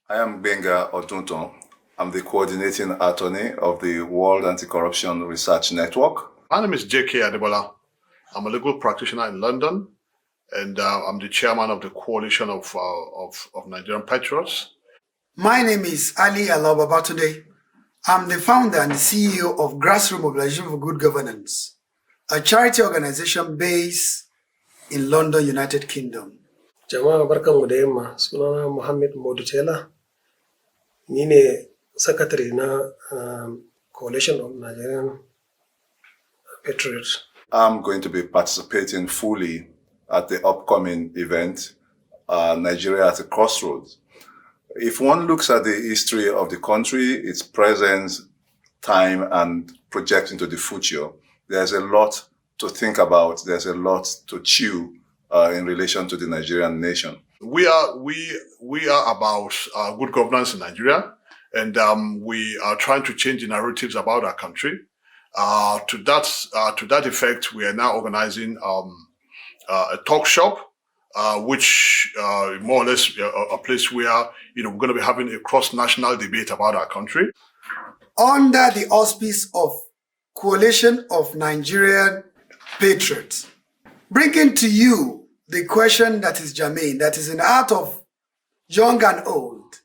I am Benga Odunton. I'm the coordinating attorney of the World Anti-Corruption Research Network. My name is J.K. Adebola. I'm a legal practitioner in London, and I'm the chairman of the coalition of Nigerian Patriots. My name is Ali Alababatunde. I'm the founder and the CEO of Grassroots Mobilization for Good Governance, a charity organization based in London, United Kingdom. Jama'a barkanmu da yamma, sunana Muhammad Modu Tela. Ni ne secretary na Coalition of Nigerian Patriots. I'm going to be participating fully at the upcoming event, Nigeria at the Crossroads. If one looks at the history of the country, its present, time, and project into the future, there's a lot to think about. There's a lot to chew in relation to the Nigerian nation. We are about good governance in Nigeria, and we are trying to change the narratives about our country. To that effect, we are now organizing a talk shop, which more or less a place where we're going to be having a cross-national debate about our country. Under the auspice of Coalition of Nigerian Patriots, bringing to you the question that is germane, that is in the heart of young and old,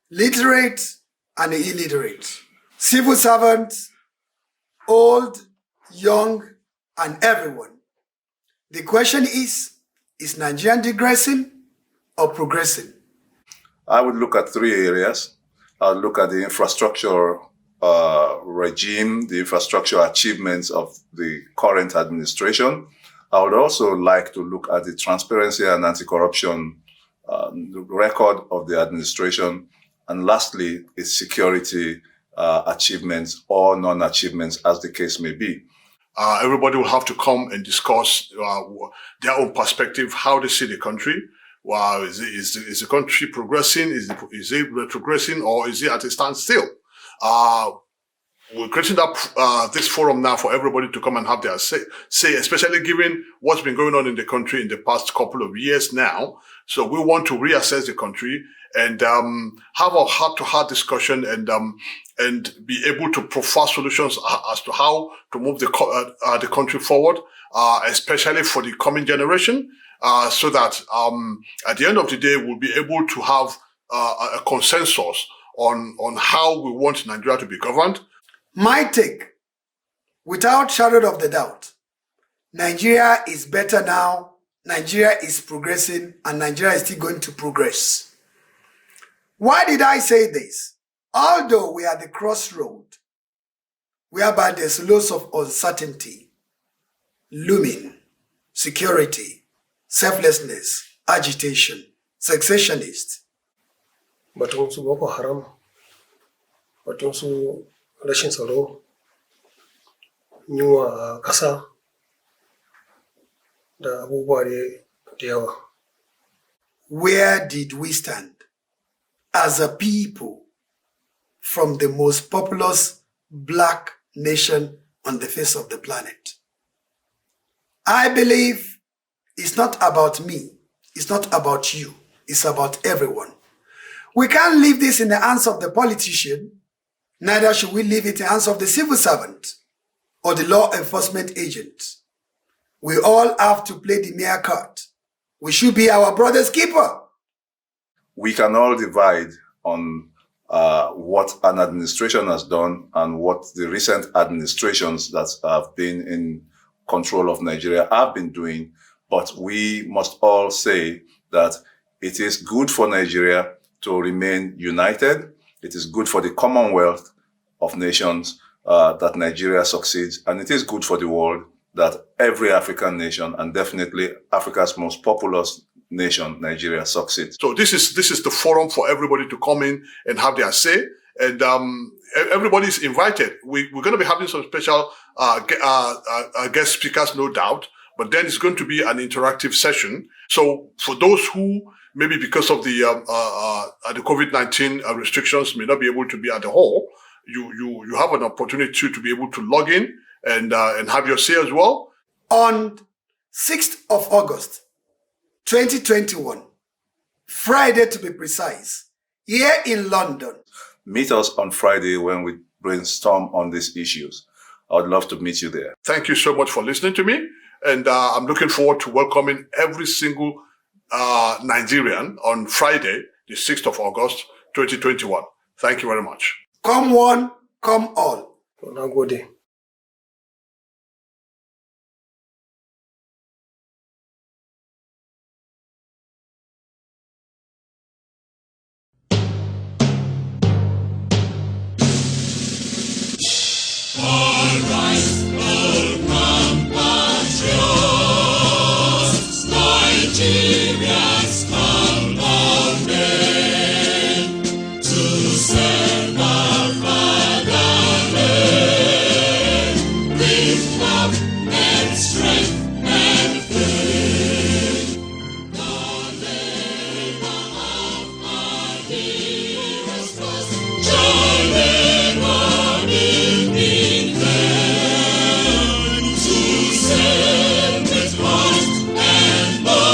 literate and illiterate, civil servants, old, young, and everyone. The question is Nigeria digressing or progressing? I would look at three areas. I would look at the infrastructure regime, the infrastructure achievements of the current administration. I would also like to look at the transparency and anti-corruption record of the administration. And lastly, its security achievements or non-achievements, as the case may be. Everybody will have to come and discuss their own perspective, how they see the country. Is the country progressing? Is it retrogressing, or is it at a standstill? We're creating this forum now for everybody to come and have their say, especially given what's been going on in the country in the past couple of years now. So we want to reassess the country and have a heart-to-heart discussion and be able to provide solutions as to how to move the country forward, especially for the coming generation, so that at the end of the day, we'll be able to have a consensus on how we want Nigeria to be governed. My take, without shadow of the doubt, Nigeria is better now, Nigeria is progressing, and Nigeria is still going to progress. Why did I say this? Although we are at the crossroad, whereby there's lots of uncertainty, looming, security, selflessness, agitation, secessionist. Batun su Boko Haram, batun su rashin tsaro, yunwa a ƙasa da abubuwa da yawa. Where did we stand as a people from the most populous black nation on the face of the planet? I believe it's not about me, it's not about you, it's about everyone. We can't leave this in the hands of the politician, neither should we leave it in the hands of the civil servant or the law enforcement agent. We all have to play the mere card. We should be our brother's keeper. We can all divide on what an administration has done and what the recent administrations that have been in control of Nigeria have been doing, but we must all say that it is good for Nigeria to remain united. It is good for the Commonwealth of Nations that Nigeria succeeds, and it is good for the world that every African nation, and definitely Africa's most populous nation, Nigeria, succeeds. So this is the forum for everybody to come in and have their say, and everybody's invited. We're going to be having some special guest speakers, no doubt, but then it's going to be an interactive session. So for those who maybe because of the COVID-19 restrictions may not be able to be at the hall, you have an opportunity to be able to log in and have your say as well. On 6th of August, 2021, Friday to be precise, here in London. Meet us on Friday when we brainstorm on these issues. I would love to meet you there. Thank you so much for listening to me. And I'm looking forward to welcoming every single Nigerian on Friday, the 6th of August, 2021. Thank you very much. Come one, come all. Na gode. Nigeria's come on men to serve our fatherland with love and strength and faith. The labor of our heroes was John Lennon in England to serve with heart and voice.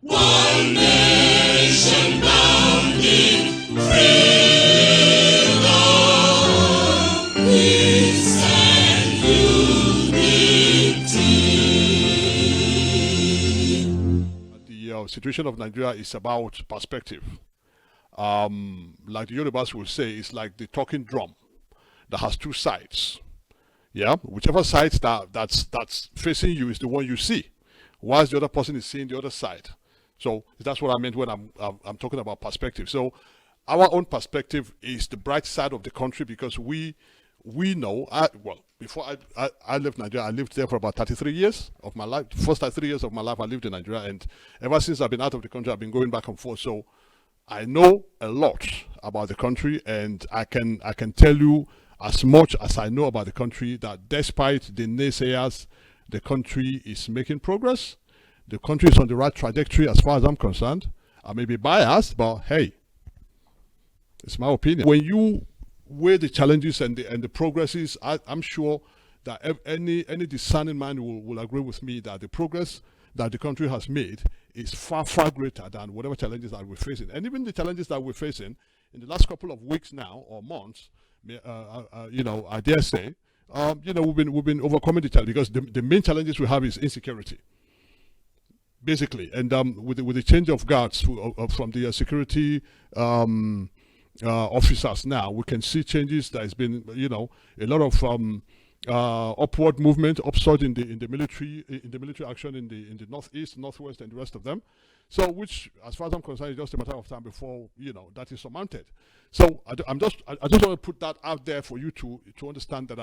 One nation bound in freedom, peace and unity. The situation of Nigeria is about perspective. Like the Yorubas will say, it's like the talking drum that has two sides. Yeah, whichever side that's facing you is the one you see, whilst the other person is seeing the other side. So that's what I meant when I'm talking about perspective. So our own perspective is the bright side of the country, because we know. Before I left Nigeria, I lived there for about 33 years of my life. The first 33 years of my life, I lived in Nigeria, and ever since I've been out of the country, I've been going back and forth. So I know a lot about the country, and I can tell you as much as I know about the country, that despite the naysayers, the country is making progress. The country is on the right trajectory as far as I'm concerned. I may be biased, but hey, it's my opinion. When you weigh the challenges and the progresses, I'm sure that any discerning man will agree with me that the progress that the country has made is far, far greater than whatever challenges that we're facing. And even the challenges that we're facing in the last couple of weeks now, or months, I dare say, we've been overcoming the challenge, because the main challenges we have is insecurity, basically. And with the change of guards from the security officers now, we can see changes. There has been, a lot of upward movement, upsurge in the military action in the northeast, northwest, and the rest of them. So, which, as far as I'm concerned, is just a matter of time before that is surmounted. So, I just want to put that out there for you to understand that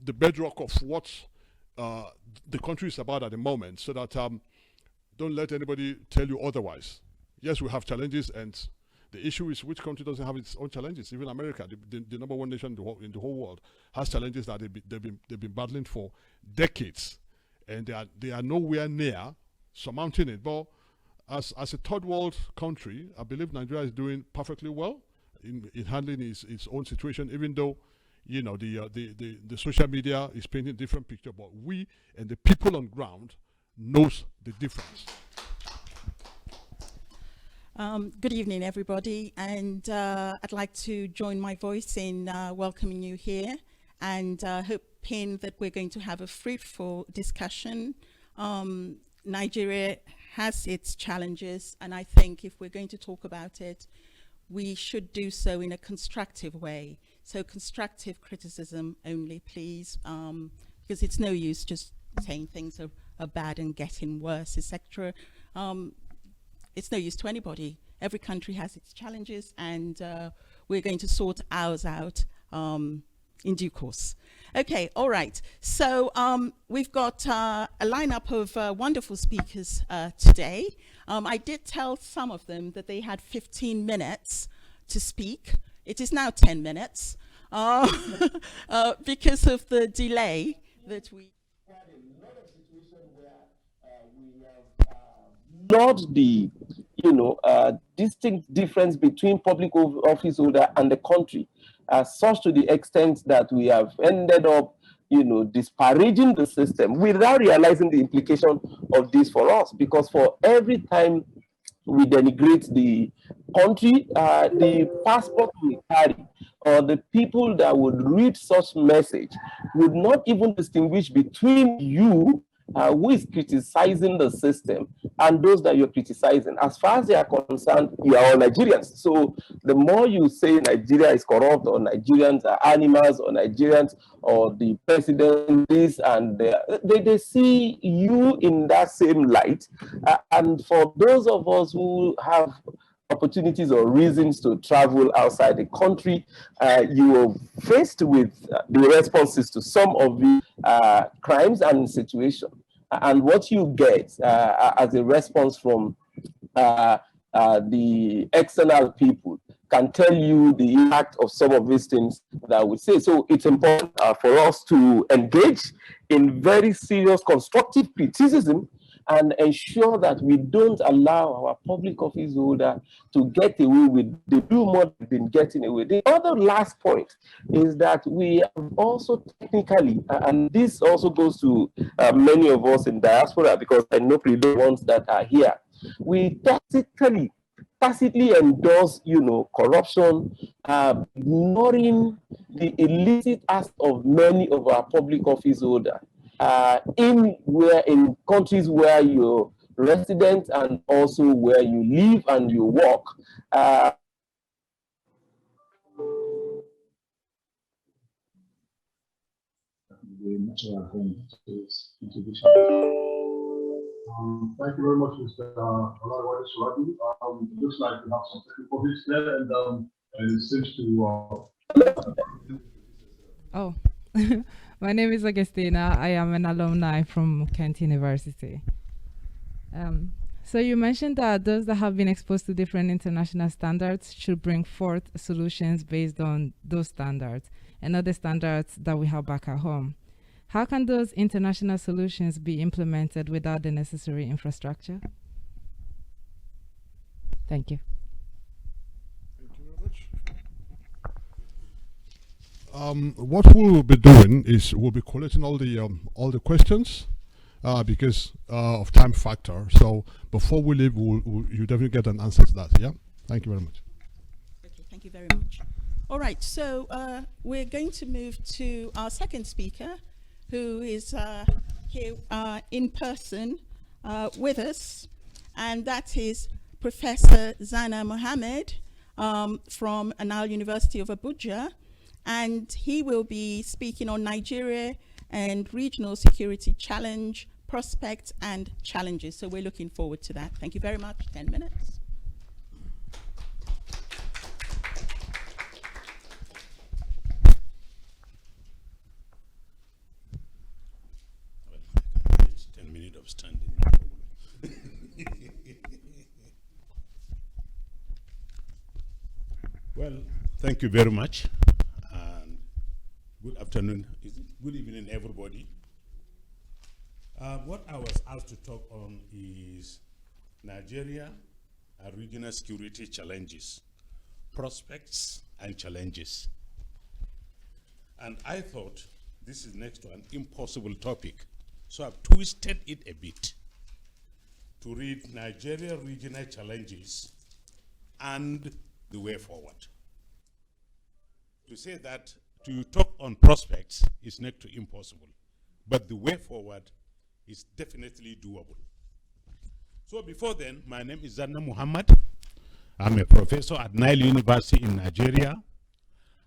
the bedrock of what the country is about at the moment, so that don't let anybody tell you otherwise. Yes, we have challenges, and the issue is, which country doesn't have its own challenges? Even America, the number one nation in the whole world, has challenges that they've been battling for decades, and they are nowhere near surmounting it. But as a third world country, I believe Nigeria is doing perfectly well in handling its own situation, even though the social media is painting a different picture. But we and the people on ground knows the difference. Good evening, everybody, and I'd like to join my voice in welcoming you here, and hoping that we're going to have a fruitful discussion. Nigeria has its challenges, and I think if we're going to talk about it, we should do so in a constructive way. So constructive criticism only, please, because it's no use just saying things are bad and getting worse, etc. It's no use to anybody. Every country has its challenges, and we're going to sort ours out in due course. Okay, all right. So we've got a lineup of wonderful speakers today. I did tell some of them that they had 15 minutes to speak. It is now 10 minutes because of the delay that we had. A lot of situations where we have not the distinct difference between public office holder and the country, such to the extent that we have ended up disparaging the system without realizing the implication of this for us. Because for every time we denigrate the country, the passport we carry, or the people that would read such message would not even distinguish between you who is criticizing the system and those that you're criticizing. As far as they are concerned, you are all Nigerians. So the more you say Nigeria is corrupt, or Nigerians are animals, or Nigerians, or the president is, and they see you in that same light. And for those of us who have opportunities or reasons to travel outside the country, you are faced with the responses to some of the crimes and situations. And what you get as a response from the external people can tell you the impact of some of these things that I would say. So it's important for us to engage in very serious constructive criticism and ensure that we don't allow our public office holder to get away with the more they've been getting away. The other last point is that we have also technically, and this also goes to many of us in diaspora, because I know the ones that are here, we tacitly endorse, corruption, ignoring the illicit acts of many of our public office holders. In countries where you're resident and also where you live and you work. Thank you very much, Mr. Olawale Suraju. Looks like we have some technical hits there, and it seems to. Oh, my name is Augustina. I am an alumni from Kent University. So you mentioned that those that have been exposed to different international standards should bring forth solutions based on those standards and other standards that we have back at home. How can those international solutions be implemented without the necessary infrastructure? Thank you. Thank you very much. What we'll be doing is we'll be collecting all the questions because of time factor. So before we leave, you definitely get an answer to that. Yeah. Thank you very much. Okay. Thank you very much. All right. So we're going to move to our second speaker, who is here in person with us, and that is Professor Zana Mohammed from Anal University of Abuja, and he will be speaking on Nigeria and regional security challenge, prospects, and challenges. So we're looking forward to that. Thank you very much. 10 minutes. Well, thank you very much, and good afternoon, good evening, everybody. What I was asked to talk on is Nigeria and regional security challenges, prospects and challenges. And I thought this is next to an impossible topic, so I've twisted it a bit to read Nigeria regional challenges and the way forward. To say that to talk on prospects is next to impossible, but the way forward is definitely doable. So before then, my name is Zana Muhammad. I'm a professor at Nile University in Nigeria,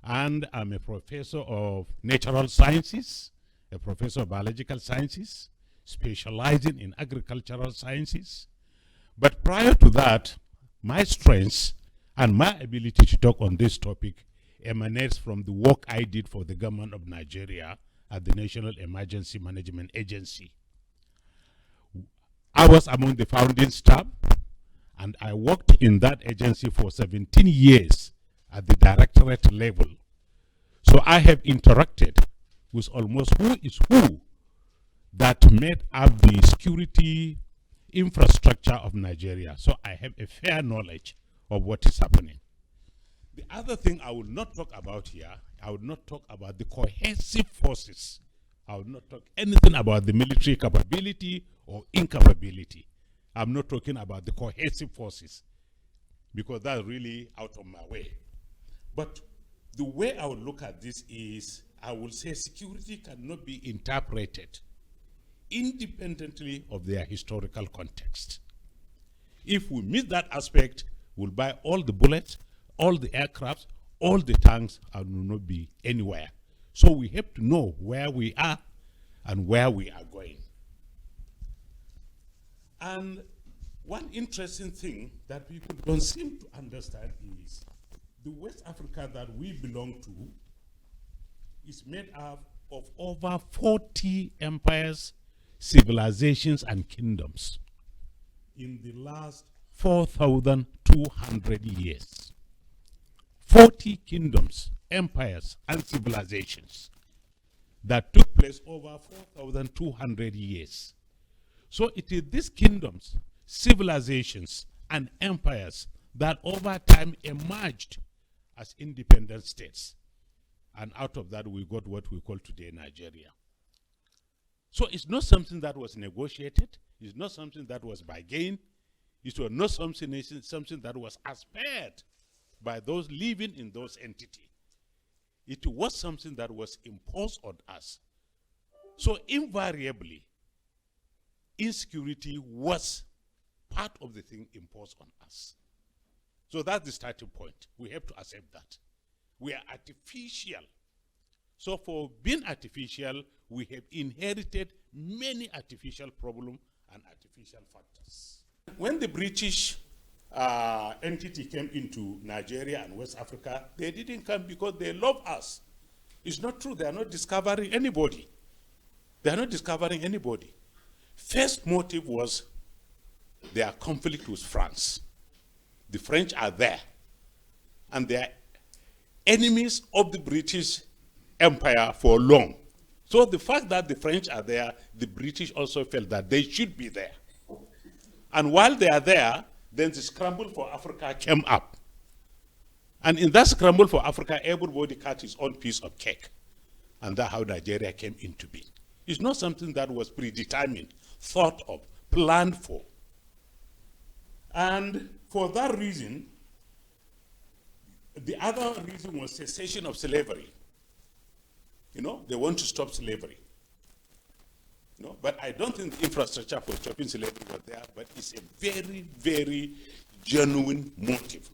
and I'm a professor of natural sciences, a professor of biological sciences, specializing in agricultural sciences. But prior to that, my strengths and my ability to talk on this topic emanates from the work I did for the government of Nigeria at the National Emergency Management Agency. I was among the founding staff, and I worked in that agency for 17 years at the directorate level. So I have interacted with almost who is who that made up the security infrastructure of Nigeria. So I have a fair knowledge of what is happening. The other thing I will not talk about here, I will not talk about the cohesive forces I will not talk anything about the military capability or incapability. I'm not talking about the cohesive forces, because that's really out of my way. But the way I would look at this is, I will say security cannot be interpreted independently of their historical context. If we miss that aspect, we'll buy all the bullets, all the aircrafts, all the tanks, and will not be anywhere. So we have to know where we are and where we are going. And one interesting thing that people don't seem to understand is the West Africa that we belong to is made up of over 40 empires, civilizations, and kingdoms in the last 4,200 years. 40 kingdoms, empires, and civilizations that took place over 4,200 years. So it is these kingdoms, civilizations, and empires that over time emerged as independent states. And out of that, we got what we call today Nigeria. So it's not something that was negotiated. It's not something that was bargained. It was not something that was aspired by those living in those entities. It was something that was imposed on us. So invariably, insecurity was part of the thing imposed on us. So that's the starting point. We have to accept that. We are artificial. So for being artificial, we have inherited many artificial problems and artificial factors. When the British entity came into Nigeria and West Africa, they didn't come because they love us. It's not true. They are not discovering anybody. They are not discovering anybody. First motive was their conflict with France. The French are there, and they are enemies of the British Empire for long. So the fact that the French are there, the British also felt that they should be there. And while they are there, then the scramble for Africa came up. And in that scramble for Africa, everybody cut his own piece of cake. And that's how Nigeria came into being. It's not something that was predetermined, thought of, planned for. And for that reason, the other reason was cessation of slavery. You know, they want to stop slavery. You know, but I don't think the infrastructure for stopping slavery was there, but it's a very, very genuine motive,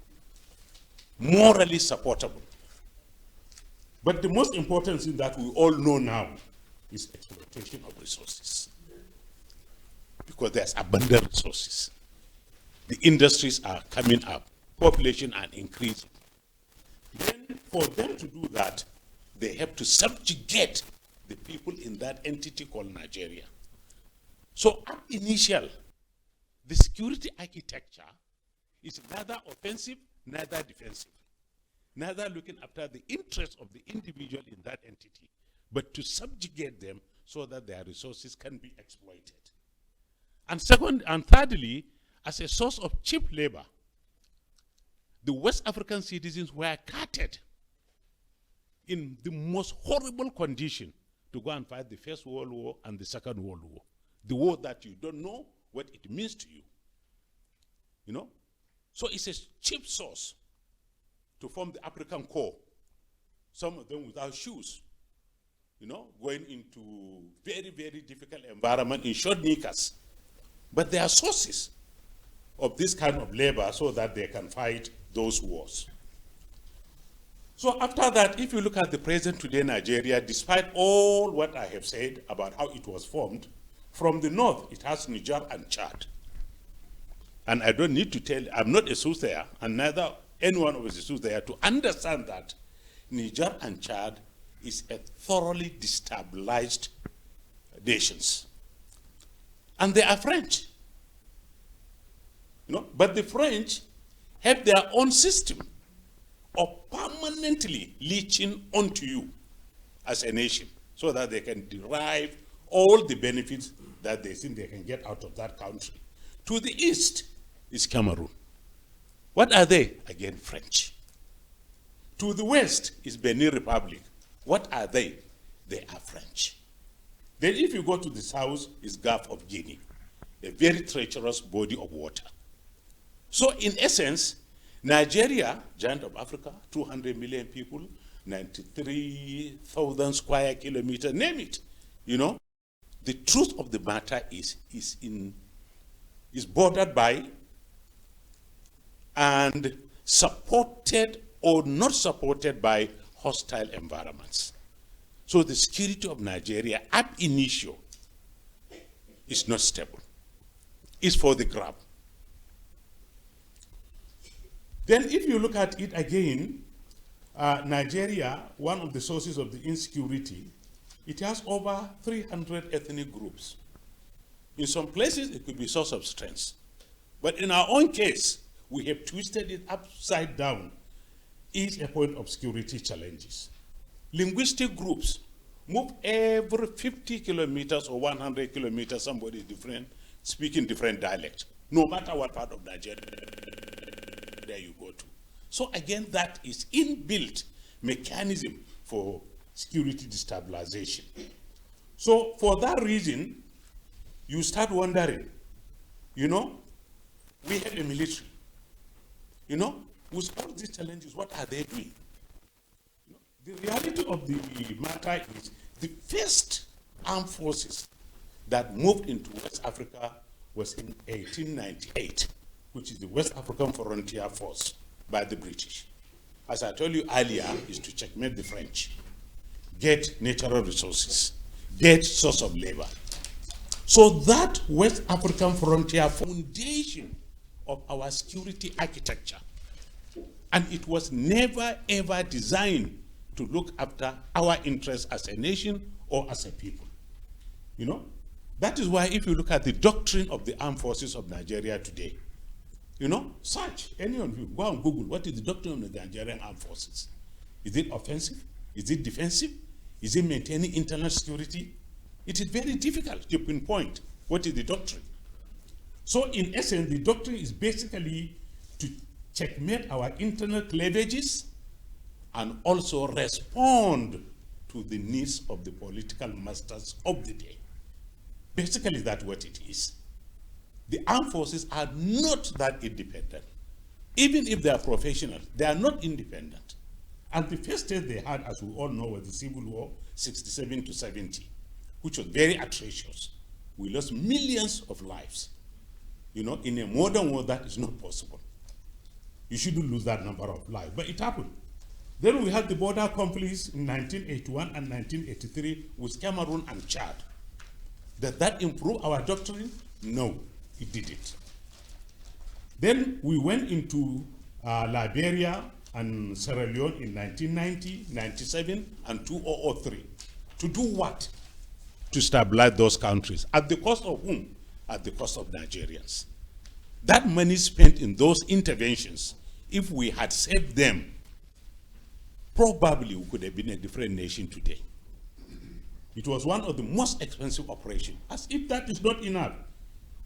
morally supportable. But the most important thing that we all know now is exploitation of resources. Because there's abundant resources. The industries are coming up, population are increasing. Then for them to do that, they have to subjugate the people in that entity called Nigeria. So at initial, the security architecture is neither offensive, neither defensive, neither looking after the interests of the individual in that entity, but to subjugate them so that their resources can be exploited. And second, and thirdly, as a source of cheap labor, the West African citizens were carted in the most horrible condition to go and fight the First World War and the Second World War. The war that you don't know what it means to you. You know? So it's a cheap source to form the African Corps. Some of them without shoes. You know, going into very, very difficult environment in short knickers. But there are sources of this kind of labor so that they can fight those wars. So after that, if you look at the present today Nigeria, despite all what I have said about how it was formed, from the north it has Niger and Chad. And I don't need to tell, I'm not a soothsayer, and neither anyone of us is a soothsayer, to understand that Niger and Chad is a thoroughly destabilized nations. And they are French. You know, but the French have their own system of permanently leeching onto you as a nation so that they can derive all the benefits that they think they can get out of that country. To the east is Cameroon. What are they? Again, French. To the west is Benin Republic. What are they? They are French. Then if you go to the south, it's Gulf of Guinea, a very treacherous body of water. So in essence, Nigeria, giant of Africa, 200 million people, 93,000 square kilometers, name it. You know, the truth of the matter is bordered by and supported or not supported by hostile environments. So the security of Nigeria ab initio is not stable. It's for the grab. Then if you look at it again, Nigeria, one of the sources of the insecurity, it has over 300 ethnic groups. In some places, it could be a source of strength. But in our own case, we have twisted it upside down. Is a point of security challenges. Linguistic groups move every 50 kilometers or 100 kilometers, somebody different, speaking different dialect, no matter what part of Nigeria there you go to. So again, that is inbuilt mechanism for security destabilization. So for that reason, you start wondering, you know, we have a military, you know, with all these challenges, what are they doing? You know, the reality of the matter is the first armed forces that moved into West Africa was in 1898, which is the West African Frontier Force by the British. As I told you earlier, is to checkmate the French, get natural resources, get source of labor. So that West African Frontier foundation of our security architecture, and it was never ever designed to look after our interests as a nation or as a people. You know, that is why if you look at the doctrine of the armed forces of Nigeria today, you know, search, any of you, go on Google, what is the doctrine of the Nigerian armed forces? Is it offensive? Is it defensive? Is it maintaining internal security? It is very difficult to pinpoint what is the doctrine. So in essence, the doctrine is basically to checkmate our internal cleavages and also respond to the needs of the political masters of the day. Basically, that's what it is. The armed forces are not that independent. Even if they are professional, they are not independent. And the first stage they had, as we all know, was the Civil War, 67 to 70, which was very atrocious. We lost millions of lives. You know, in a modern world, that is not possible. You shouldn't lose that number of lives, but it happened. Then we had the border conflicts in 1981 and 1983 with Cameroon and Chad. Did that improve our doctrine? No, it didn't. Then we went into Liberia and Sierra Leone in 1990, 97, and 2003. To do what? To stabilize those countries. At the cost of whom? At the cost of Nigerians. That money spent in those interventions, if we had saved them, probably we could have been a different nation today. It was one of the most expensive operations. As if that is not enough,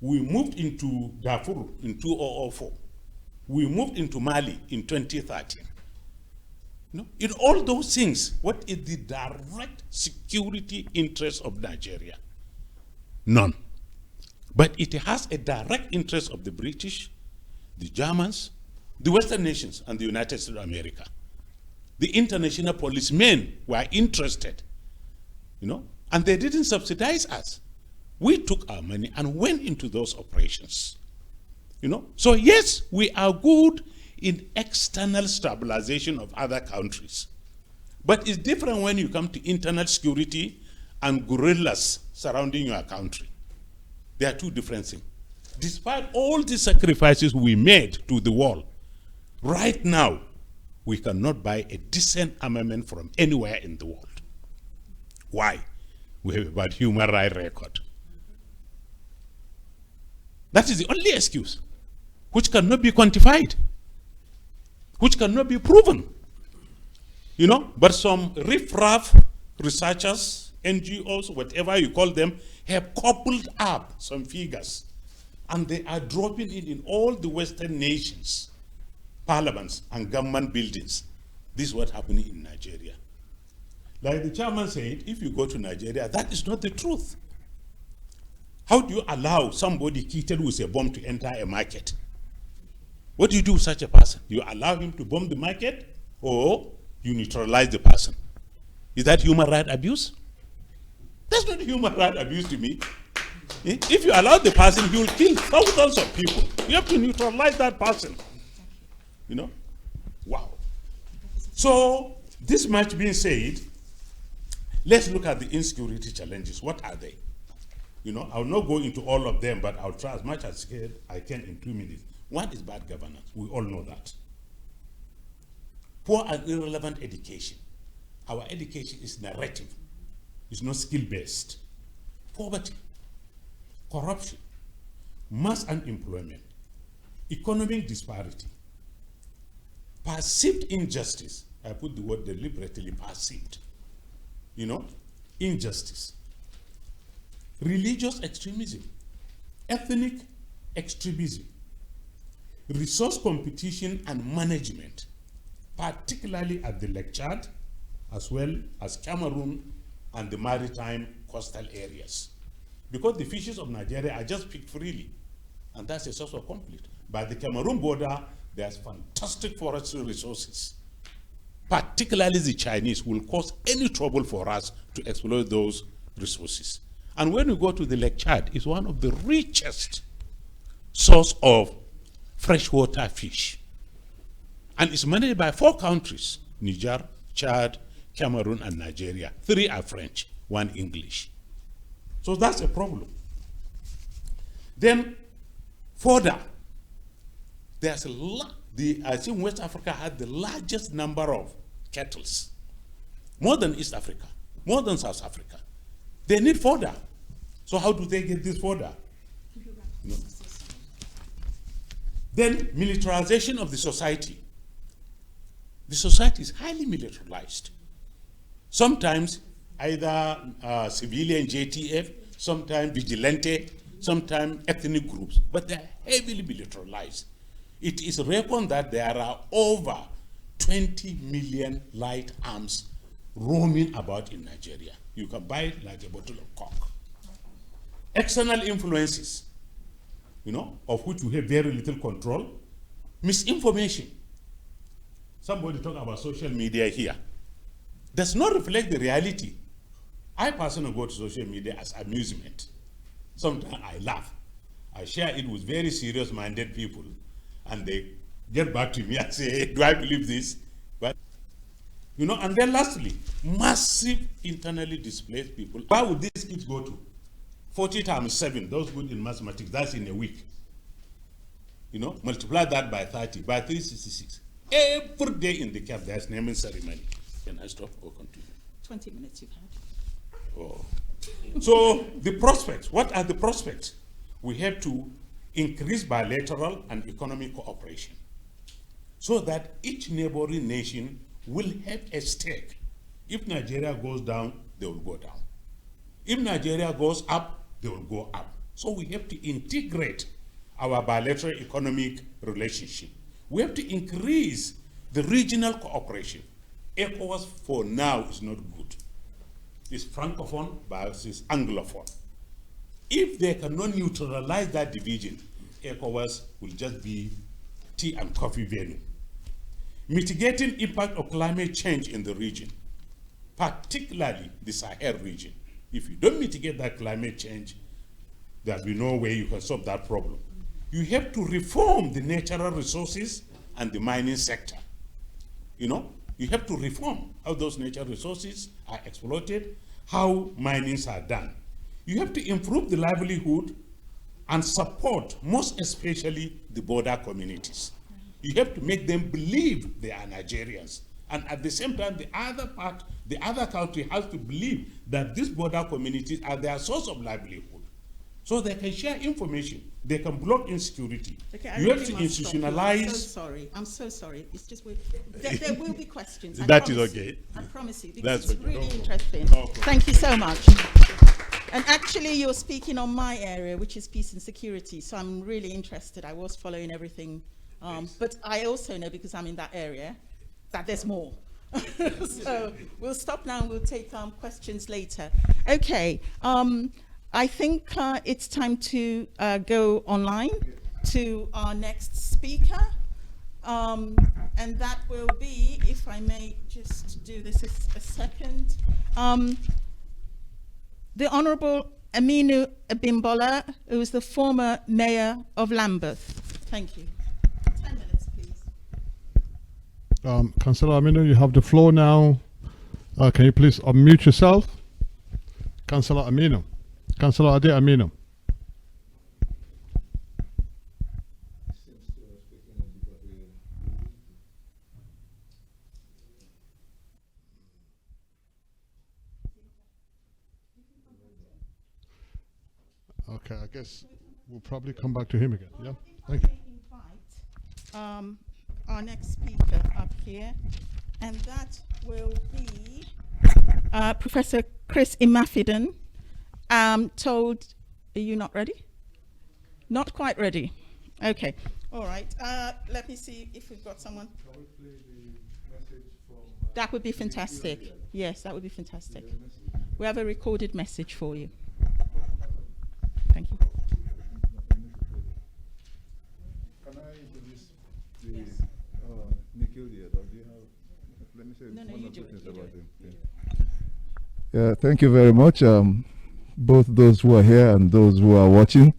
we moved into Darfur in 2004. We moved into Mali in 2013. You know, in all those things, what is the direct security interest of Nigeria? None. But it has a direct interest of the British, the Germans, the Western nations, and the United States of America. The international policemen were interested, you know, and they didn't subsidize us. We took our money and went into those operations, you know. So yes, we are good in external stabilization of other countries. But it's different when you come to internal security and guerrillas surrounding your country. They are two different things. Despite all the sacrifices we made to the world, right now, we cannot buy a decent armament from anywhere in the world. Why? We have a bad human rights record. That is the only excuse, which cannot be quantified, which cannot be proven. You know, but some riff-raff researchers, NGOs, whatever you call them, have coupled up some figures, and they are dropping it in all the Western nations, parliaments and government buildings. This is what's happening in Nigeria. Like the chairman said, if you go to Nigeria, that is not the truth. How do you allow somebody kitted with a bomb to enter a market? What do you do with such a person? You allow him to bomb the market, or you neutralize the person? Is that human rights abuse? That's not human rights abuse to me. If you allow the person, he will kill thousands of people. You have to neutralize that person. You know? Wow. So, this much being said, let's look at the insecurity challenges. What are they? You know, I'll not go into all of them, but I'll try as much as I can in 2 minutes. One is bad governance. We all know that. Poor and irrelevant education. Our education is narrative. It's not skill-based. Poverty, corruption, mass unemployment, economic disparity, perceived injustice. I put the word deliberately, perceived. You know, injustice. Religious extremism, ethnic extremism, resource competition and management, particularly at the Lake Chad, as well as Cameroon and the maritime coastal areas. Because the fishes of Nigeria are just picked freely, and that's a source of conflict. By the Cameroon border, there's fantastic forestry resources. Particularly the Chinese will cause any trouble for us to exploit those resources. And when we go to the Lake Chad, it's one of the richest source of freshwater fish. And it's managed by 4 countries: Niger, Chad, Cameroon, and Nigeria. 3 are French, 1 English. So that's a problem. Then, further, there's a lot. I think West Africa had the largest number of cattle, more than East Africa, more than South Africa. They need fodder. So how do they get this fodder? No. Then militarization of the society. The society is highly militarized. Sometimes either civilian JTF, sometimes vigilante, sometimes ethnic groups, but they're heavily militarized. It is reckoned that there are over 20 million light arms roaming about in Nigeria. You can buy it like a bottle of Coke. External influences, you know, of which we have very little control. Misinformation. Somebody talk about social media here. Does not reflect the reality. I personally go to social media as amusement. Sometimes I laugh. I share it with very serious-minded people, and they get back to me and say, do I believe this? But, you know, and then lastly, massive internally displaced people. Where would these kids go to? 40 times 7, those good in mathematics, that's in a week. You know, multiply that by 30, by 366. Every day in the camp, there's naming ceremony. Can I stop or continue? 20 minutes you've had. Oh. So the prospects, what are the prospects? We have to increase bilateral and economic cooperation so that each neighboring nation will have a stake. If Nigeria goes down, they will go down. If Nigeria goes up, they will go up. So we have to integrate our bilateral economic relationship. We have to increase the regional cooperation. ECOWAS for now is not good. It's Francophone versus Anglophone. If they cannot neutralize that division, ECOWAS will just be tea and coffee venue. Mitigating impact of climate change in the region, particularly the Sahel region. If you don't mitigate that climate change, there'll be no way you can solve that problem. You have to reform the natural resources and the mining sector. You know, you have to reform how those natural resources are exploited, how minings are done. You have to improve the livelihood and support, most especially the border communities. You have to make them believe they are Nigerians. And at the same time, the other country has to believe that these border communities are their source of livelihood. So they can share information. They can block insecurity. Okay, you have to institutionalize. I'm so sorry. I'm so sorry. It's just there will be questions. That is okay. I promise you, because That's it's okay. really No interesting. problem. Thank you so much. And actually, you're speaking on my area, which is peace and security. So I'm really interested. I was following everything, but I also know, because I'm in that area, that there's more. So we'll stop now and we'll take questions later. Okay, I think it's time to go online to our next speaker. And that will be, if I may just do this a second, the Honourable Aminu Abimbola, who is the former Mayor of Lambeth. Thank you. 10 minutes, please. Councillor Aminu, you have the floor now. Can you please unmute yourself? Councillor Aminu. Councillor Ade Aminu. Okay, I guess we'll probably come back to him again. Yeah, thank you. Invite our next speaker up here, and that will be Professor Chris Imafidon. Told, are you not ready? Not quite ready. Okay, all right. Let me see if we've got someone. Can we play the message from? That would be fantastic. Yes, that would be fantastic. We have a recorded message for you. Thank you. Can I introduce the Nikhil here? Do you have? Let me say one or two things about him. Yeah, thank you very much. Both those who are here and those who are watching.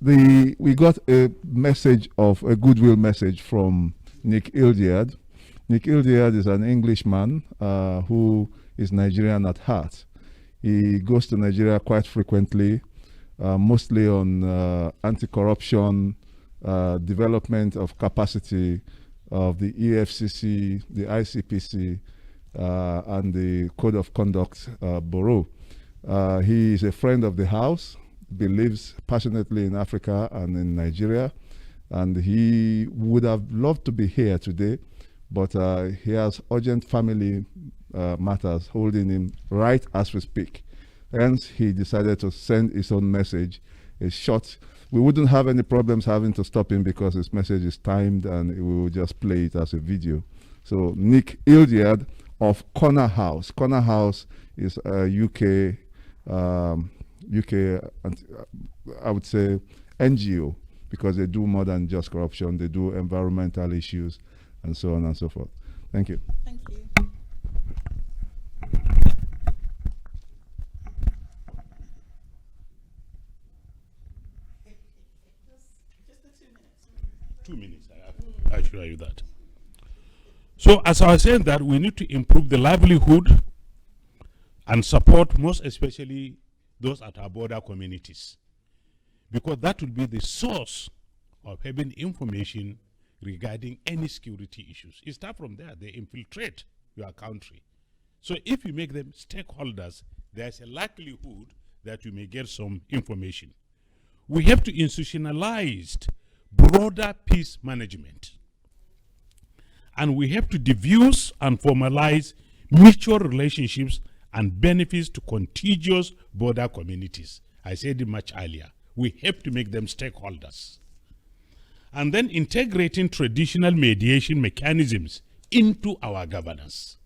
We got a message of a goodwill message from Nick Ildiad. Nick Ildiad is an Englishman who is Nigerian at heart. He goes to Nigeria quite frequently, mostly on anti-corruption, development of capacity of the EFCC, the ICPC, and the Code of Conduct Bureau. He is a friend of the house, believes passionately in Africa and in Nigeria, and he would have loved to be here today, but he has urgent family matters holding him right as we speak. Hence, he decided to send his own message. It's short. We wouldn't have any problems having to stop him because his message is timed and we will just play it as a video. So, Nick Ildiad of Corner House. Corner House is a UK, I would say, NGO, because they do more than just corruption. They do environmental issues and so on and so forth. Thank you. Thank you. Just the 2 minutes. 2 minutes, I assure you that. So as I was saying, that we need to improve the livelihood and support most especially those at our border communities, because that will be the source of having information regarding any security issues. It starts from there. They infiltrate your country. So if you make them stakeholders, there's a likelihood that you may get some information. We have to institutionalize broader peace management. And we have to diffuse and formalize mutual relationships and benefits to contiguous border communities. I said it much earlier. We have to make them stakeholders. And then integrating traditional mediation mechanisms into our governance.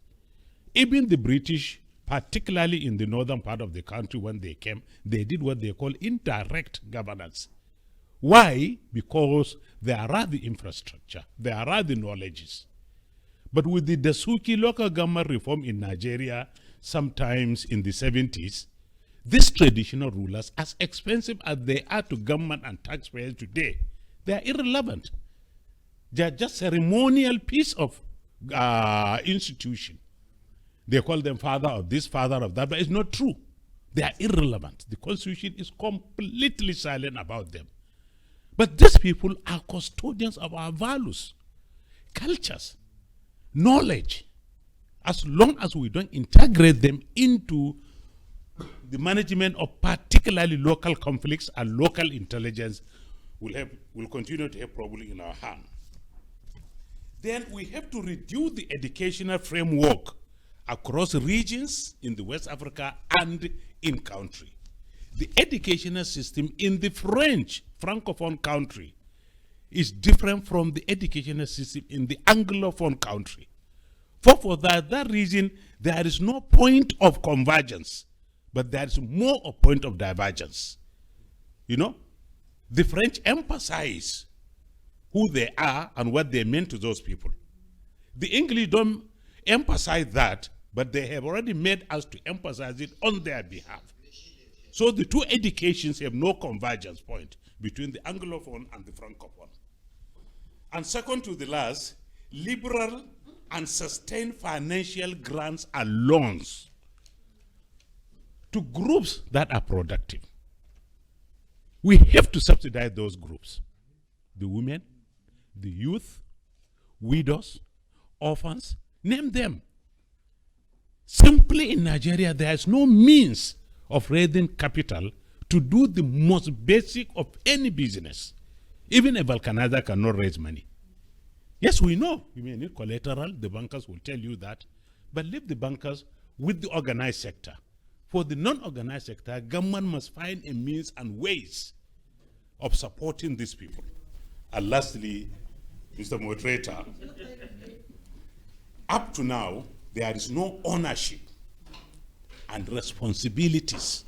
Even the British, particularly in the northern part of the country when they came, they did what they call indirect governance. Why? Because there are the infrastructure, there are the knowledges. But with the Dasuki local government reform in Nigeria, sometimes in the 70s, these traditional rulers, as expensive as they are to government and taxpayers today, they are irrelevant. They are just ceremonial piece of institution. They call them father of this, father of that, but it's not true. They are irrelevant. The Constitution is completely silent about them. But these people are custodians of our values, cultures, knowledge. As long as we don't integrate them into the management of particularly local conflicts and local intelligence, we'll continue to have problem in our hand. Then we have to reduce the educational framework across regions in the West Africa and in country. The educational system in the French Francophone country is different from the educational system in the Anglophone country. For that reason, there is no point of convergence, but there is more a point of divergence. You know, the French emphasize who they are and what they meant to those people. The English don't emphasize that, but they have already made us to emphasize it on their behalf. So the two educations have no convergence point between the Anglophone and the Francophone. And second to the last, liberal and sustained financial grants and loans to groups that are productive. We have to subsidize those groups. The women, the youth, widows, orphans, name them. Simply in Nigeria, there is no means of raising capital to do the most basic of any business. Even a vulcanizer cannot raise money. Yes, we know you may need collateral, the bankers will tell you that, but leave the bankers with the organized sector. For the non-organized sector, government must find a means and ways of supporting these people. And lastly, Mr. Moderator, up to now, there is no ownership and responsibilities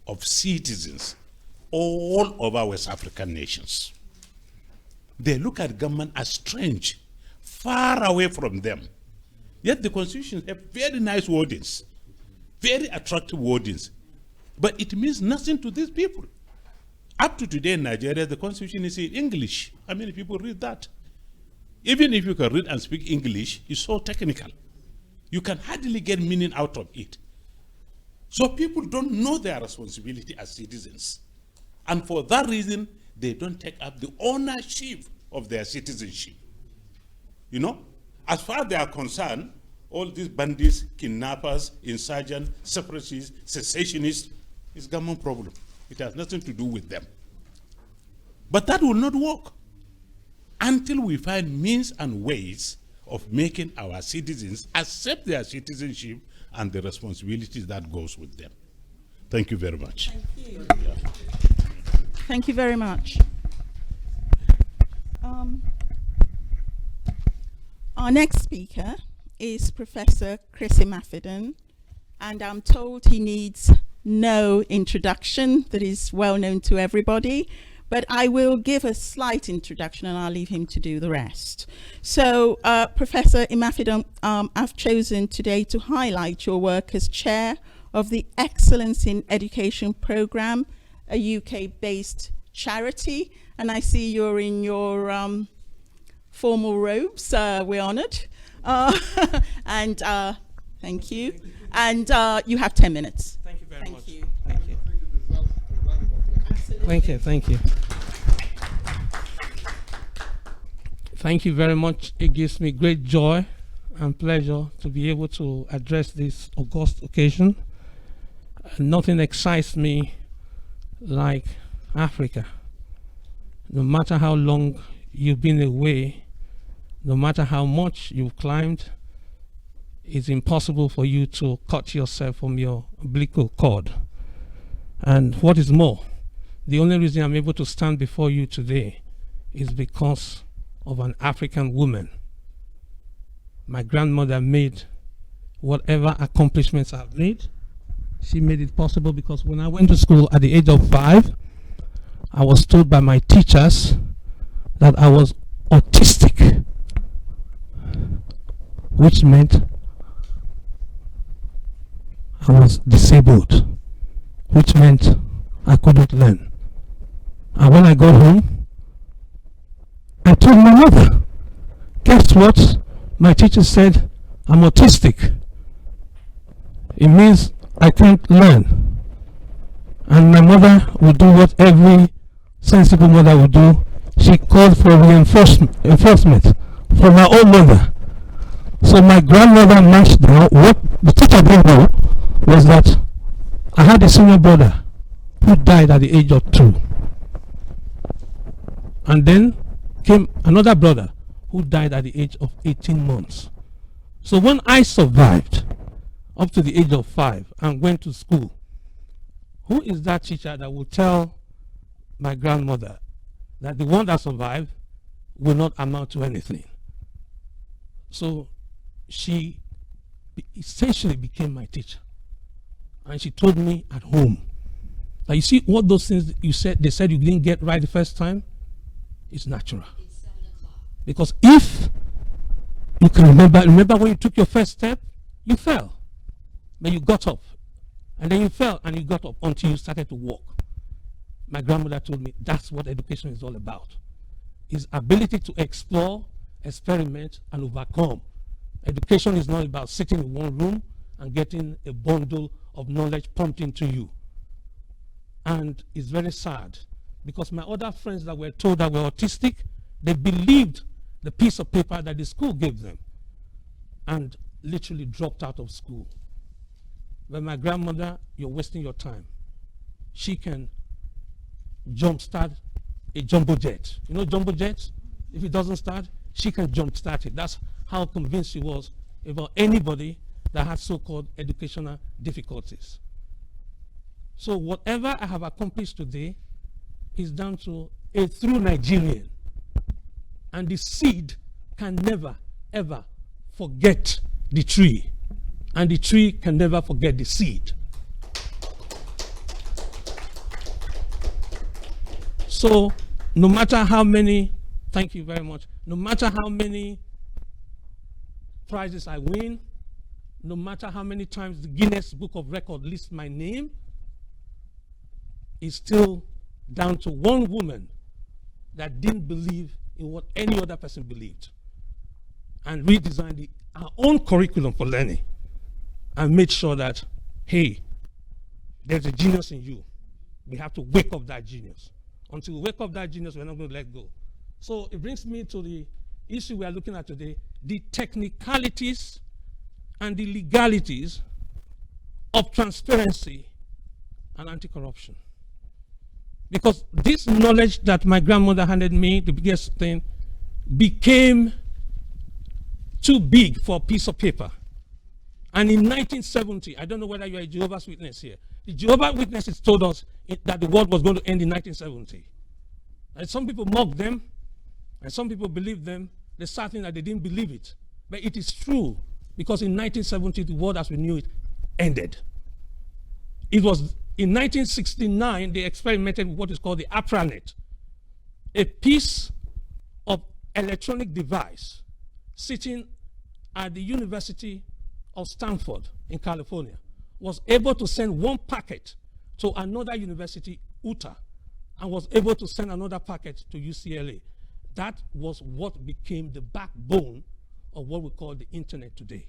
of citizens all over West African nations. They look at government as strange, far away from them. Yet the constitutions have very nice wordings, very attractive wordings, but it means nothing to these people. Up to today in Nigeria, the constitution is in English. How many people read that? Even if you can read and speak English, it's so technical. You can hardly get meaning out of it. So people don't know their responsibility as citizens. And for that reason, they don't take up the ownership of their citizenship. You know, as far as they are concerned, all these bandits, kidnappers, insurgents, separatists, secessionists, is government problem. It has nothing to do with them. But that will not work until we find means and ways of making our citizens accept their citizenship and the responsibilities that goes with them. Thank you very much. Thank you. Yeah. Thank you very much. Our next speaker is Professor Chris Imafidon, and I'm told he needs no introduction, that is well known to everybody, but I will give a slight introduction and I'll leave him to do the rest. So, Professor Imafidon, I've chosen today to highlight your work as chair of the Excellence in Education Programme, a UK-based charity, and I see you're in your formal robes. We're honoured. And thank you. And you have 10 minutes. Thank you very much. Thank you. Thank you. Absolutely. Thank you. Thank you. Thank you very much. It gives me great joy and pleasure to be able to address this august occasion. Nothing excites me like Africa. No matter how long you've been away, no matter how much you've climbed, it's impossible for you to cut yourself from your umbilical cord. And what is more, the only reason I'm able to stand before you today is because of an African woman. My grandmother made whatever accomplishments I've made. She made it possible because when I went to school at the age of 5, I was told by my teachers that I was autistic, which meant I was disabled, which meant I couldn't learn. And when I got home, I told my mother, guess what? My teacher said, I'm autistic. It means I can't learn. And my mother would do what every sensible mother would do. She called for reinforcement from her own mother. So my grandmother matched down. What the teacher didn't know was that I had a senior brother who died at the age of 2. And then came another brother who died at the age of 18 months. So when I survived up to the age of 5 and went to school, who is that teacher that will tell my grandmother that the one that survived will not amount to anything? So she essentially became my teacher. And she told me at home that, you see, what those things they said you didn't get right the first time, it's natural. Because if you can remember when you took your first step, you fell, but you got up. And then you fell and you got up until you started to walk. My grandmother told me that's what education is all about. Is ability to explore, experiment, and overcome. Education is not about sitting in one room and getting a bundle of knowledge pumped into you. And it's very sad because my other friends that were told that were autistic, they believed the piece of paper that the school gave them and literally dropped out of school. But my grandmother, you're wasting your time. She can jumpstart a jumbo jet. You know jumbo jets? If it doesn't start, she can jumpstart it. That's how convinced she was about anybody that has so-called educational difficulties. So whatever I have accomplished today is down to a true Nigerian. And the seed can never, ever forget the tree. And the tree can never forget the seed. So no matter how many, thank you very much, no matter how many prizes I win, no matter how many times the Guinness Book of Records lists my name, it's still down to one woman that didn't believe in what any other person believed and redesigned our own curriculum for learning and made sure that, hey, there's a genius in you. We have to wake up that genius. Until we wake up that genius, we're not going to let go. So it brings me to the issue we are looking at today, the technicalities and the legalities of transparency and anti-corruption. Because this knowledge that my grandmother handed me, the biggest thing, became too big for a piece of paper. And in 1970, I don't know whether you are a Jehovah's Witness here, the Jehovah's Witnesses told us that the world was going to end in 1970. And some people mocked them, and some people believed them. The sad thing that they didn't believe it. But it is true, because in 1970, the world as we knew it ended. It was in 1969, they experimented with what is called the APRANET, a piece of electronic device sitting at the University of Stanford in California, was able to send one packet to another university, Utah, and was able to send another packet to UCLA. That was what became the backbone of what we call the internet today.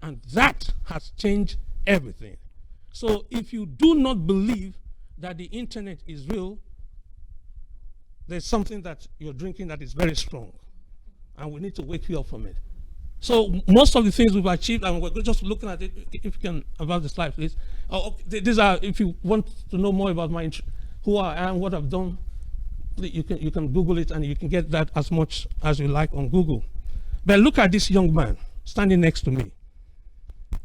And that has changed everything. So if you do not believe that the internet is real, there's something that you're drinking that is very strong. And we need to wake you up from it. So most of the things we've achieved, and we're just looking at it, if you can, about the slide, please. These are, if you want to know more about who I am, what I've done, you can Google it, and you can get that as much as you like on Google. But look at this young man standing next to me.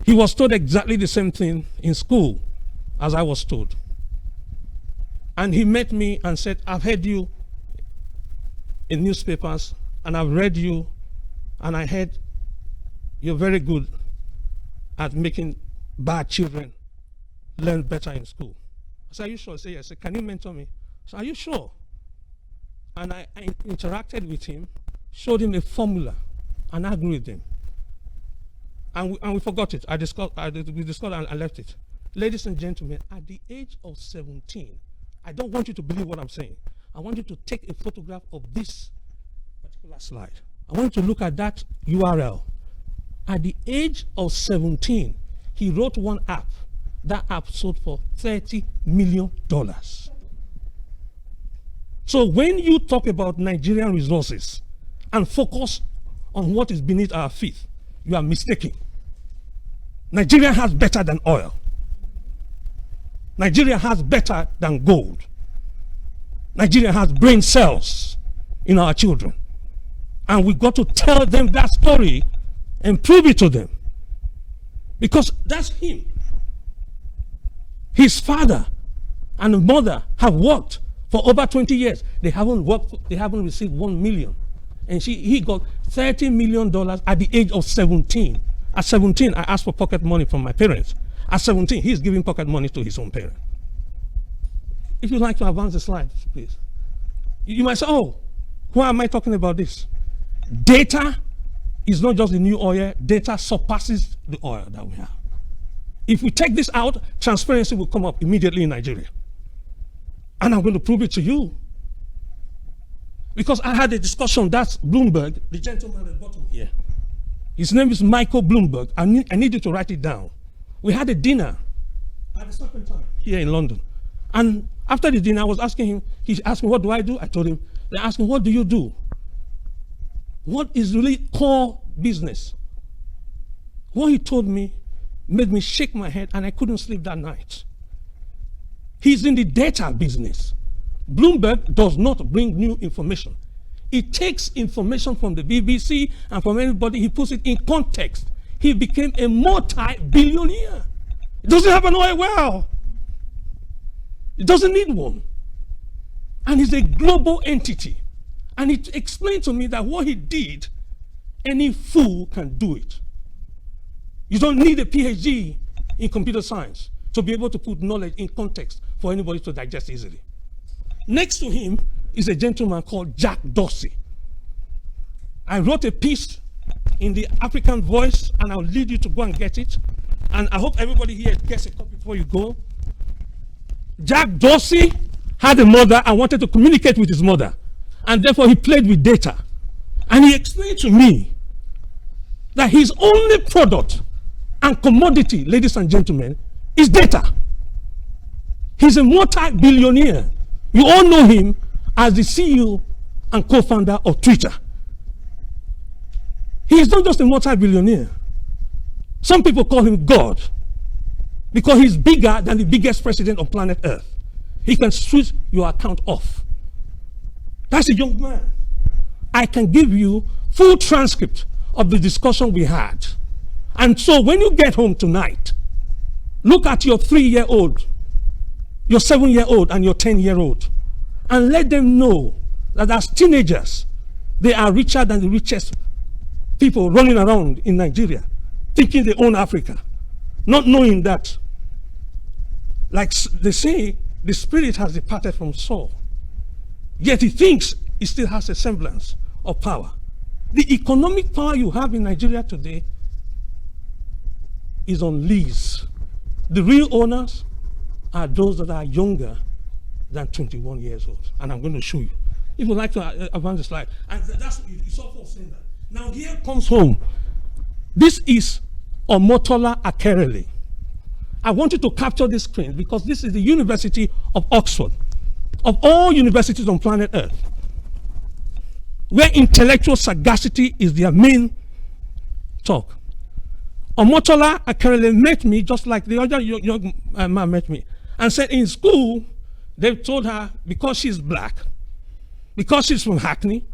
He was told exactly the same thing in school as I was told. And he met me and said, I've heard you in newspapers, and I've read you, and I heard you're very good at making bad children learn better in school. I said, are you sure? I said, yes. I said, can you mentor me? I said, are you sure? And I interacted with him, showed him a formula, an algorithm. And we forgot it. We discussed and I left it. Ladies and gentlemen, at the age of 17, I don't want you to believe what I'm saying. I want you to take a photograph of this particular slide. I want you to look at that URL. At the age of 17, he wrote one app. That app sold for $30 million. So when you talk about Nigerian resources and focus on what is beneath our feet, you are mistaken. Nigeria has better than oil. Nigeria has better than gold. Nigeria has brain cells in our children. And we got to tell them that story and prove it to them. Because that's him. His father and mother have worked for over 20 years. They haven't received $1 million. And he got $30 million at the age of 17. At 17, I asked for pocket money from my parents. At 17, he's giving pocket money to his own parent. If you'd like to advance the slide, please. You might say, oh, why am I talking about this? Data is not just the new oil. Data surpasses the oil that we have. If we take this out, transparency will come up immediately in Nigeria. And I'm going to prove it to you. Because I had a discussion, that's Bloomberg, the gentleman at the bottom here. His name is Michael Bloomberg. I need you to write it down. We had a dinner at the second time here in London. And after the dinner, I was asking him, he asked me, what do I do? I told him, they asked me, what do you do? What is really core business? What he told me made me shake my head, and I couldn't sleep that night. He's in the data business. Bloomberg does not bring new information. He takes information from the BBC and from anybody, he puts it in context. He became a multi-billionaire. He doesn't have an oil well. He doesn't need one. And he's a global entity. And he explained to me that what he did, any fool can do it. You don't need a PhD in computer science to be able to put knowledge in context for anybody to digest easily. Next to him is a gentleman called Jack Dorsey. I wrote a piece in the African Voice, and I'll lead you to go and get it. And I hope everybody here gets a copy before you go. Jack Dorsey had a mother and wanted to communicate with his mother. And therefore he played with data. And he explained to me that his only product and commodity, ladies and gentlemen, is data. He's a multi-billionaire. You all know him as the CEO and co-founder of Twitter. He is not just a multi-billionaire. Some people call him God because he's bigger than the biggest president on planet Earth. He can switch your account off. That's a young man. I can give you full transcript of the discussion we had. And so when you get home tonight, look at your 3-year-old, your 7-year-old, and your 10-year-old, and let them know that as teenagers, they are richer than the richest people running around in Nigeria, thinking they own Africa, not knowing that, like they say, the spirit has departed from Saul. Yet he thinks he still has a semblance of power. The economic power you have in Nigeria today is on lease. The real owners are those that are younger than 21 years old. And I'm going to show you. If you'd like to advance the slide. And that's what you saw Paul saying that. Now here comes home. This is Omotola Akerele. I want you to capture this screen because this is the University of Oxford. Of all universities on planet Earth, where intellectual sagacity is their main talk. Omotola Akerele met me just like the other young man met me and said in school, they told her because she's black, because she's from Hackney,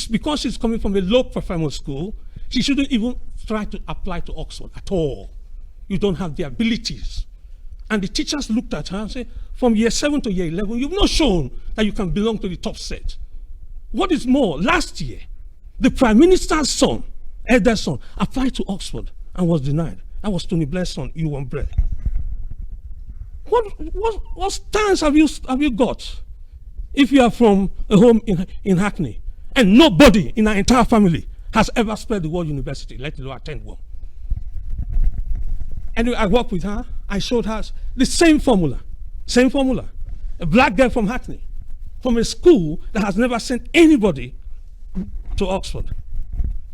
because she's coming from a low performance school, she shouldn't even try to apply to Oxford at all. You don't have the abilities. And the teachers looked at her and said, from year 7 to year 11, you've not shown that you can belong to the top set. What is more, last year, the Prime Minister's son, eldest son, applied to Oxford and was denied. That was Tony Blair's son, Ewan Blair. What stance have you got if you are from a home in Hackney and nobody in our entire family has ever spelled the word university, let alone attend one? Anyway, I worked with her. I showed her the same formula. Same formula. A black girl from Hackney, from a school that has never sent anybody to Oxford.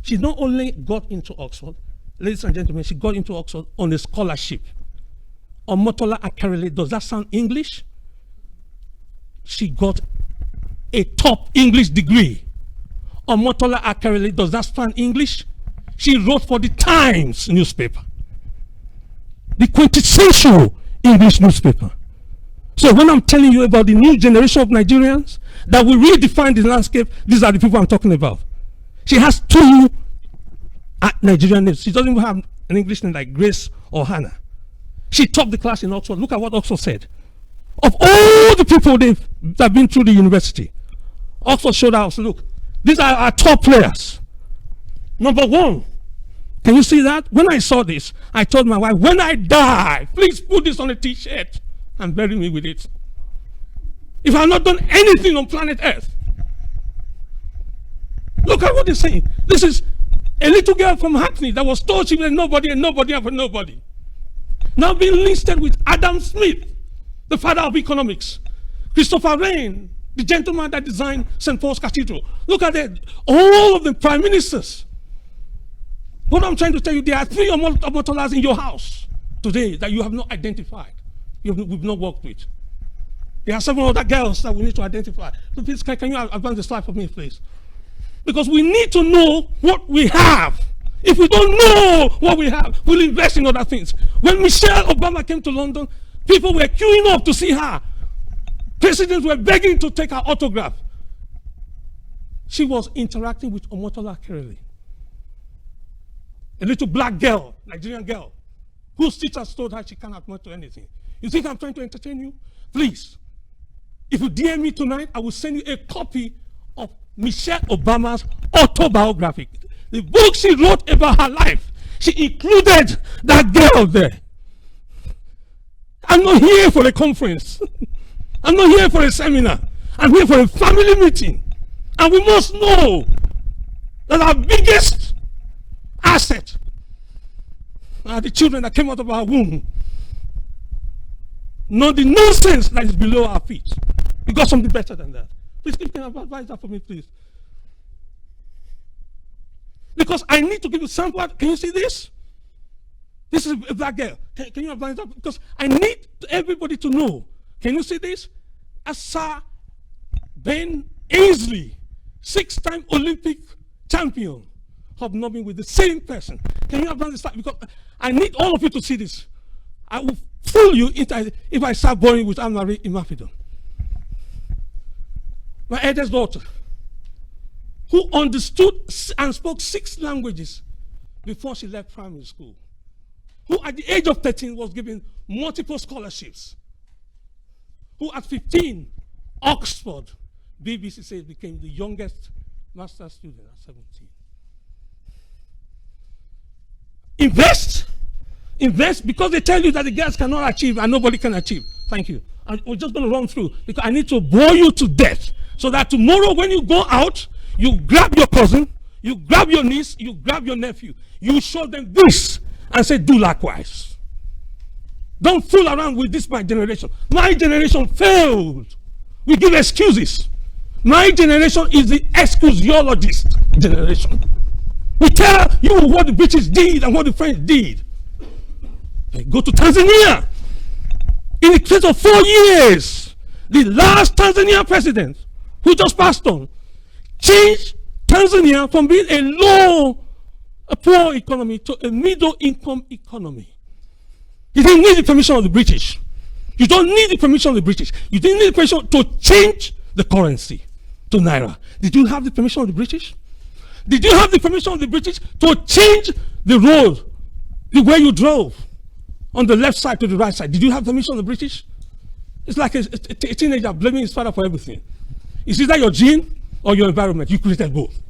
She not only got into Oxford, ladies and gentlemen, she got into Oxford on a scholarship. Omotola Akerele, does that sound English? She got a top English degree. Omotola Akerele, does that sound English? She wrote for the Times newspaper. The quintessential English newspaper. So when I'm telling you about the new generation of Nigerians that will redefine the landscape, these are the people I'm talking about. She has 2 Nigerian names. She doesn't even have an English name like Grace or Hannah. She topped the class in Oxford. Look at what Oxford said. Of all the people that have been through the university, Oxford showed us, look, these are our top players. Number 1 Can you see that? When I saw this, I told my wife, when I die, please put this on a t-shirt and bury me with it. If I have not done anything on planet Earth. Look at what they're saying. This is a little girl from Hackney that was told she was nobody and nobody and nobody. Now being listed with Adam Smith, the father of economics. Christopher Wren, the gentleman that designed St. Paul's Cathedral. Look at it. All of the prime ministers. What I'm trying to tell you, there are 3 Omotolas in your house today that you have not identified. We've not worked with. There are 7 other girls that we need to identify. So please, can you advance the slide for me, please? Because we need to know what we have. If we don't know what we have, we'll invest in other things. When Michelle Obama came to London, people were queuing up to see her. Presidents were begging to take her autograph. She was interacting with Omotola Akerele, a little black girl, Nigerian girl, whose teachers told her she can't amount to anything. You think I'm trying to entertain you? Please, if you DM me tonight, I will send you a copy of Michelle Obama's autobiography. The book she wrote about her life, she included that girl there. I'm not here for a conference. I'm not here for a seminar. I'm here for a family meeting. And we must know that our biggest asset are the children that came out of our womb. Not the nonsense that is below our feet. We got something better than that. Please, can you advise that for me, please? Because I need to give you sample. Can you see this? This is a black girl. Can you advise that? Because I need everybody to know. Can you see this? Asa Ben Ainsley, 6-time Olympic champion, hobnobbing with the same person. Can you advance this slide? Because I need all of you to see this. I will fool you if I start boring with Anne-Marie Imafidon. My eldest daughter, who understood and spoke 6 languages before she left primary school, who at the age of 13 was given multiple scholarships, who at 15, Oxford, BBC says, became the youngest master's student at 17. Invest because they tell you that the girls cannot achieve and nobody can achieve. Thank you. We're just going to run through because I need to bore you to death so that tomorrow when you go out, you grab your cousin, you grab your niece, you grab your nephew, you show them this and say, do likewise. Don't fool around with this, my generation. My generation failed. We give excuses. My generation is the excusiologist generation. We tell you what the British did and what the French did. They go to Tanzania. In the space of 4 years, the last Tanzanian president, who just passed on, changed Tanzania from being a poor economy to a middle-income economy. You didn't need the permission of the British. You don't need the permission of the British. You didn't need the permission to change the currency to Naira. Did you have the permission of the British? Did you have the permission of the British to change the road, the way you drove, on the left side to the right side? Did you have permission of the British? It's like a teenager blaming his father for everything. Is either your gene or your environment. You created both.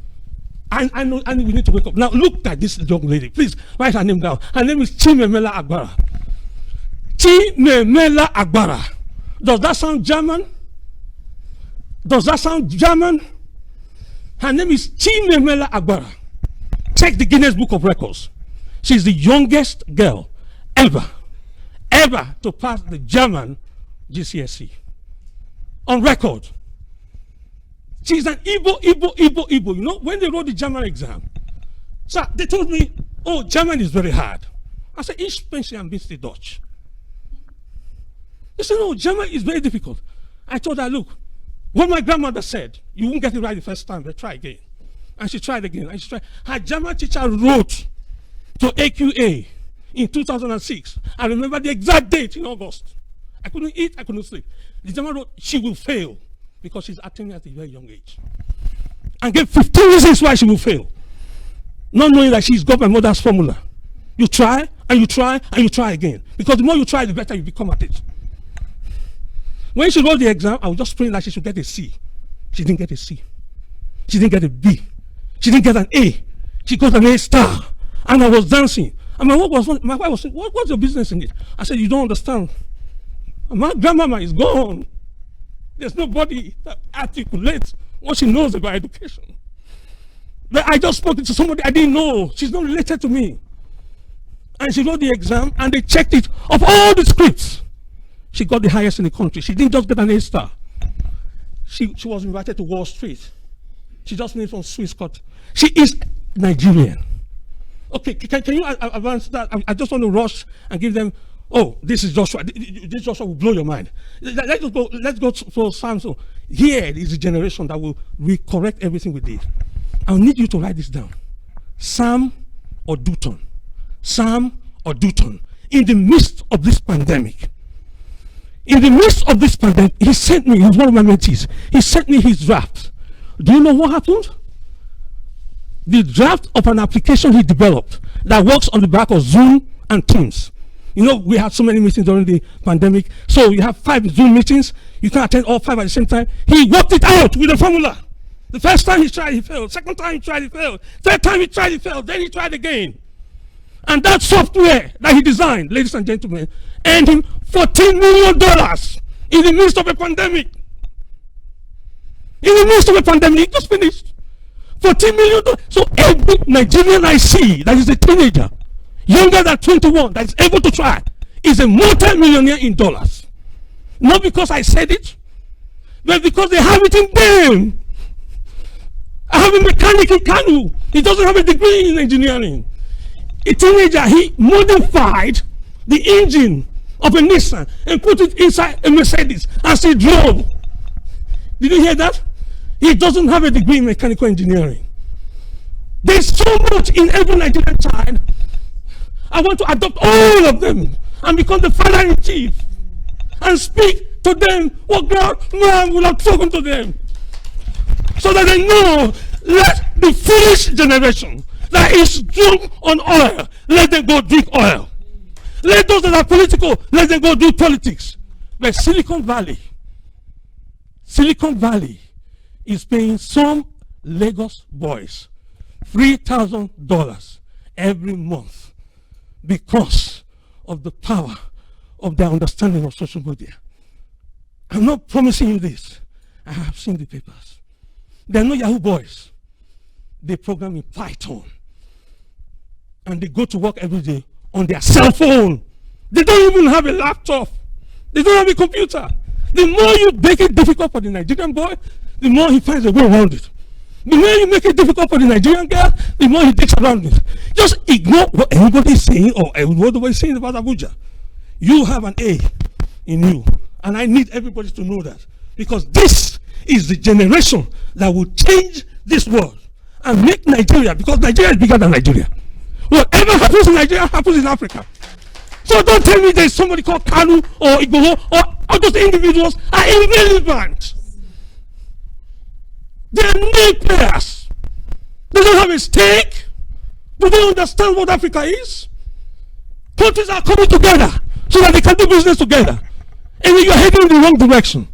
I know, and we need to wake up. Now look at this young lady. Please write her name down. Her name is Chimemela Agbara. Chimemela Agbara. Does that sound German? Does that sound German? Her name is Chimemela Agbara. Check the Guinness Book of Records. She's the youngest girl ever to pass the German GCSE. On record. She's an Igbo. You know, when they wrote the German exam, so they told me, oh, German is very hard. I said, ich spreche ein bisschen Deutsch. They said, no, German is very difficult. I told her, look, what my grandmother said, you won't get it right the first time, but try again. And she tried again, and she tried. Her German teacher wrote to AQA in 2006. I remember the exact date in August. I couldn't eat, I couldn't sleep. The German wrote, she will fail because she's attending at a very young age. And gave 15 reasons why she will fail. Not knowing that she's got my mother's formula. You try, and you try, and you try again. Because the more you try, the better you become at it. When she wrote the exam, I was just praying that she should get a C. She didn't get a C. She didn't get a B. She didn't get an A. She got an A star. And I was dancing. And my wife was saying, what's your business in it? I said, you don't understand. My grandmama is gone. There's nobody that articulates what she knows about education. But I just spoke to somebody I didn't know. She's not related to me. And she wrote the exam and they checked it. Of all the scripts, she got the highest in the country. She didn't just get an A-star. She was invited to Wall Street. She just named from Swiss Scott. She is Nigerian. Okay, can you advance that? I just want to rush and give them, oh, this is Joshua. This Joshua will blow your mind. Let's go for Samson. Here is the generation that will correct everything we did. I'll need you to write this down. Sam or Dutton. Sam or Dutton. In the midst of this pandemic. In the midst of this pandemic, he sent me, he's one of my mentees, he sent me his draft. Do you know what happened? The draft of an application he developed that works on the back of Zoom and Teams. You know, we had so many meetings during the pandemic, so you have 5 Zoom meetings, you can attend all 5 at the same time. He worked it out with a formula. The first time he tried, he failed. Second time he tried, he failed. Third time he tried, he failed. Then he tried again. And that software that he designed, ladies and gentlemen, earned him $14 million in the midst of a pandemic. In the midst of a pandemic, he just finished. $14 million. So every Nigerian I see that is a teenager, younger than 21, that is able to try, is a multi-millionaire in dollars. Not because I said it, but because they have it in them. I have a mechanic in Kanu. He doesn't have a degree in engineering. A teenager, he modified the engine of a Nissan and put it inside a Mercedes as he drove. Did you hear that? He doesn't have a degree in mechanical engineering. There's so much in every Nigerian child. I want to adopt all of them and become the father-in-chief and speak to them what God will have spoken to them. So that they know, let the foolish generation that is drunk on oil, let them go drink oil. Let those that are political, let them go do politics. But Silicon Valley is paying some Lagos boys $3,000 every month because of the power of their understanding of social media. I'm not promising you this. I have seen the papers. They are not Yahoo boys. They program in Python. And they go to work every day on their cell phone. They don't even have a laptop. They don't have a computer. The more you make it difficult for the Nigerian boy, the more he finds a way around it. The more you make it difficult for the Nigerian girl, the more he digs around it. Just ignore what anybody is saying or what they is saying about Abuja. You have an A in you. And I need everybody to know that. Because this is the generation that will change this world and make Nigeria, because Nigeria is bigger than Nigeria. Whatever happens in Nigeria happens in Africa. So don't tell me there's somebody called Kanu or Igbo or those individuals are irrelevant. They are name players. They don't have a stake. Do they understand what Africa is? Countries are coming together so that they can do business together. And you're heading in the wrong direction.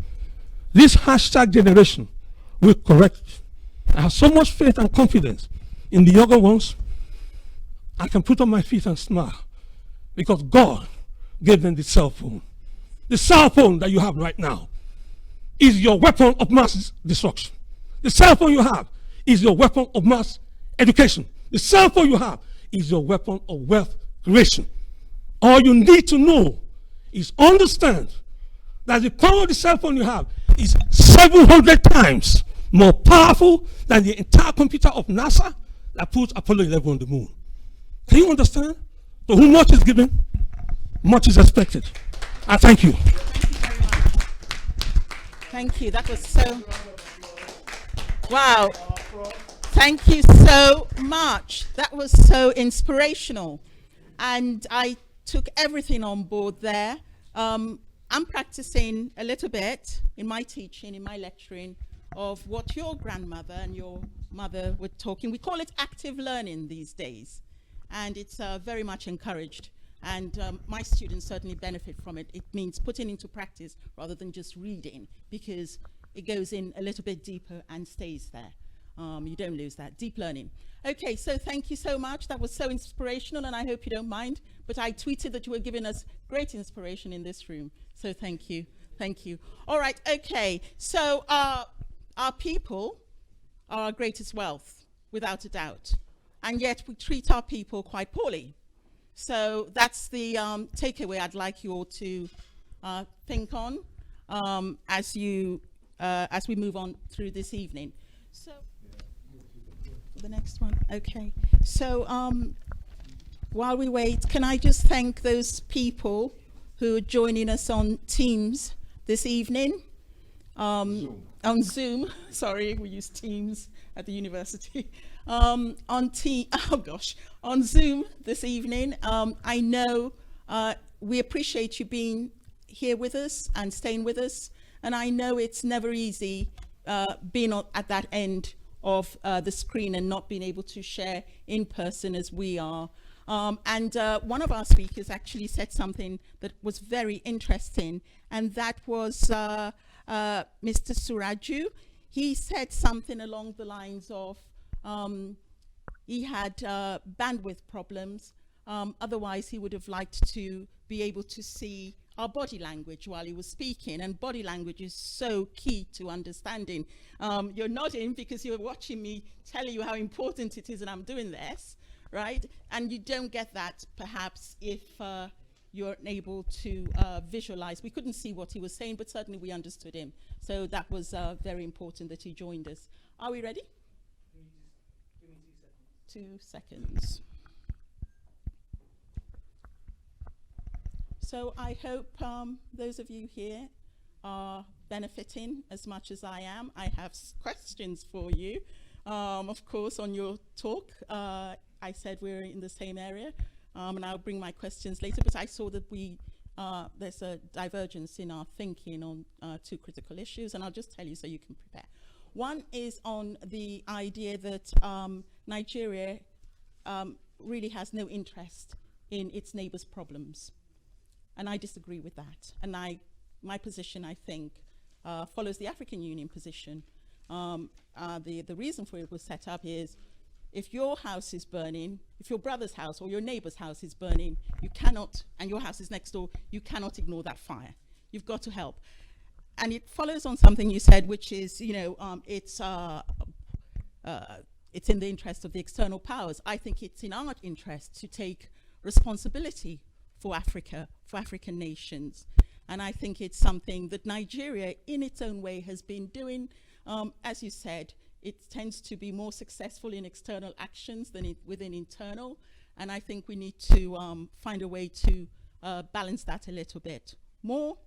This hashtag generation will correct. I have so much faith and confidence in the younger ones. I can put on my feet and smile because God gave them the cell phone. The cell phone that you have right now is your weapon of mass destruction. The cell phone you have is your weapon of mass education. The cell phone you have is your weapon of wealth creation. All you need to know is understand that the power of the cell phone you have is 700 times more powerful than the entire computer of NASA that put Apollo 11 on the moon. Can you understand? To whom much is given, much is expected. I thank you. Thank you. That was so... Wow. Thank you so much. That was so inspirational. And I took everything on board there. I'm practicing a little bit in my teaching, in my lecturing, of what your grandmother and your mother were talking. We call it active learning these days. And it's very much encouraged. And my students certainly benefit from it. It means putting into practice rather than just reading, because it goes in a little bit deeper and stays there. You don't lose that. Deep learning. Okay, so thank you so much. That was so inspirational, and I hope you don't mind. But I tweeted that you were giving us great inspiration in this room. So thank you. Thank you. All right, okay. So our people are our greatest wealth, without a doubt. And yet we treat our people quite poorly. So that's the takeaway I'd like you all to think on as we move on through this evening. So the next one, okay. So while we wait, can I just thank those people who are joining us on Teams this evening? Zoom. On Zoom, sorry, we use Teams at the university. On Zoom this evening. I know we appreciate you being here with us and staying with us, and I know it's never easy being at that end of the screen and not being able to share in person as we are. And one of our speakers actually said something that was very interesting, and that was Mr. Suraju. He said something along the lines of he had bandwidth problems. Otherwise, he would have liked to be able to see our body language while he was speaking, and body language is so key to understanding. You're nodding because you're watching me telling you how important it is that I'm doing this, right? And you don't get that perhaps if you're able to visualize. We couldn't see what he was saying, but certainly we understood him. So that was very important that he joined us. Are we ready? 2 seconds. So I hope those of you here are benefiting as much as I am. I have questions for you. Of course, on your talk, I said we're in the same area, and I'll bring my questions later, but I saw that there's a divergence in our thinking on 2 critical issues, and I'll just tell you so you can prepare. One is on the idea that Nigeria really has no interest in its neighbors' problems. And I disagree with that. And my position, I think, follows the African Union position. The reason for it was set up is if your house is burning, if your brother's house or your neighbor's house is burning, you cannot, and your house is next door, you cannot ignore that fire. You've got to help. And it follows on something you said, which is, you know, it's in the interest of the external powers. I think it's in our interest to take responsibility for Africa, for African nations. And I think it's something that Nigeria, in its own way, has been doing. As you said, it tends to be more successful in external actions than within internal. And I think we need to find a way to balance that a little bit more.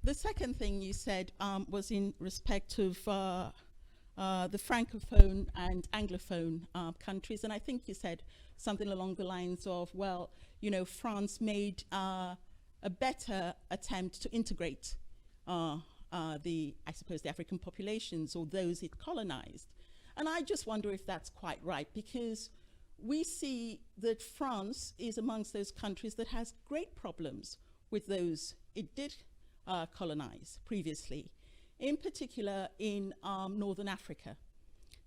The second thing you said was in respect of the Francophone and Anglophone countries. And I think you said something along the lines of, well, you know, France made a better attempt to integrate I suppose, the African populations or those it colonized. And I just wonder if that's quite right, because we see that France is amongst those countries that has great problems with those it did colonize previously, in particular in Northern Africa.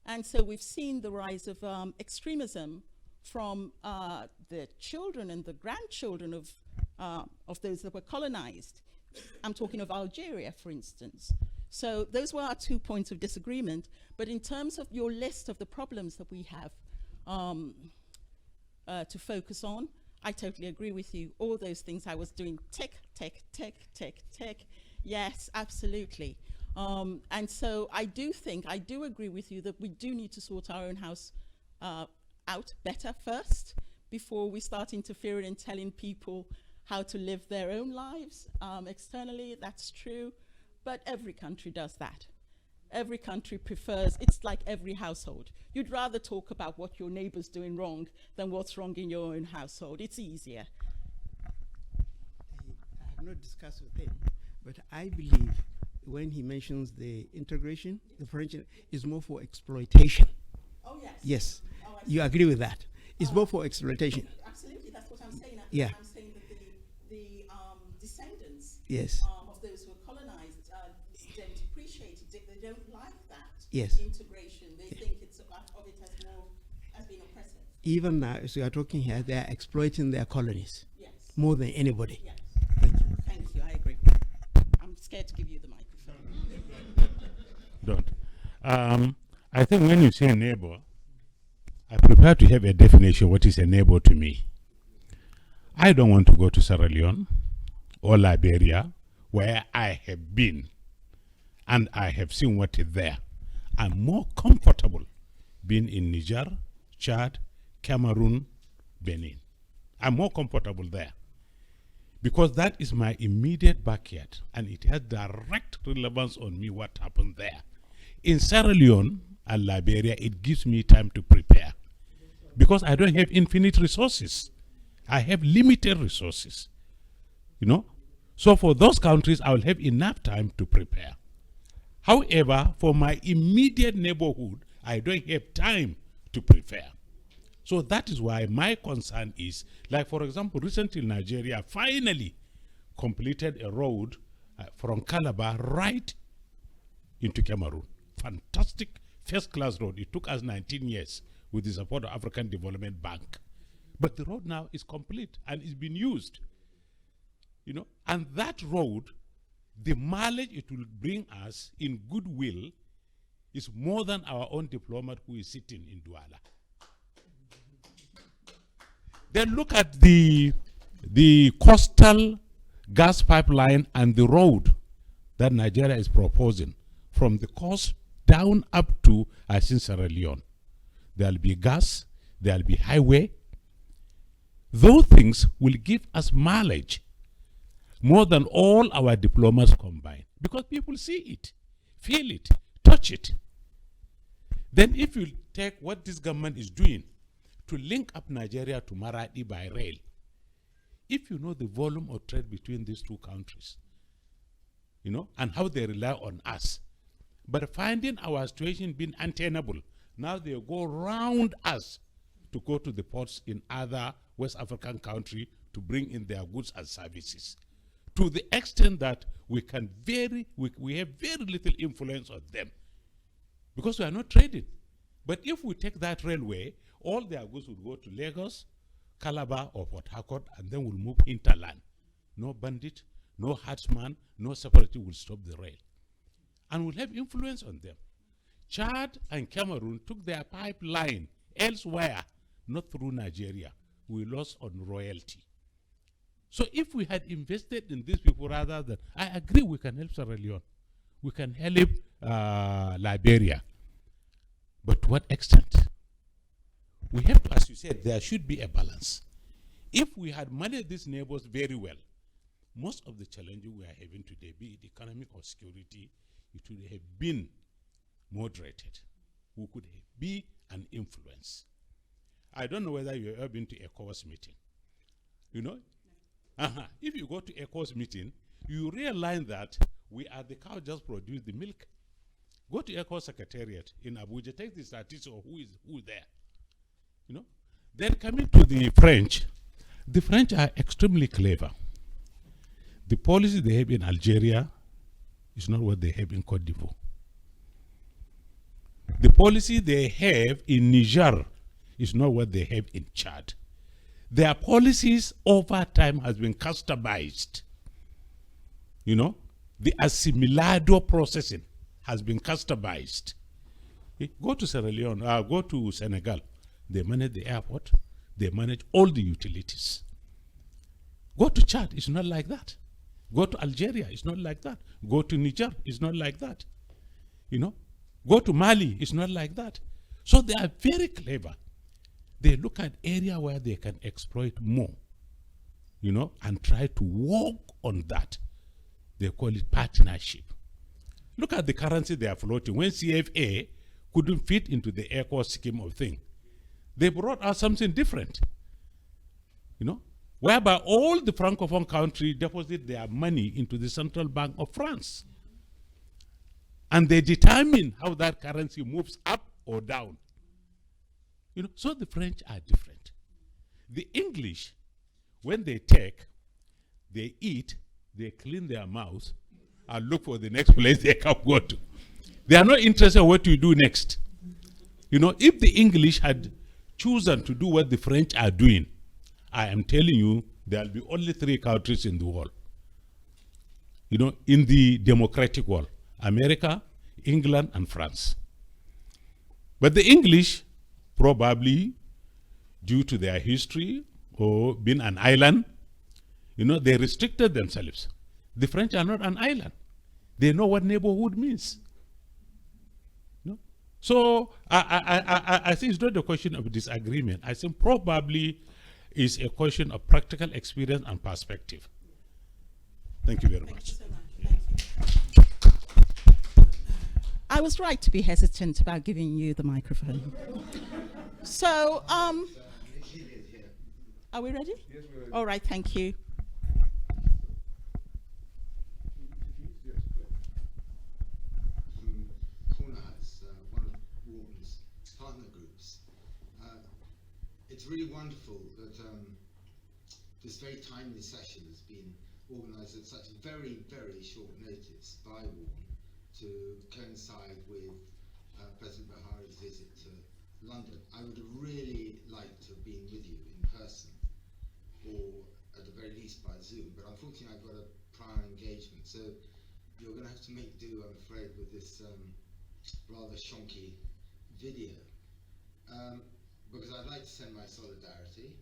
And so we've seen the rise of extremism from the children and the grandchildren of those that were colonized. I'm talking of Algeria, for instance. So those were our 2 points of disagreement. But in terms of your list of the problems that we have to focus on, I totally agree with you. All those things I was doing, tick, tick, tick, tick, tick. Yes, absolutely. And so I do agree with you that we do need to sort our own house out better first before we start interfering and telling people how to live their own lives externally. That's true, but every country does that. Every country prefers, it's like every household. You'd rather talk about what your neighbor's doing wrong than what's wrong in your own household. It's easier. I have not discussed with him, but I believe when he mentions the integration, the French is more for exploitation. Oh, yes. Yes. Oh, you agree with that? It's more for exploitation. Absolutely, that's what I'm saying. Yeah. I'm saying that the descendants yes. Of those who were colonized don't appreciate it. They don't like that yes. integration. They think it as being oppressive. Even now, as we are talking here, they are exploiting their colonies more than anybody. Yes. Thank you. Thank you. I agree. I'm scared to give you the microphone. Don't. I think when you say a neighbor, I prefer to have a definition what is a neighbor to me. I don't want to go to Sierra Leone or Liberia, where I have been and I have seen what is there. I'm more comfortable being in Niger, Chad, Cameroon, Benin. I'm more comfortable there because that is my immediate backyard and it has direct relevance on me what happened there. In Sierra Leone and Liberia, it gives me time to prepare because I don't have infinite resources. I have limited resources, you know. So for those countries, I will have enough time to prepare. However, for my immediate neighborhood, I don't have time to prepare. So that is why my concern is, like for example, recently Nigeria finally completed a road from Calabar right into Cameroon. Fantastic first-class road. It took us 19 years with the support of African Development Bank. But the road now is complete and is being used. You know, and that road, the mileage it will bring us in goodwill is more than our own diplomat who is sitting in Douala. Then look at the coastal gas pipeline and the road that Nigeria is proposing from the coast down up to, I think, Sierra Leone. There'll be gas, there'll be highway. Those things will give us mileage more than all our diplomats combined because people see it, feel it, touch it. Then if you take what this government is doing to link up Nigeria to Maradi by rail, if you know the volume of trade between these two countries, you know, and how they rely on us, but finding our situation being untenable, now they go round us to go to the ports in other West African countries to bring in their goods and services, to the extent that we have very little influence on them because we are not trading. But if we take that railway, all their goods will go to Lagos, Calabar, or Port Harcourt, and then we'll move interland. No bandit, no herdsman, no separatist will stop the rail. And we'll have influence on them. Chad and Cameroon took their pipeline elsewhere, not through Nigeria. We lost on royalty. So if we had invested in these people rather than, I agree we can help Sierra Leone. We can help Liberia. But to what extent? We have to, as you said, there should be a balance. If we had managed these neighbors very well, most of the challenges we are having today, be it economic or security, it would have been moderated. We could be an influence. I don't know whether you've ever been to a ECOWAS meeting. You know? If you go to a ECOWAS meeting, you realize that we are the cow just produce the milk. Go to ECOWAS Secretariat in Abuja, take the statistics of who is there. You know? Then coming to the French are extremely clever. The policy they have in Algeria is not what they have in Cote d'Ivoire. The policy they have in Niger is not what they have in Chad. Their policies over time has been customized. You know, the assimilado processing has been customized. Go to Sierra Leone, go to Senegal. They manage the airport. They manage all the utilities. Go to Chad, it's not like that. Go to Algeria, it's not like that. Go to Niger, it's not like that. You know, go to Mali, it's not like that. So they are very clever. They look at area where they can exploit more, you know, and try to work on that. They call it partnership. Look at the currency they are floating. When CFA couldn't fit into the ECOWAS scheme of things, they brought out something different, you know, whereby all the Francophone countries deposit their money into the Central Bank of France. And they determine how that currency moves up or down. You know, so the French are different. The English, when they take, they eat, they clean their mouths, and look for the next place they can go to. They are not interested in what you do next. You know, if the English had chosen to do what the French are doing, I am telling you, there will be only 3 countries in the world. You know, in the democratic world: America, England, and France. But the English, probably due to their history or being an island, you know, they restricted themselves. The French are not an island. They know what neighborhood means. No? So I think it's not a question of disagreement. I think probably it's a question of practical experience and perspective. Thank you very much. I was right to be hesitant about giving you the microphone. So, are we ready? Yes, we're ready. All right, thank you. It's really wonderful that this very timely session has been organised at such very, very short notice by WARN to coincide with President Buhari's visit to London. I would have really liked to have been with you in person, or at the very least by Zoom, but unfortunately I've got a prior engagement, so you're going to have to make do, I'm afraid, with this rather shonky video. Because I'd like to send my solidarity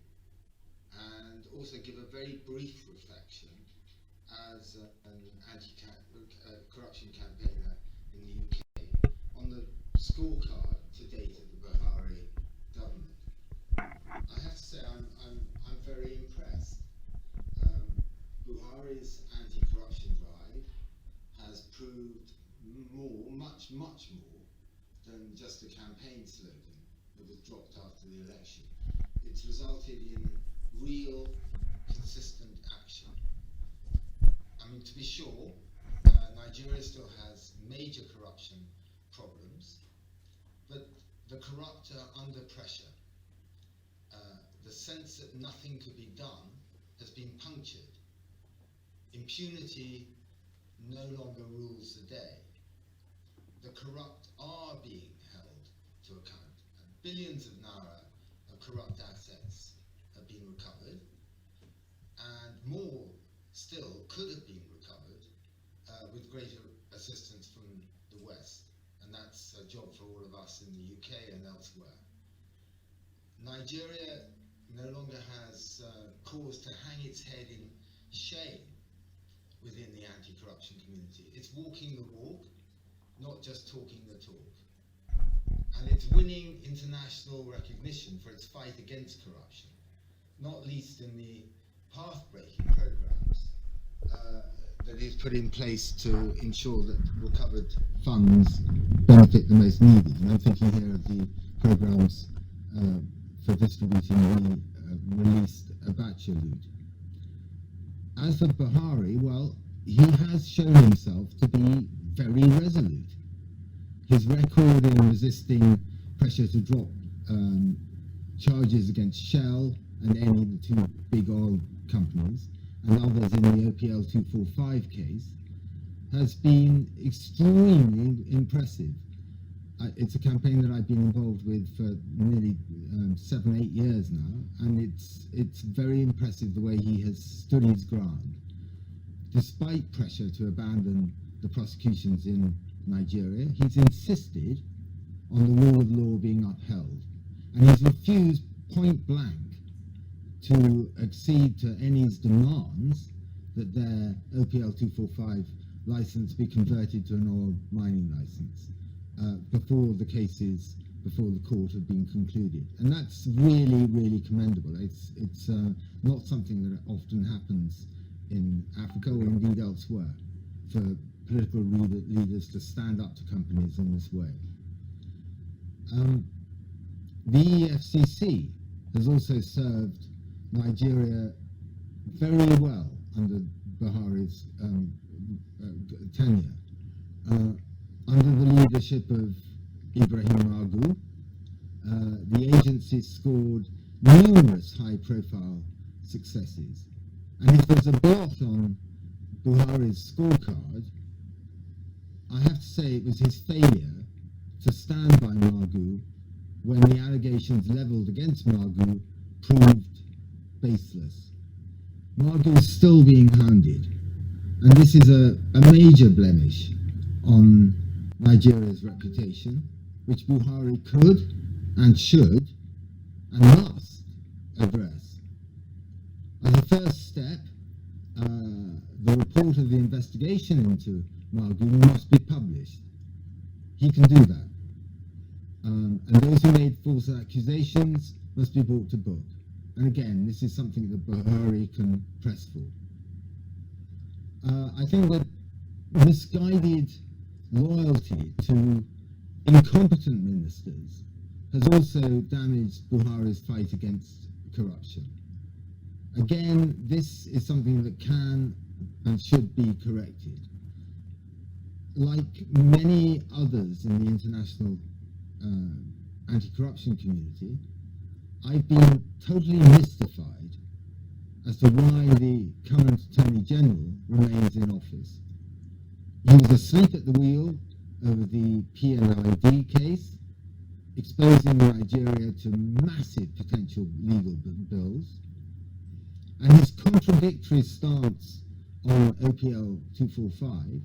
and also give a very brief reflection as an anti-corruption campaigner in the UK on the scorecard to date of the Buhari government. I have to say I'm very impressed. Buhari's anti-corruption drive has proved more, much more than just a campaign slogan that was dropped after the election. It's resulted in real, consistent action. I mean, to be sure, Nigeria still has major corruption problems, but the corrupt are under pressure. The sense that nothing could be done has been punctured. Impunity no longer rules the day. The corrupt are being held to account. Billions of naira of corrupt assets have been recovered, and more still could have been recovered with greater assistance from the West, and that's a job for all of us in the UK and elsewhere. Nigeria no longer has cause to hang its head in shame within the anti-corruption community. It's walking the walk, not just talking the talk. And it's winning international recognition for its fight against corruption, not least in the path-breaking programs that is put in place to ensure that recovered funds benefit the most needy. And I'm thinking here of the programs for distributing the released Abacha loot. As for Buhari, well, he has shown himself to be very resolute. His record in resisting pressure to drop charges against Shell and any of the 2 big oil companies and others in the OPL 245 case has been extremely impressive. It's a campaign that I've been involved with for nearly 7-8 years now, and it's very impressive the way he has stood his ground, despite pressure to abandon the prosecutions in Nigeria. He's insisted on the rule of law being upheld, and he's refused point blank to accede to NE's demands that their OPL 245 license be converted to an oil mining license before the cases before the court have been concluded. And that's really, really commendable. It's not something that often happens in Africa or indeed elsewhere for political leaders to stand up to companies in this way. The EFCC has also served Nigeria very well under Buhari's tenure. Under the leadership of Ibrahim Magu, the agency scored numerous high-profile successes. And if there's a blot on Buhari's scorecard, I have to say it was his failure to stand by Magu when the allegations levelled against Margu proved baseless. Margu is still being hounded, and this is a major blemish on Nigeria's reputation, which Buhari could and should and must address. As a first step, the report of the investigation into Margu must be published. He can do that. And those who made false accusations must be brought to book. And again, this is something that Buhari can press for. I think that misguided loyalty to incompetent ministers has also damaged Buhari's fight against corruption. Again, this is something that can and should be corrected. Like many others in the international anti-corruption community, I've been totally mystified as to why the current Attorney General remains in office. He was asleep at the wheel over the PNID case, exposing Nigeria to massive potential legal bills, and his contradictory stance on OPL 245,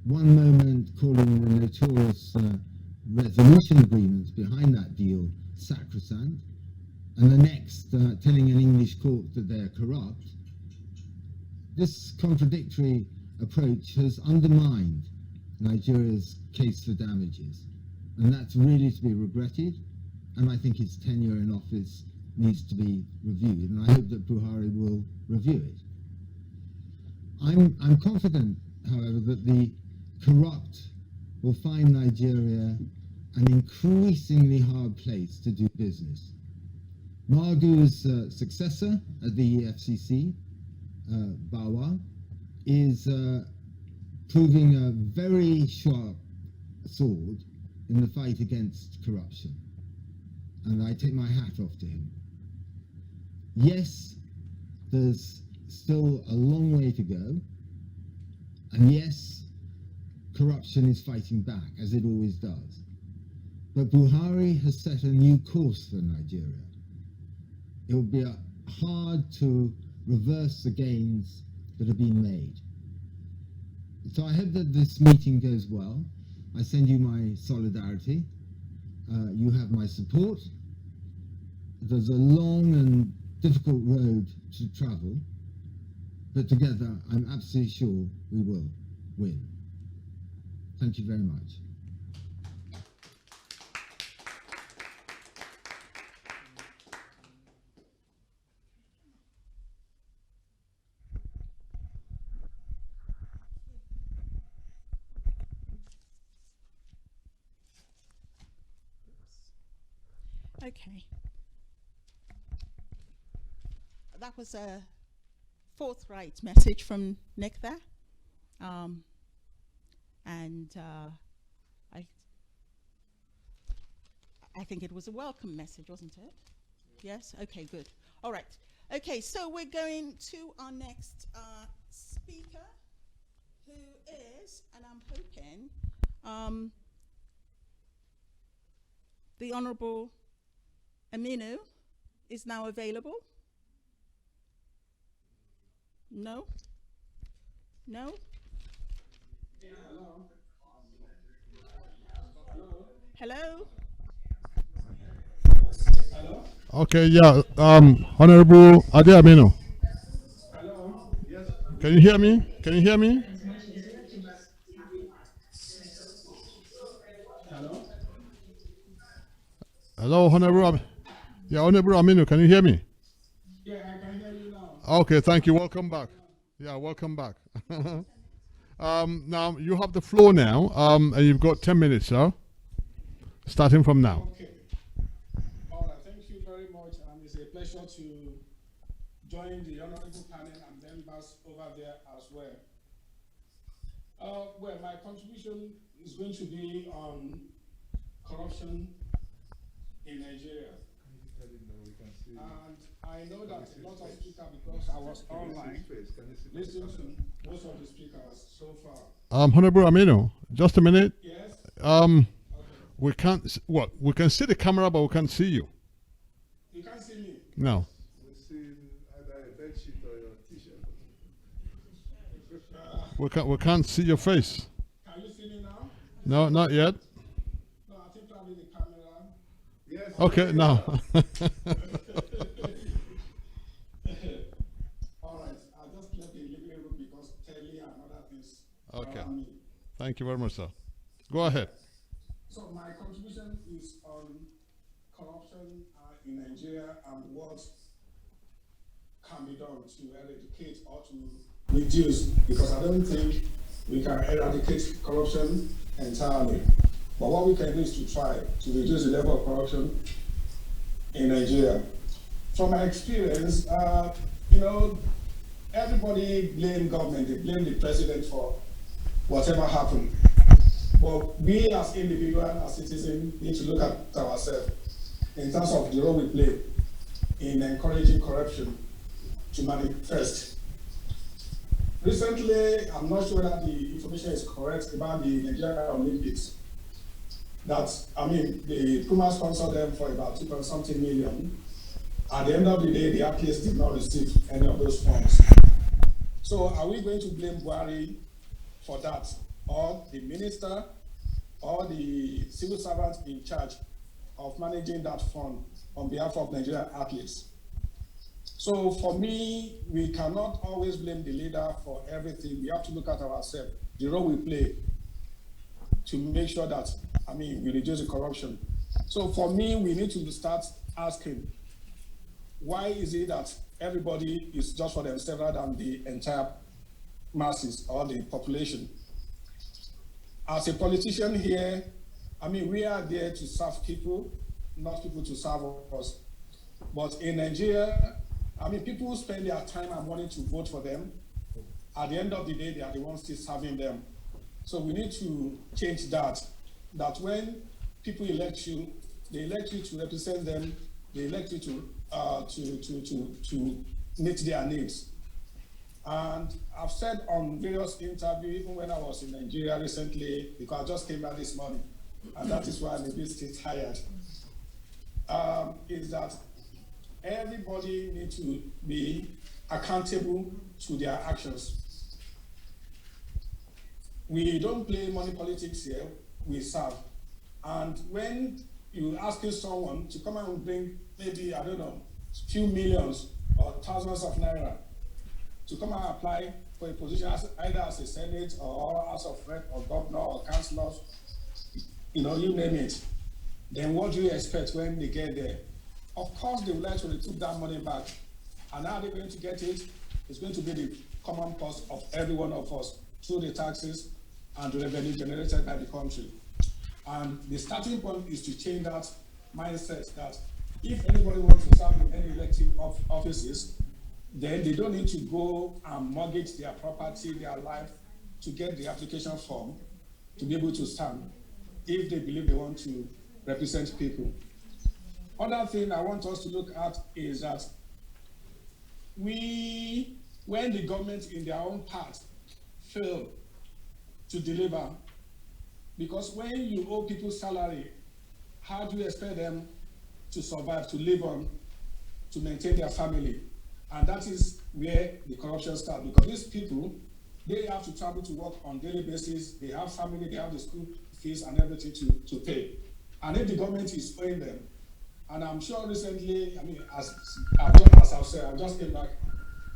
one moment calling the notorious resolution agreements behind that deal sacrosanct, and the next telling an English court that they're corrupt. This contradictory approach has undermined Nigeria's case for damages, and that's really to be regretted, and I think his tenure in office needs to be reviewed, and I hope that Buhari will review it. I'm confident, however, that the corrupt will find Nigeria an increasingly hard place to do business. Margu's successor at the EFCC, Bawa, is proving a very sharp sword in the fight against corruption, and I take my hat off to him. Yes, there's still a long way to go, and yes, corruption is fighting back, as it always does. But Buhari has set a new course for Nigeria. It will be hard to reverse the gains that have been made. So I hope that this meeting goes well. I send you my solidarity. You have my support. There's a long and difficult road to travel, but together I'm absolutely sure we will win. Thank you very much. Okay. That was a forthright message from Nick there. I think it was a welcome message, wasn't it? Yes? Okay, good. All right. Okay, so we're going to our next speaker, who is, and I'm hoping, the Honourable Aminu is now available. No? No? Hello? Okay, yeah. Honorable Ade Aminu. Can you hear me? Can you hear me? Hello, Honorable. Yeah, Honorable Aminu, can you hear me? Yeah, I can hear you now. Okay, thank you. Welcome back. Yeah, welcome back. Now you have the floor now, and you've got 10 minutes, sir. Starting from now. Okay. All right. Thank you very much, and it's a pleasure to join the honorable panel and members over there as well. Well, my contribution is going to be on corruption in Nigeria. And I know that a lot of speakers, because I was online, listening to most of the speakers so far. Honorable Aminu, just a minute. Yes. We can't. What? We can see the camera, but we can't see you. You can't see me? No. We see either a bed sheet or your t-shirt. We can't see your face. Can you see me now? No, not yet. No, I think probably the camera. Yes. Okay, now. All right, I just left the living room because telly and other things. Okay. around me. Thank you very much, sir. Go ahead. So my contribution is on corruption in Nigeria and what can be done to eradicate or to reduce, because I don't think we can eradicate corruption entirely. But what we can do is to try to reduce the level of corruption in Nigeria. From my experience, everybody blame government, they blame the president for whatever happened. But we as individuals, as citizens, need to look at ourselves in terms of the role we play in encouraging corruption to manifest. Recently, I'm not sure that the information is correct about the Nigerian Olympics. The Puma sponsored them for about 2.something million. At the end of the day, the athletes did not receive any of those funds. So are we going to blame Buhari for that, or the minister, or the civil servant in charge of managing that fund on behalf of Nigerian athletes? So for me, we cannot always blame the leader for everything. We have to look at ourselves, the role we play to make sure that, we reduce the corruption. So for me, we need to start asking, why is it that everybody is just for themselves rather than the entire masses or the population? As a politician here, we are there to serve people, not people to serve us. But in Nigeria, people spend their time and money to vote for them. At the end of the day, they are the ones still serving them. So we need to change that when people elect you, they elect you to represent them, they elect you to meet their needs. And I've said on various interviews, even when I was in Nigeria recently, because I just came back this morning, and that is why I'm a bit still tired, is that everybody needs to be accountable to their actions. We don't play money politics here, we serve. And when you're asking someone to come and bring maybe, a few millions or thousands of naira to come and apply for a position either as a Senate or House of Rep or governor or councillor, you name it, then what do you expect when they get there? Of course, they would like to recoup that money back. And how they're going to get it? It's going to be the common cost of every one of us through the taxes and the revenue generated by the country. And the starting point is to change that mindset that if anybody wants to serve in any elective offices, then they don't need to go and mortgage their property, their life, to get the application form to be able to stand if they believe they want to represent people. Other thing I want us to look at is that when the government in their own part fail to deliver, because when you owe people salary, how do you expect them to survive, to live on, to maintain their family? And that is where the corruption starts, because these people, they have to travel to work on a daily basis, they have family, they have the school fees and everything to pay. And if the government is owing them, and I'm sure recently, as I've said, I just came back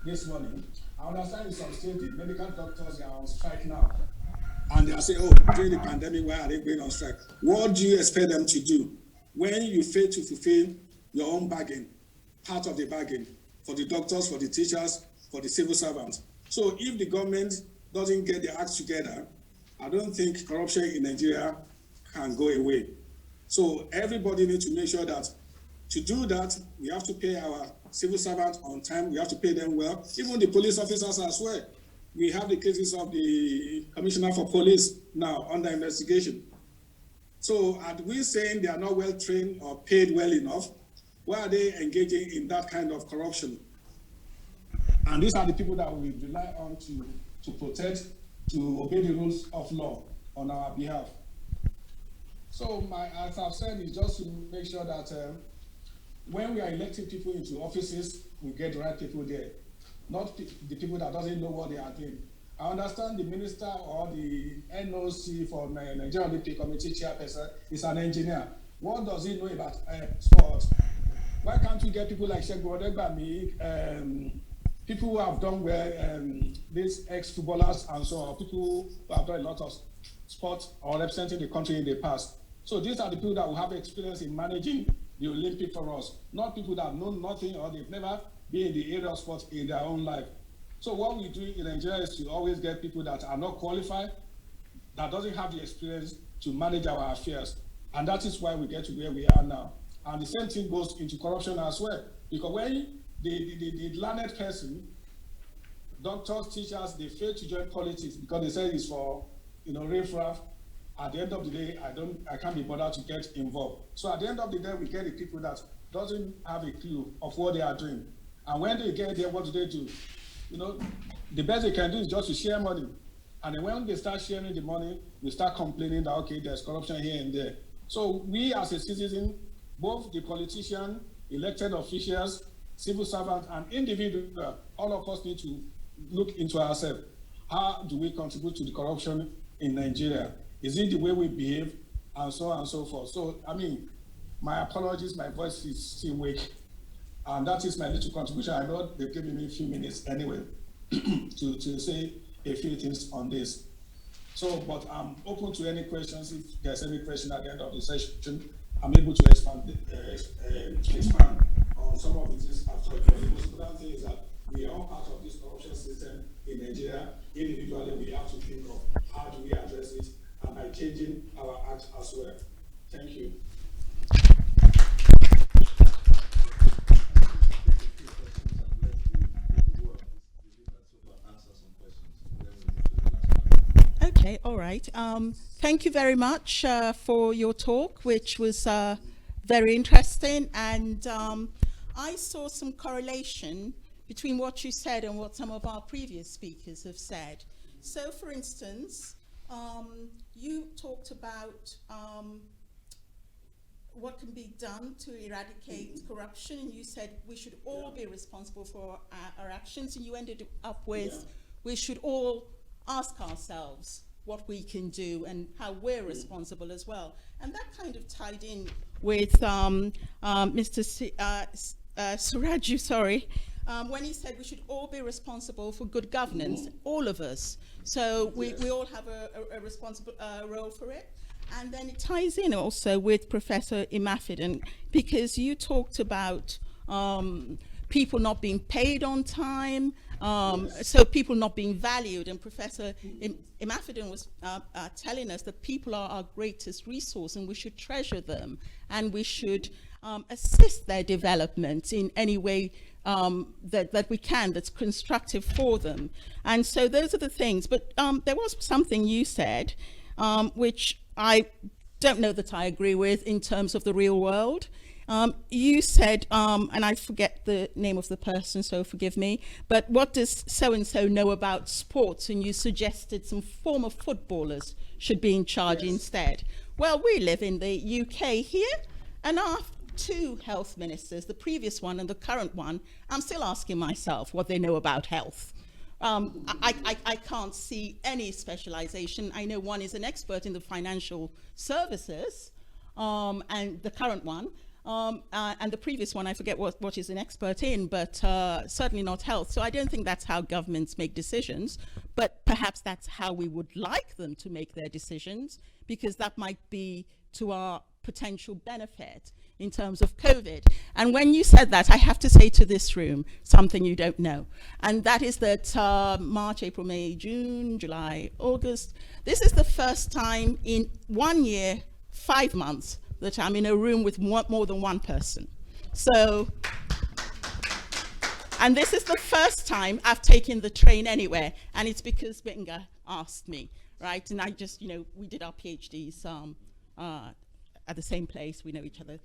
this morning, I understand in some states, the medical doctors are on strike now. And they are saying, during the pandemic, why are they going on strike? What do you expect them to do when you fail to fulfill your own bargain, part of the bargain, for the doctors, for the teachers, for the civil servants? So if the government doesn't get their acts together, I don't think corruption in Nigeria can go away. So everybody needs to make sure that to do that, we have to pay our civil servants on time, we have to pay them well, even the police officers as well. We have the cases of the Commissioner for Police now under investigation. So are we saying they are not well trained or paid well enough? Why are they engaging in that kind of corruption? And these are the people that we rely on to protect, to obey the rules of law on our behalf. So as I've said, is just to make sure that when we are electing people into offices, we get the right people there, not the people that doesn't know what they are doing. I understand the minister or the NOC for Nigerian Olympic Committee chairperson is an engineer. What does he know about sports? Why can't we get people like Sheikh Brodegba, people who have done well, these ex-footballers and so on, people who have done a lot of sports or representing the country in the past. So these are the people that will have experience in managing the Olympic for us, not people that know nothing or they've never been in the area of sports in their own life. So what we do in Nigeria is to always get people that are not qualified, that doesn't have the experience to manage our affairs. And that is why we get to where we are now. And the same thing goes into corruption as well. Because when the learned person, doctors, teachers, they fail to join politics because they say it's for, riffraff. At the end of the day, I can't be bothered to get involved. So at the end of the day, we get the people that doesn't have a clue of what they are doing. And when they get there, what do they do? The best they can do is just to share money. And then when they start sharing the money, we start complaining that, okay, there's corruption here and there. So we as a citizen, both the politician, elected officials, civil servants, and individual, all of us need to look into ourselves. How do we contribute to the corruption in Nigeria? Is it the way we behave? And so on and so forth. So, my apologies, my voice is still weak. And that is my little contribution. I know they've given me a few minutes anyway to say a few things on this. So, but I'm open to any questions. If there's any question at the end of the session, I'm able to expand on some of the things after. The most important thing is that we are all part of this corruption system in Nigeria. Individually, we have to think of how do we address it, and by changing our act as well. Thank you. Okay, all right. Thank you very much for your talk, which was very interesting. And I saw some correlation between what you said and what some of our previous speakers have said. So, for instance, you talked about what can be done to eradicate corruption, and you said we should all be responsible for our actions, and you ended up with we should all ask ourselves what we can do and how we're responsible as well. And that kind of tied in with Mr. Suraju, when he said we should all be responsible for good governance, all of us. So we all have a responsible role for it. And then it ties in also with Professor Imafidon, because you talked about people not being paid on time, so people not being valued. And Professor Imafidon was telling us that people are our greatest resource and we should treasure them and we should assist their development in any way that we can, that's constructive for them. And so those are the things. But there was something you said, which I don't know that I agree with in terms of the real world. You said, and I forget the name of the person, so forgive me, but what does so-and-so know about sports? And you suggested some former footballers should be in charge instead. Well, we live in the UK here, and our two health ministers, the previous one and the current one, I'm still asking myself what they know about health. I can't see any specialization. I know one is an expert in the financial services, and the current one, and the previous one, I forget what he's an expert in, but certainly not health. So I don't think that's how governments make decisions, but perhaps that's how we would like them to make their decisions, because that might be to our potential benefit in terms of COVID. And when you said that, I have to say to this room something you don't know. And that is that March, April, May, June, July, August, this is the first time in 1 year, 5 months, that I'm in a room with more than one person. So, and this is the first time I've taken the train anywhere, and it's because Benga asked me, right? And I just, we did our PhDs at the same place. We know each other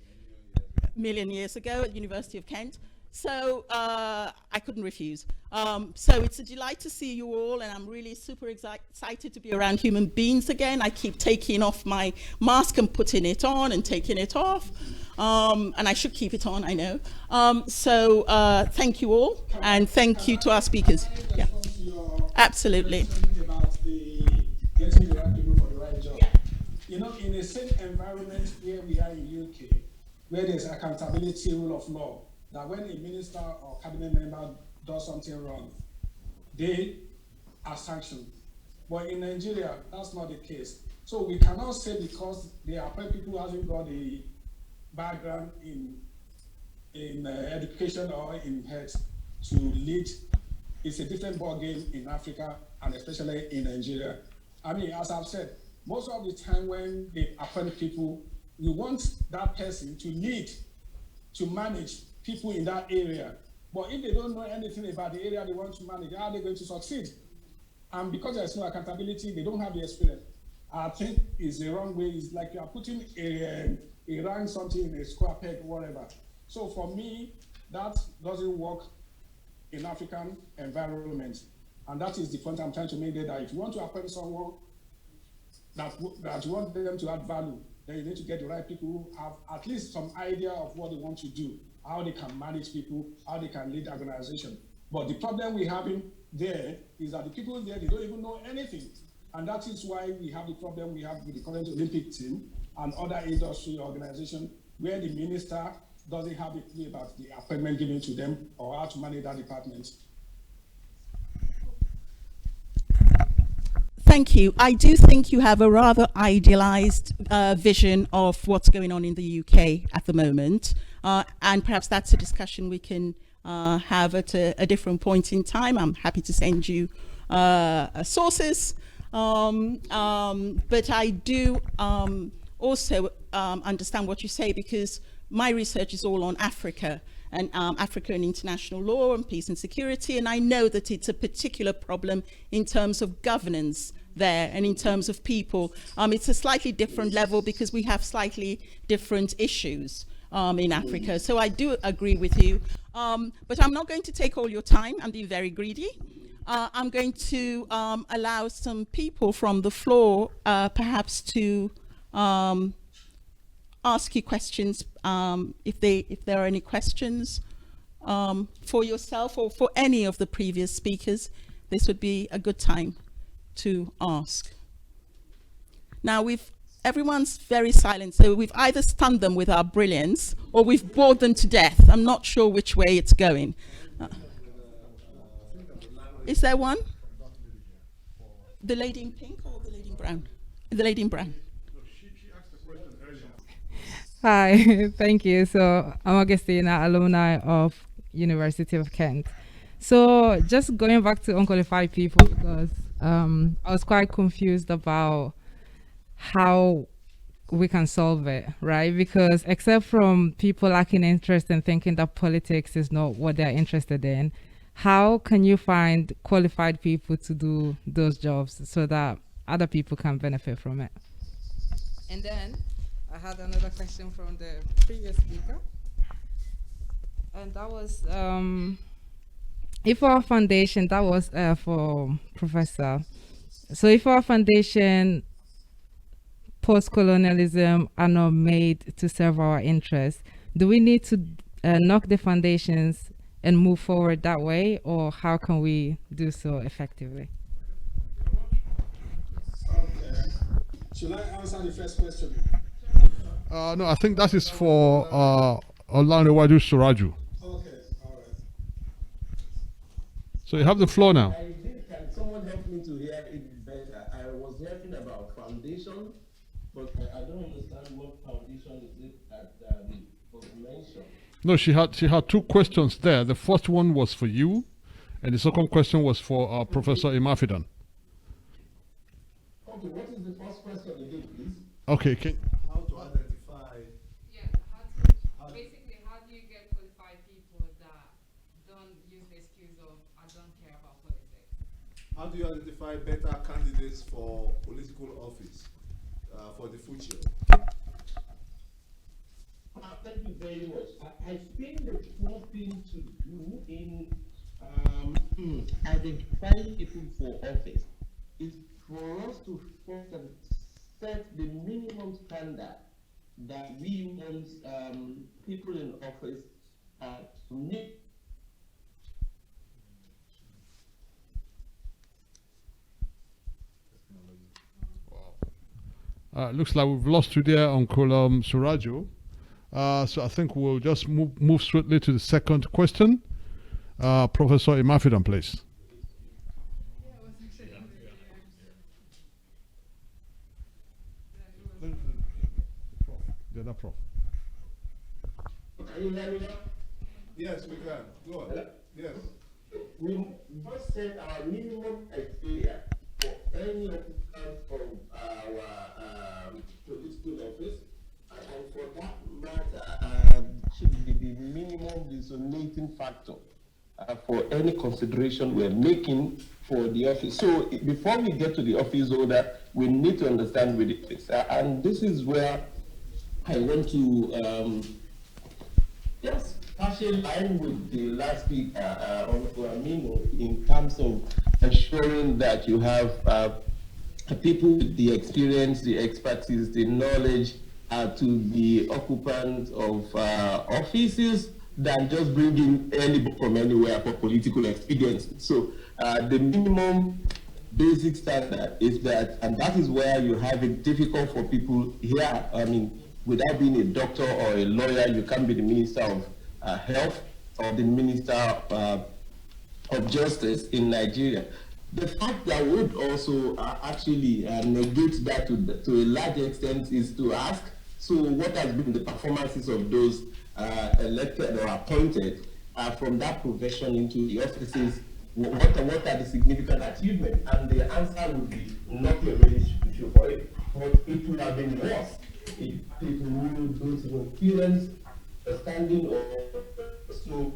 a million years ago at the University of Kent. So I couldn't refuse. So it's a delight to see you all, and I'm really super excited to be around human beings again. I keep taking off my mask and putting it on and taking it off. And I should keep it on, I know. So thank you all, and thank you to our speakers. Yeah, absolutely. About the getting the right people for the right job. You know, in a safe environment where we are in UK, where there's accountability, rule of law, that when a minister or cabinet member does something wrong, they are sanctioned. But in Nigeria, that's not the case. So we cannot say because they appoint people who haven't got a background in education or in health to lead. It's a different ball game in Africa and especially in Nigeria. I mean, as I've said, most of the time when they appoint people, we want that person to lead, to manage people in that area. But if they don't know anything about the area they want to manage, how are they going to succeed? And because there's no accountability, they don't have the experience. I think it's the wrong way. It's like you are putting a round something in a square peg or whatever. So for me, that doesn't work in African environment. And that is the point I'm trying to make there, that if you want to appoint someone that you want them to add value, then you need to get the right people who have at least some idea of what they want to do, how they can manage people, how they can lead organization. But the problem we have in there is that the people there, they don't even know anything. And that is why we have the problem we have with the current Olympic team and other industry organizations where the minister doesn't have a clue about the appointment given to them or how to manage that department. Thank you. I do think you have a rather idealized vision of what's going on in the UK at the moment. And perhaps that's a discussion we can have at a different point in time. I'm happy to send you sources. But I do also understand what you say, because my research is all on Africa and Africa and international law and peace and security. And I know that it's a particular problem in terms of governance there and in terms of people. It's a slightly different level because we have slightly different issues in Africa. So I do agree with you. But I'm not going to take all your time. I'm being very greedy. I'm going to allow some people from the floor perhaps to ask you questions if there are any questions for yourself or for any of the previous speakers. This would be a good time to ask. Now everyone's very silent, so we've either stunned them with our brilliance or we've bored them to death. I'm not sure which way it's going. Is there one? The lady in pink or the lady in brown? The lady in brown. Hi, thank you. So I'm Augustina, alumni of University of Kent. So just going back to unqualified people, because I was quite confused about how we can solve it, right? Because except from people lacking interest and thinking that politics is not what they're interested in, how can you find qualified people to do those jobs so that other people can benefit from it? And then I had another question from the previous speaker, and that was if our foundation, that was for Professor. So if our foundation, post-colonialism are not made to serve our interests, do we need to knock the foundations and move forward that way, or how can we do so effectively? Okay. Should I answer the first question? No, I think that is for Olanrewaju Suraju. Okay, all right. So you have the floor now. Can someone help me to hear it better? I was hearing about foundation, but I don't understand what foundation is it that was mentioned. No, she had two questions there. The first one was for you, and the second question was for Professor Imafidan. Okay, what is the first question again, please? Okay, how to identify? Yeah, basically, how do you get qualified people that don't use the excuse of I don't care about politics? How do you identify better candidates for political office for the future? Thank you very much. I think the first thing to do in identifying people for office is for us to first set the minimum standard that we want people in office to meet. Looks like we've lost you there, Uncle Surajo. So I think we'll just move swiftly to the second question. Professor Imafidan, please. The other prof. Can you hear me now? Yes, we can. Go on. Hello? Yes. We must set our minimum criteria for any applicant from our political office, and for that matter, should be the minimum resonating factor for any consideration we're making for the office. So before we get to the office holder, we need to understand where it is. And this is where I want to just partially line with the last speaker, Honorable Aminu, in terms of ensuring that you have people with the experience, the expertise, the knowledge to be occupants of offices than just bringing anybody from anywhere for political expedience. So the minimum basic standard is that, and that is where you have it difficult for people here. I mean, without being a doctor or a lawyer, you can't be the Minister of Health or the Minister of Justice in Nigeria. The fact that would also actually negate that to a large extent is to ask, so what has been the performances of those elected or appointed from that profession into the offices? What are the significant achievements? And the answer would be not a really issue for it, but it would have been worse if people who don't even experience a standing or so.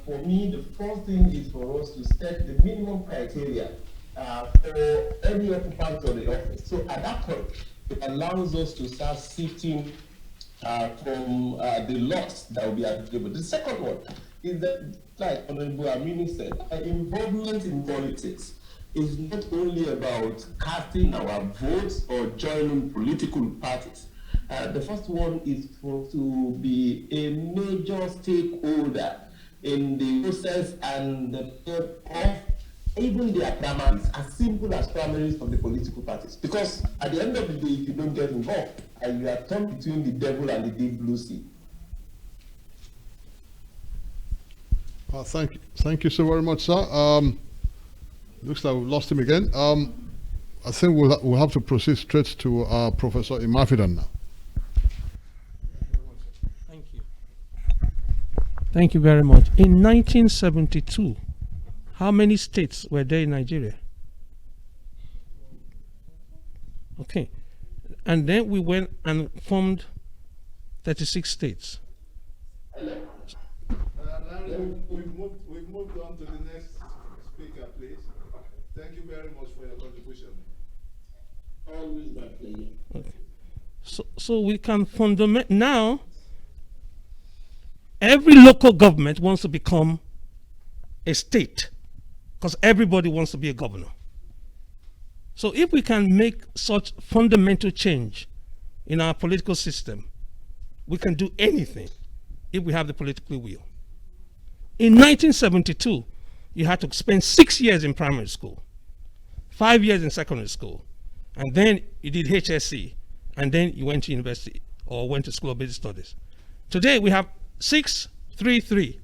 For me, the first thing is for us to set the minimum criteria for any occupant of the office. So at that point, it allows us to start sifting from the lots that will be available. The second one is that, like Honorable Aminu said, involvement in politics is not only about casting our votes or joining political parties. The first one is to be a major stakeholder in the process and the third of even their primaries, as simple as primaries of the political parties. Because at the end of the day, if you don't get involved, you are torn between the devil and the deep blue sea. Thank you so very much, sir. Looks like we've lost him again. I think we'll have to proceed straight to Professor Imafidan now. Thank you very much. In 1972, how many states were there in Nigeria? Okay. And then we went and formed 36 states. We've moved on to the next speaker, please. Thank you very much for your contribution. Always my pleasure. Okay. So we can fundament now. Every local government wants to become a state because everybody wants to be a governor. So if we can make such fundamental change in our political system, we can do anything if we have the political will. In 1972, you had to spend 6 years in primary school, 5 years in secondary school, and then you did HSC, and then you went to university or went to School of Basic Studies. Today we have 6-3-3.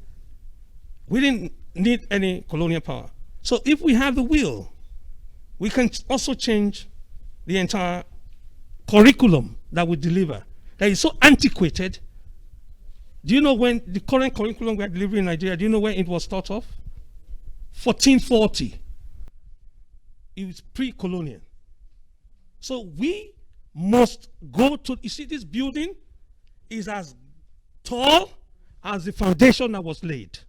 We didn't need any colonial power. So if we have the will, we can also change the entire curriculum that we deliver that is so antiquated. Do you know when the current curriculum we are delivering in Nigeria, do you know when it was thought of? 1440. It was pre-colonial. So we must go to, you see this building is as tall as the foundation that was laid.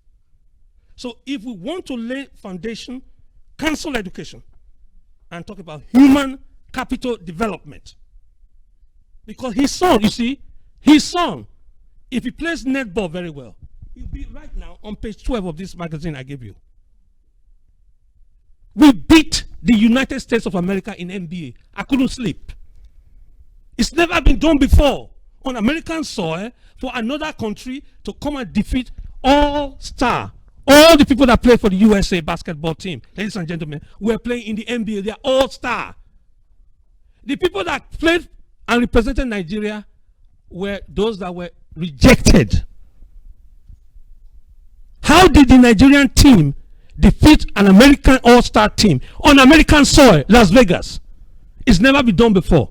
So if we want to lay foundation, cancel education, and talk about human capital development. Because his son, you see, his son if he plays netball very well, he'll be right now on page 12 of this magazine I gave you. We beat the United States of America in NBA. I couldn't sleep. It's never been done before on American soil for another country to come and defeat all-star. All the people that play for the USA basketball team, ladies and gentlemen, were playing in the NBA. They are all-star. The people that played and represented Nigeria were those that were rejected. How did the Nigerian team defeat an American all-star team on American soil, Las Vegas? It's never been done before,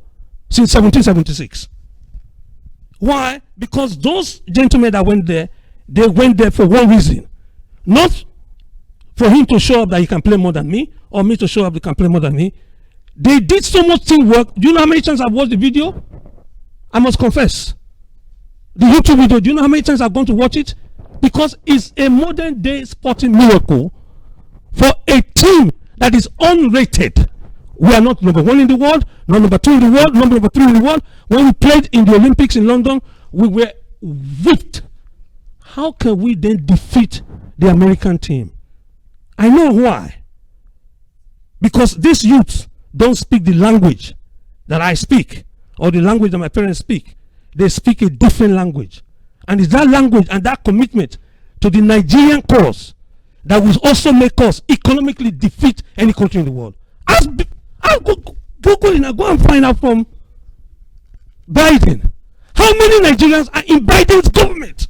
since 1776. Why? Because those gentlemen that went there, they went there for one reason. Not for him to show up that he can play more than me, or me to show up that he can play more than me. They did so much teamwork. Do you know how many times I've watched the video? I must confess. The YouTube video, do you know how many times I've gone to watch it? Because it's a modern day sporting miracle for a team that is unrated. We are not number 1 in the world, not number 2 in the world, not number 3 in the world. When we played in the Olympics in London, we were whipped. How can we then defeat the American team? I know why. Because these youths don't speak the language that I speak, or the language that my parents speak. They speak a different language. And it's that language and that commitment to the Nigerian cause that will also make us economically defeat any country in the world. I'll Google it and go and find out from Biden. How many Nigerians are in Biden's government?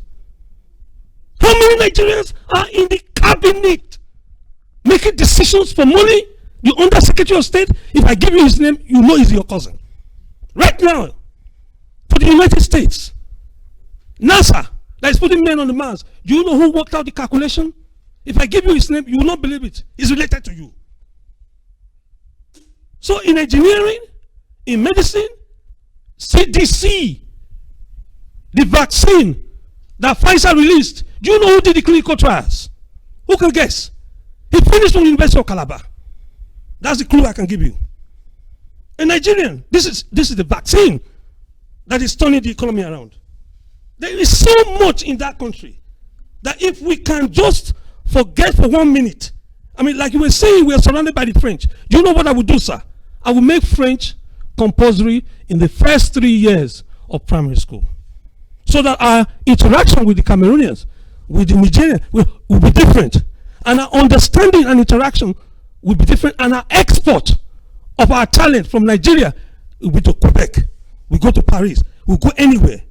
How many Nigerians are in the cabinet making decisions for money? The Undersecretary of State, if I give you his name, you know he's your cousin. Right now, for the United States. NASA, that is putting men on the Mars. Do you know who worked out the calculation? If I give you his name, you will not believe it. He's related to you. So in engineering, in medicine, CDC, the vaccine that Pfizer released, do you know who did the clinical trials? Who can guess? He finished from the University of Calabar. That's the clue I can give you. A Nigerian, this is the vaccine that is turning the economy around. There is so much in that country that if we can just forget for 1 minute, I mean, like you were saying, we are surrounded by the French. Do you know what I would do, sir? I will make French compulsory in the first 3 years of primary school, so that our interaction with the Cameroonians, with the Nigerians, will be different, and our understanding and interaction will be different, and our export of our talent from Nigeria will be to Quebec. We go to Paris. We go anywhere.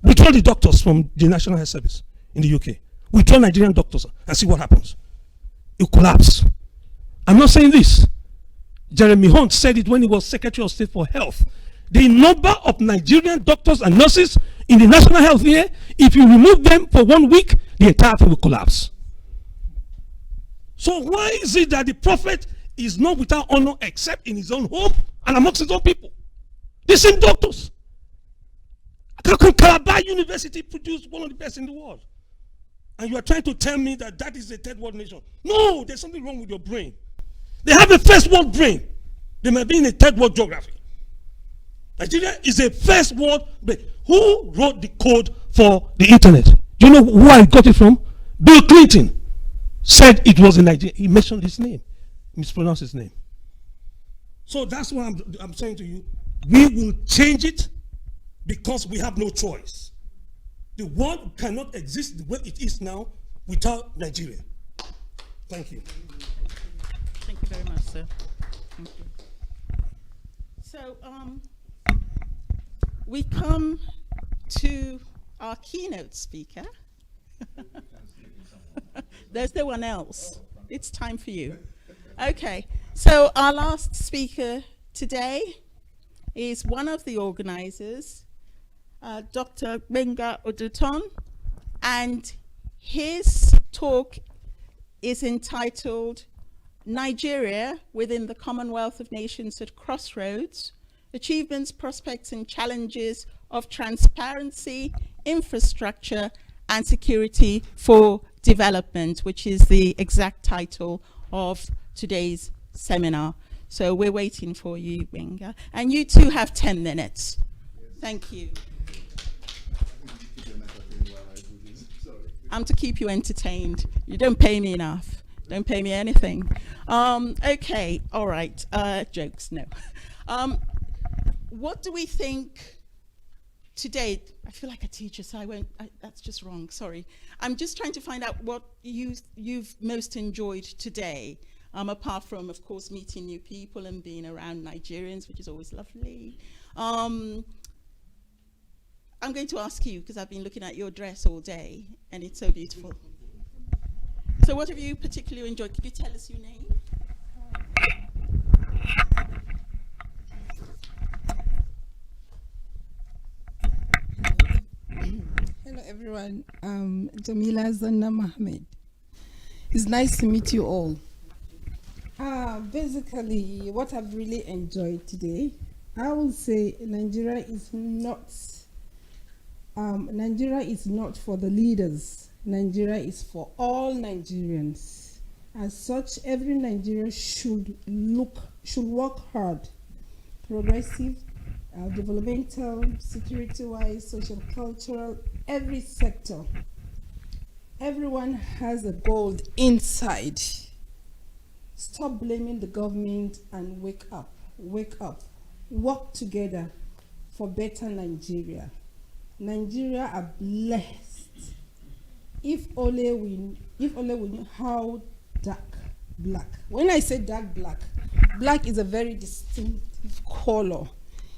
We draw the doctors from the National Health Service in the UK. We draw Nigerian doctors and see what happens. It collapses. I'm not saying this. Jeremy Hunt said it when he was Secretary of State for Health. The number of Nigerian doctors and nurses in the national health here, if you remove them for 1 week, the entire thing will collapse. So why is it that the prophet is not without honor except in his own home and amongst his own people? The same doctors. Calabar University produced one of the best in the world. And you are trying to tell me that that is a third world nation. No, there's something wrong with your brain. They have a first world brain. They might be in a third world geography. Nigeria is a first world brain. Who wrote the code for the internet? Do you know who I got it from? Bill Clinton said it was in Nigeria. He mentioned his name. Mispronounced his name. So that's what I'm saying to you. We will change it because we have no choice. The world cannot exist the way it is now without Nigeria. Thank you. Thank you very much, sir. Thank you. So we come to our keynote speaker. There's no one else. It's time for you. Okay, so our last speaker today is one of the organizers, Dr. Gbenga Oduton, and his talk is entitled Nigeria within the Commonwealth of Nations at Crossroads, Achievements, Prospects and Challenges of Transparency, Infrastructure and Security for Development, which is the exact title of today's seminar. So we're waiting for you, Gbenga. And you two have 10 minutes. Thank you. I'm to keep you entertained. You don't pay me enough. Don't pay me anything. Okay, all right. Jokes, no. What do we think today? I feel like a teacher, so that's just wrong, sorry. I'm just trying to find out what you've most enjoyed today, apart from, of course, meeting new people and being around Nigerians, which is always lovely. I'm going to ask you, because I've been looking at your dress all day, and it's so beautiful. So what have you particularly enjoyed? Could you tell us your name? Hello, everyone. Jamila Zanna Mohammed. It's nice to meet you all. Basically, what I've really enjoyed today, I would say Nigeria is not for the leaders. Nigeria is for all Nigerians. As such, every Nigerian should work hard, progressive, developmental, security-wise, social, cultural, every sector. Everyone has a goal inside. Stop blaming the government and wake up. Work together for better Nigeria. Nigeria are blessed. If only we knew how dark black. When I say dark black, black is a very distinctive color.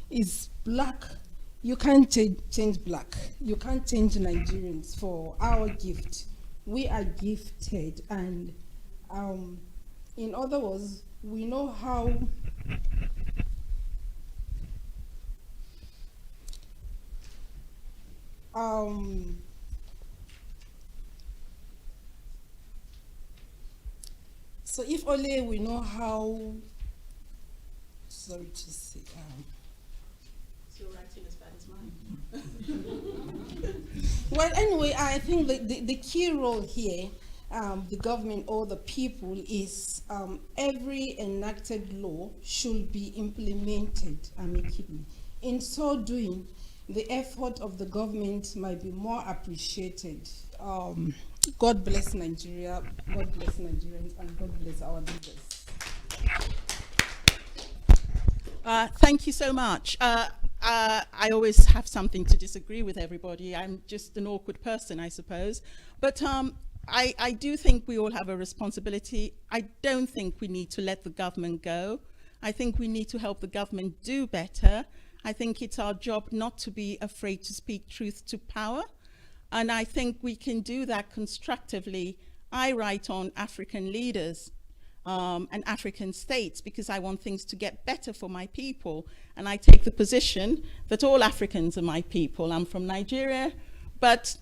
It's black. You can't change black. You can't change Nigerians for our gift. We are gifted, and in other words, we know how so if only we know how, sorry to say, Your writing is bad as mine. well, anyway, I think the key role here, the government or the people, is every enacted law should be implemented amicably. In so doing, the effort of the government might be more appreciated. God bless Nigeria, God bless Nigerians, and God bless our leaders. Thank you so much. I always have something to disagree with everybody. I'm just an awkward person, I suppose. But I do think we all have a responsibility. I don't think we need to let the government go. I think we need to help the government do better. I think it's our job not to be afraid to speak truth to power. And I think we can do that constructively. I write on African leaders and African states because I want things to get better for my people. And I take the position that all Africans are my people. I'm from Nigeria, but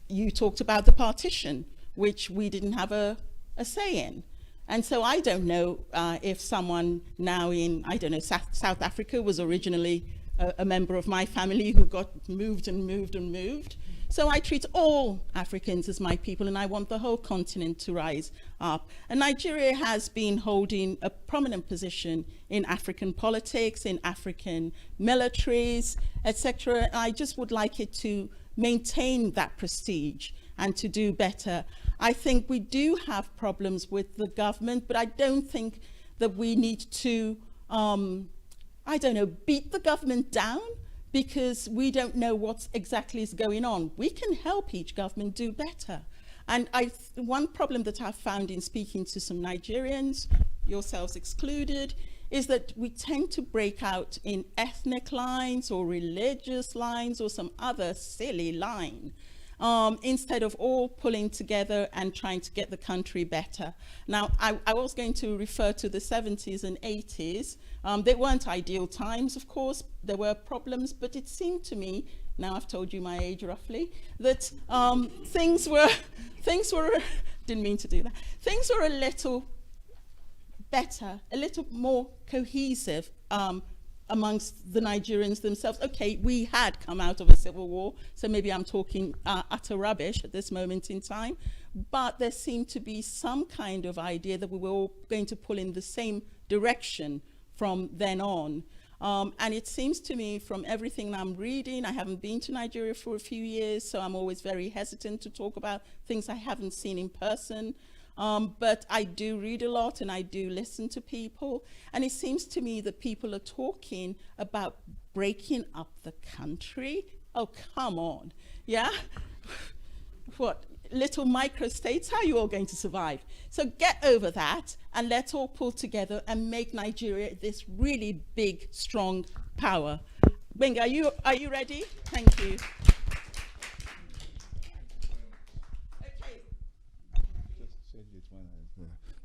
you talked about the partition, which we didn't have a say in. And so I don't know if someone now in, I don't know, South Africa was originally a member of my family who got moved and moved and moved. So I treat all Africans as my people, and I want the whole continent to rise up. And Nigeria has been holding a prominent position in African politics, in African militaries, etc. I just would like it to maintain that prestige and to do better. I think we do have problems with the government, but I don't think that we need to, I don't know, beat the government down because we don't know what exactly is going on. We can help each government do better. And one problem that I've found in speaking to some Nigerians, yourselves excluded, is that we tend to break out in ethnic lines or religious lines or some other silly line, instead of all pulling together and trying to get the country better. Now, I was going to refer to the 70s and 80s. They weren't ideal times, of course. There were problems, but it seemed to me, now I've told you my age roughly, that things were, didn't mean to do that. Things were a little better, a little more cohesive amongst the Nigerians themselves. Okay, we had come out of a civil war, so maybe I'm talking utter rubbish at this moment in time, but there seemed to be some kind of idea that we were all going to pull in the same direction from then on. And it seems to me from everything I'm reading, I haven't been to Nigeria for a few years, so I'm always very hesitant to talk about things I haven't seen in person. But I do read a lot and I do listen to people. And it seems to me that people are talking about breaking up the country. Oh, come on. Yeah? What? Little micro-states? How are you all going to survive? So get over that and let's all pull together and make Nigeria this really big, strong power. Benga, are you ready? Thank you.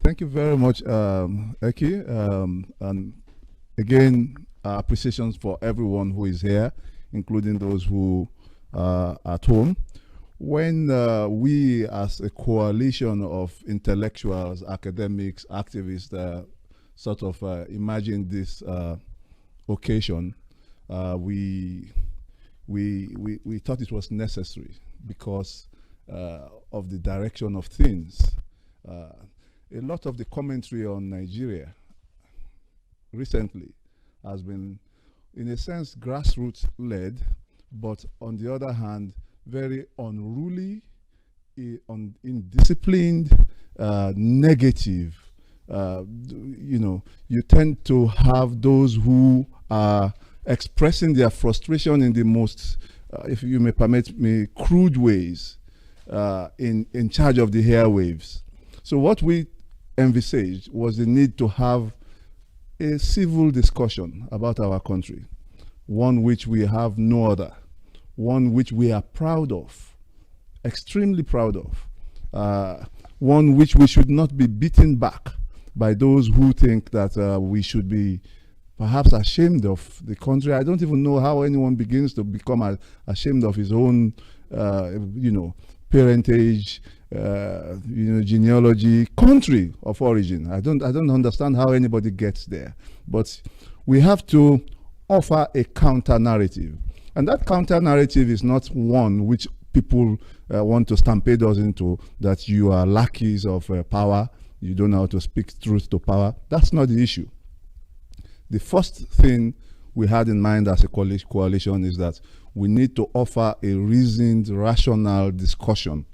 Thank you very much, Eki. And again, appreciations for everyone who is here, including those who are at home. When we as a coalition of intellectuals, academics, activists sort of imagined this occasion, we thought it was necessary because of the direction of things. A lot of the commentary on Nigeria recently has been, in a sense, grassroots-led, but on the other hand, very unruly, indisciplined, negative. You know, you tend to have those who are expressing their frustration in the most, if you may permit me, crude ways in charge of the airwaves. So what we envisaged was the need to have a civil discussion about our country, one which we have no other, one which we are proud of, extremely proud of, one which we should not be beaten back by those who think that we should be perhaps ashamed of the country. I don't even know how anyone begins to become ashamed of his own, you know, parentage, you know, genealogy, country of origin. I don't understand how anybody gets there. But we have to offer a counter narrative. And that counter narrative is not one which people want to stampede us into, that you are lackeys of power, you don't know how to speak truth to power. That's not the issue. The first thing we had in mind as a coalition is that we need to offer a reasoned, rational discussion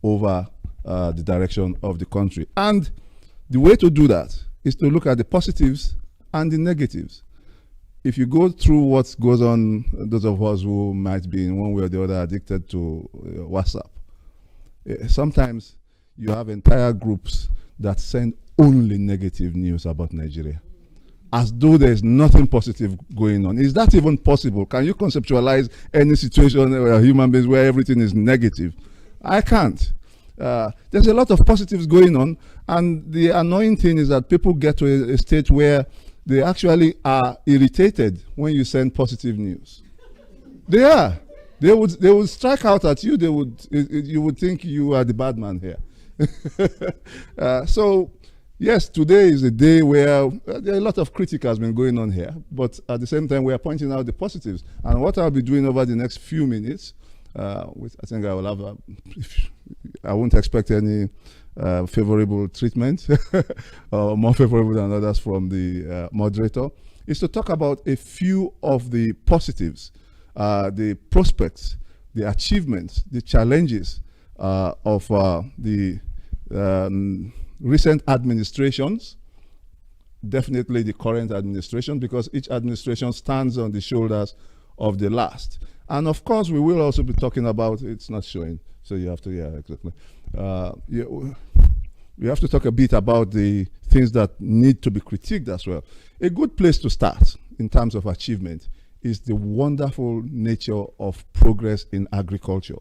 over the direction of the country. And the way to do that is to look at the positives and the negatives. If you go through what goes on, those of us who might be in one way or the other addicted to WhatsApp, sometimes you have entire groups that send only negative news about Nigeria, as though there's nothing positive going on. Is that even possible? Can you conceptualize any situation where human beings where everything is negative? I can't. There's a lot of positives going on, and the annoying thing is that people get to a state where they actually are irritated when you send positive news. They are. They would strike out at you. You would think you are the bad man here. So yes, today is a day where there are a lot of critique has been going on here, but at the same time we are pointing out the positives. And what I'll be doing over the next few minutes, which I think I will have, I won't expect any favorable treatment or more favorable than others from the moderator, is to talk about a few of the positives, the prospects, the achievements, the challenges of the recent administrations, definitely the current administration, because each administration stands on the shoulders of the last. And of course, we will also be talking about, it's not showing, so you have to, yeah, exactly. We have to talk a bit about the things that need to be critiqued as well. A good place to start in terms of achievement is the wonderful nature of progress in agriculture.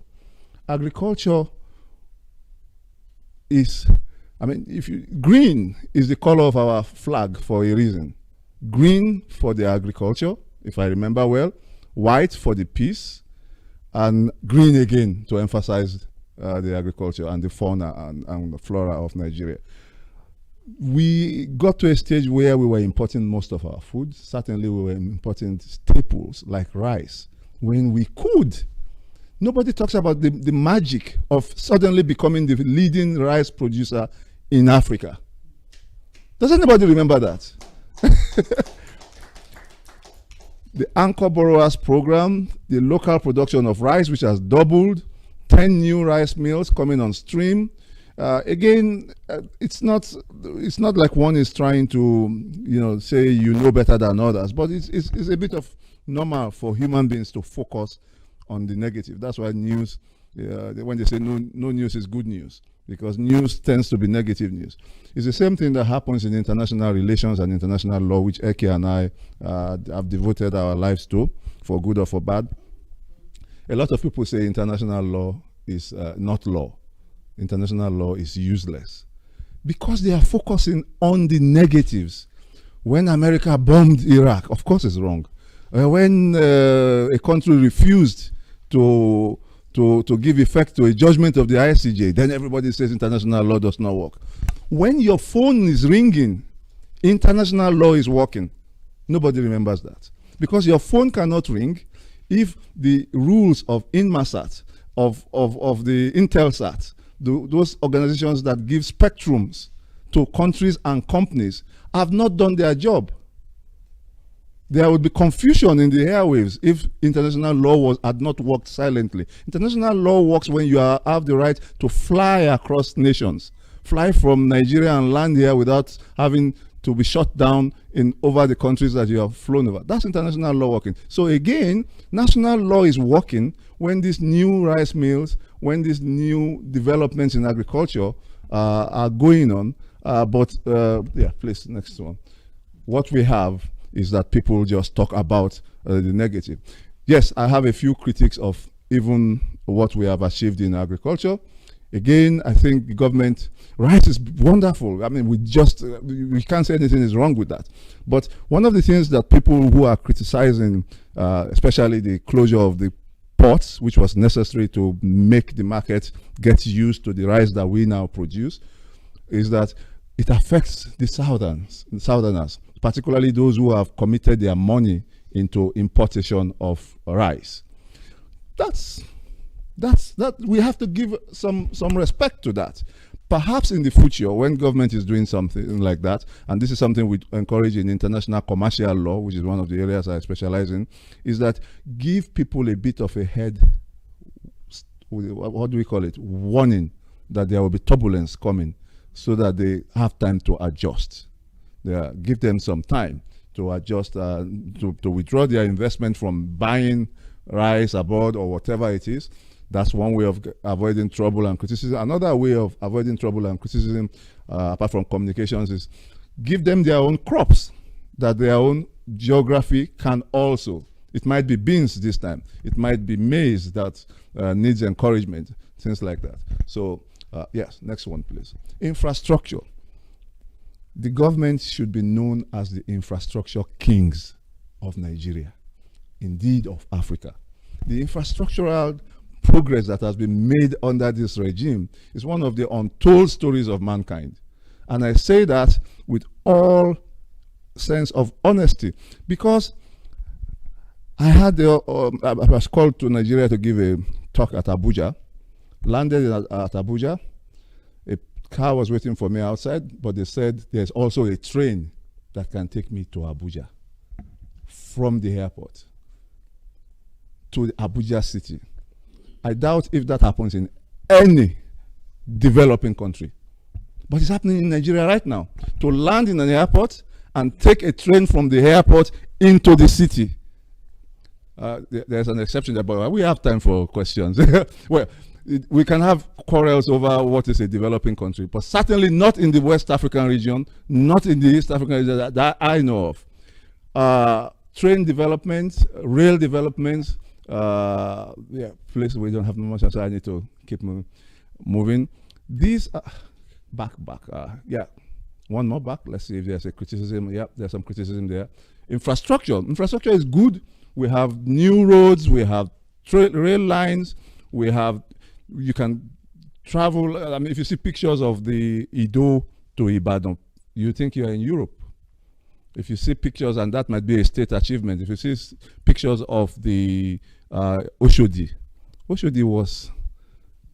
Agriculture is, I mean, green is the color of our flag for a reason. Green for the agriculture, if I remember well, white for the peace, and green again to emphasize the agriculture and the fauna and the flora of Nigeria. We got to a stage where we were importing most of our food. Certainly we were importing staples like rice when we could. Nobody talks about the magic of suddenly becoming the leading rice producer in Africa. Does anybody remember that? the anchor borrowers program, the local production of rice, which has doubled, 10 new rice mills coming on stream. Again, it's not like one is trying to, say you know better than others, but it's a bit of normal for human beings to focus on the negative. That's why news, when they say no news is good news, because news tends to be negative news. It's the same thing that happens in international relations and international law, which Eke and I have devoted our lives to, for good or for bad. A lot of people say international law is not law. International law is useless because they are focusing on the negatives. When America bombed Iraq, of course it's wrong. When a country refused to give effect to a judgment of the ICJ, then everybody says international law does not work. When your phone is ringing, international law is working. Nobody remembers that. Because your phone cannot ring if the rules of Inmarsat, of the Intelsat, those organizations that give spectrums to countries and companies, have not done their job. There would be confusion in the airwaves if international law had not worked silently. International law works when you have the right to fly across nations, fly from Nigeria and land here without having to be shut down over the countries that you have flown over. That's international law working. So again, national law is working when these new rice mills, when these new developments in agriculture are going on. Yeah, please, next one. What we have is that people just talk about the negative. Yes, I have a few critics of even what we have achieved in agriculture. Again, I think the government, rice is wonderful. I mean, we can't say anything is wrong with that. But one of the things that people who are criticizing, especially the closure of the ports, which was necessary to make the market get used to the rice that we now produce, is that it affects the southerners, particularly those who have committed their money into importation of rice. That we have to give some respect to that. Perhaps in the future, when government is doing something like that, and this is something we encourage in international commercial law, which is one of the areas I specialize in, is that give people a bit of a head, what do we call it, warning that there will be turbulence coming, so that they have time to adjust. Give them some time to adjust, to withdraw their investment from buying rice abroad or whatever it is. That's one way of avoiding trouble and criticism. Another way of avoiding trouble and criticism, apart from communications, is give them their own crops that their own geography can also. It might be beans this time. It might be maize that needs encouragement, things like that. So, yes, next one, please. Infrastructure. The government should be known as the infrastructure kings of Nigeria, indeed of Africa. The infrastructural progress that has been made under this regime is one of the untold stories of mankind. And I say that with all sense of honesty, because I was called to Nigeria to give a talk at Abuja, landed at Abuja. A car was waiting for me outside, but they said there's also a train that can take me to Abuja from the airport to the Abuja city. I doubt if that happens in any developing country. But it's happening in Nigeria right now. To land in an airport and take a train from the airport into the city. There's an exception there, but we have time for questions. Well, we can have quarrels over what is a developing country, but certainly not in the West African region, not in the East African region that I know of. Train development, rail development, yeah, please, we don't have much, so I need to keep moving. These are back. Yeah, one more back. Let's see if there's a criticism. Yeah, there's some criticism there. Infrastructure is good. We have new roads. We have rail lines. You can travel. I mean, if you see pictures of the Ido to Ibadan, you think you're in Europe. If you see pictures, and that might be a state achievement. If you see pictures of the Oshodi was,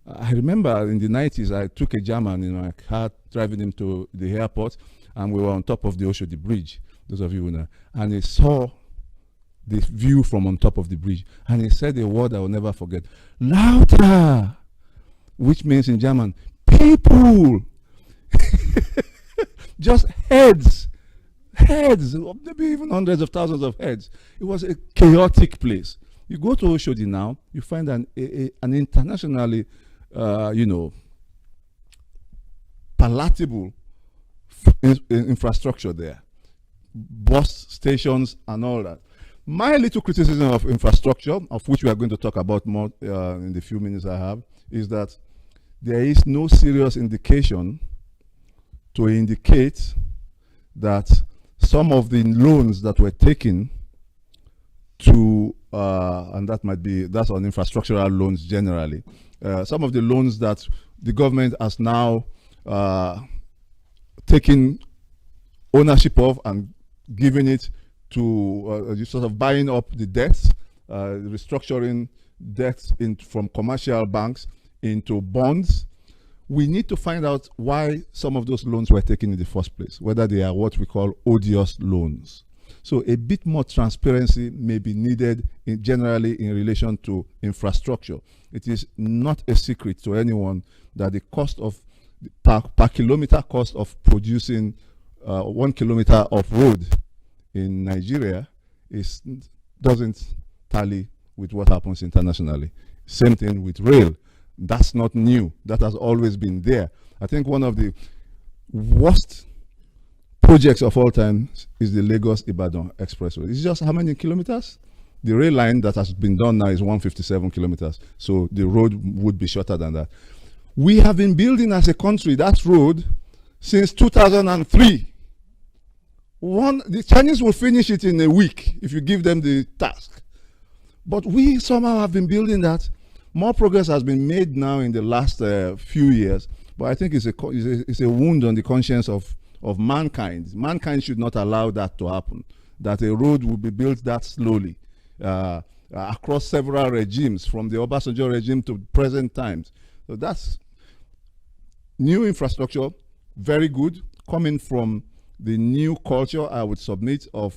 I remember in the 90s, I took a German in my car, driving him to the airport, and we were on top of the Oshodi Bridge, those of you who know, and he saw the view from on top of the bridge. And he said a word I will never forget. Lauter! Which means in German, people! Just heads, maybe even hundreds of thousands of heads. It was a chaotic place. You go to Oshodi now, you find an internationally, palatable infrastructure there. Bus stations and all that. My little criticism of infrastructure, of which we are going to talk about more in the few minutes I have, is that there is no serious indication to indicate that some of the loans that were taken to, and that's on infrastructural loans generally, some of the loans that the government has now taken ownership of and giving it to sort of buying up the debts, restructuring debts from commercial banks into bonds. We need to find out why some of those loans were taken in the first place, whether they are what we call odious loans. So a bit more transparency may be needed generally in relation to infrastructure. It is not a secret to anyone that the cost of per kilometer cost of producing 1 kilometer of road in Nigeria doesn't tally with what happens internationally. Same thing with rail. That's not new. That has always been there. I think one of the worst projects of all time is the Lagos-Ibadan Expressway. It's just how many kilometers? The rail line that has been done now is 157 kilometers. So the road would be shorter than that. We have been building as a country that road since 2003. The Chinese will finish it in a week if you give them the task. But we somehow have been building that. More progress has been made now in the last few years, but I think it's a wound on the conscience of mankind. Mankind should not allow that to happen, that a road will be built that slowly across several regimes, from the Obasanjo regime to present times. So that's new infrastructure, very good, coming from the new culture, I would submit, of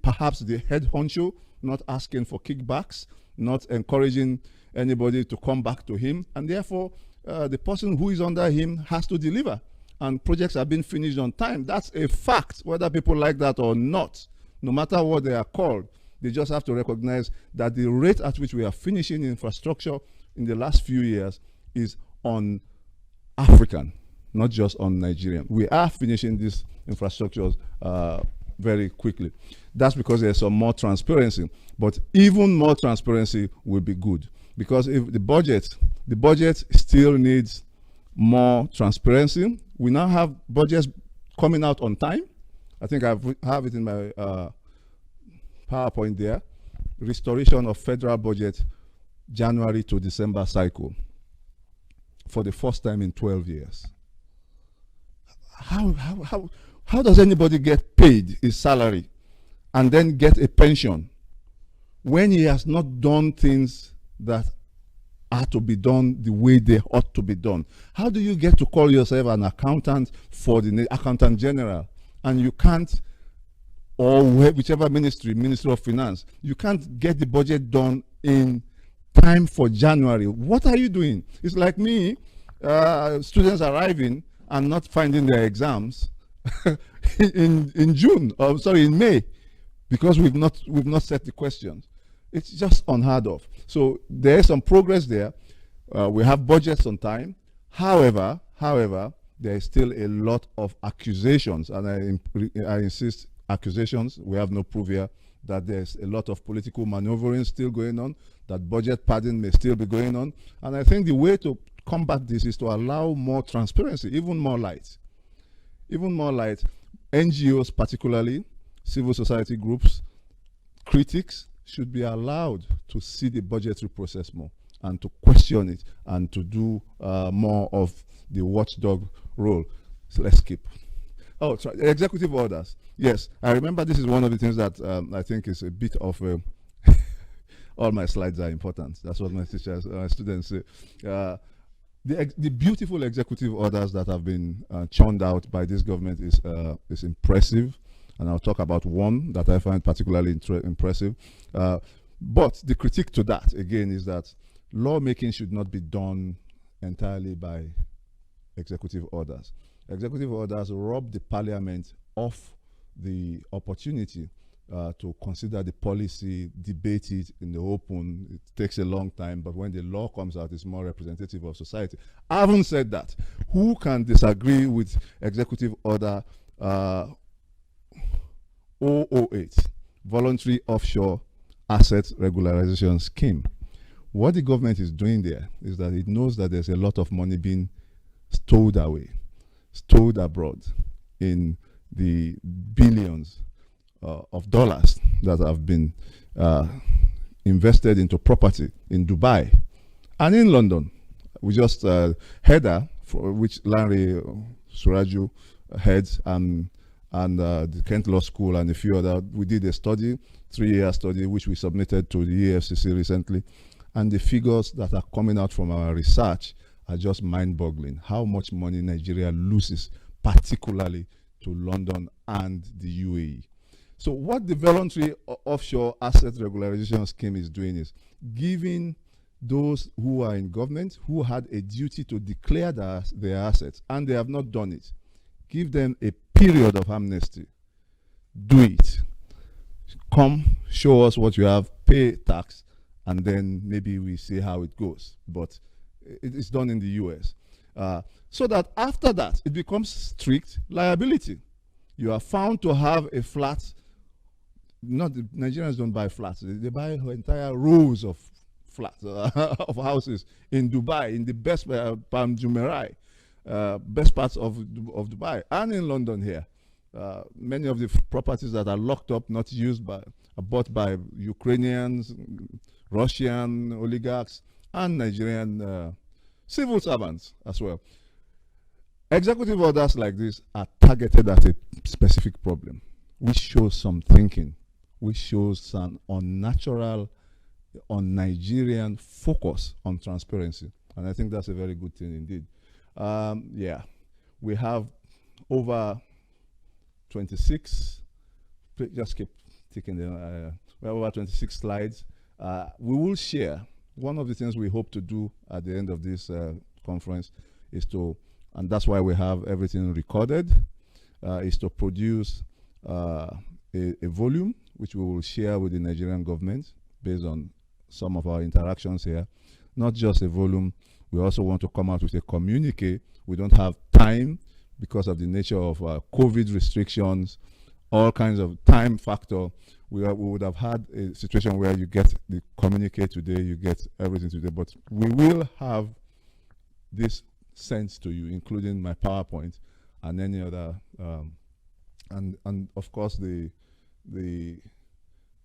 perhaps the head honcho not asking for kickbacks, not encouraging anybody to come back to him, and therefore the person who is under him has to deliver, and projects are being finished on time. That's a fact, whether people like that or not. No matter what they are called, they just have to recognize that the rate at which we are finishing infrastructure in the last few years is on African, not just on Nigerian. We are finishing these infrastructures very quickly. That's because there's some more transparency, but even more transparency will be good. Because if the budget still needs more transparency. We now have budgets coming out on time. I think I have it in my PowerPoint there. Restoration of federal budget, January to December cycle, for the first time in 12 years. How does anybody get paid his salary and then get a pension when he has not done things that are to be done the way they ought to be done? How do you get to call yourself an accountant for the accountant general and you can't, or whichever ministry of finance, you can't get the budget done in time for January? What are you doing? It's like me, students arriving and not finding their exams in June, or sorry, in May, because we've not set the questions. It's just unheard of. So there's some progress there. We have budgets on time. However, there is still a lot of accusations, and I insist, accusations. We have no proof here that there's a lot of political maneuvering still going on, that budget padding may still be going on. And I think the way to combat this is to allow more transparency, even more light. Even more light. NGOs particularly, civil society groups, critics should be allowed to see the budgetary process more and to question it and to do more of the watchdog role. So let's skip. Oh, sorry. Executive orders. Yes, I remember this is one of the things that I think is a bit of a all my slides are important. That's what my teachers, students say. The beautiful executive orders that have been churned out by this government is impressive. and I'll talk about one that I find particularly impressive. But the critique to that, again, is that lawmaking should not be done entirely by executive orders. Executive orders rob the parliament of the opportunity to consider the policy, debate it in the open. It takes a long time, but when the law comes out, it's more representative of society. Having said that, who can disagree with Executive Order 008, Voluntary Offshore Asset Regularization Scheme? What the government is doing there is that it knows that there's a lot of money being stowed away, stowed abroad in the billions of dollars that have been invested into property in Dubai and in London. We just header, for which Larry Suraju heads, and the Kent Law School and a few other. We did a study, 3-year study, which we submitted to the EFCC recently, and the figures that are coming out from our research are just mind-boggling. How much money Nigeria loses, particularly to London and the UAE. So what the Voluntary Offshore Asset Regularization Scheme is doing is giving those who are in government, who had a duty to declare their assets, and they have not done it, give them a period of amnesty. Do it. Come, show us what you have, pay tax, and then maybe we see how it goes. But it's done in the US. So that after that, it becomes strict liability. You are found to have a flat. Not the Nigerians don't buy flats. They buy entire rows of flats, of houses in Dubai, in the best Palm Jumeirah, best parts of Dubai, and in London here. Many of the properties that are locked up, not used by, are bought by Ukrainians, Russian oligarchs, and Nigerian civil servants as well. Executive orders like this are targeted at a specific problem, which shows some thinking, which shows some unnatural, un-Nigerian focus on transparency. And I think that's a very good thing indeed. Yeah, we have over 26, just keep ticking them. We have over 26 slides. We will share. One of the things we hope to do at the end of this conference is to, and that's why we have everything recorded, is to produce a volume which we will share with the Nigerian government based on some of our interactions here. Not just a volume, we also want to come out with a communique. We don't have time because of the nature of COVID restrictions, all kinds of time factor. We would have had a situation where you get the communique today, you get everything today, but we will have this sent to you, including my PowerPoint and any other, and of course the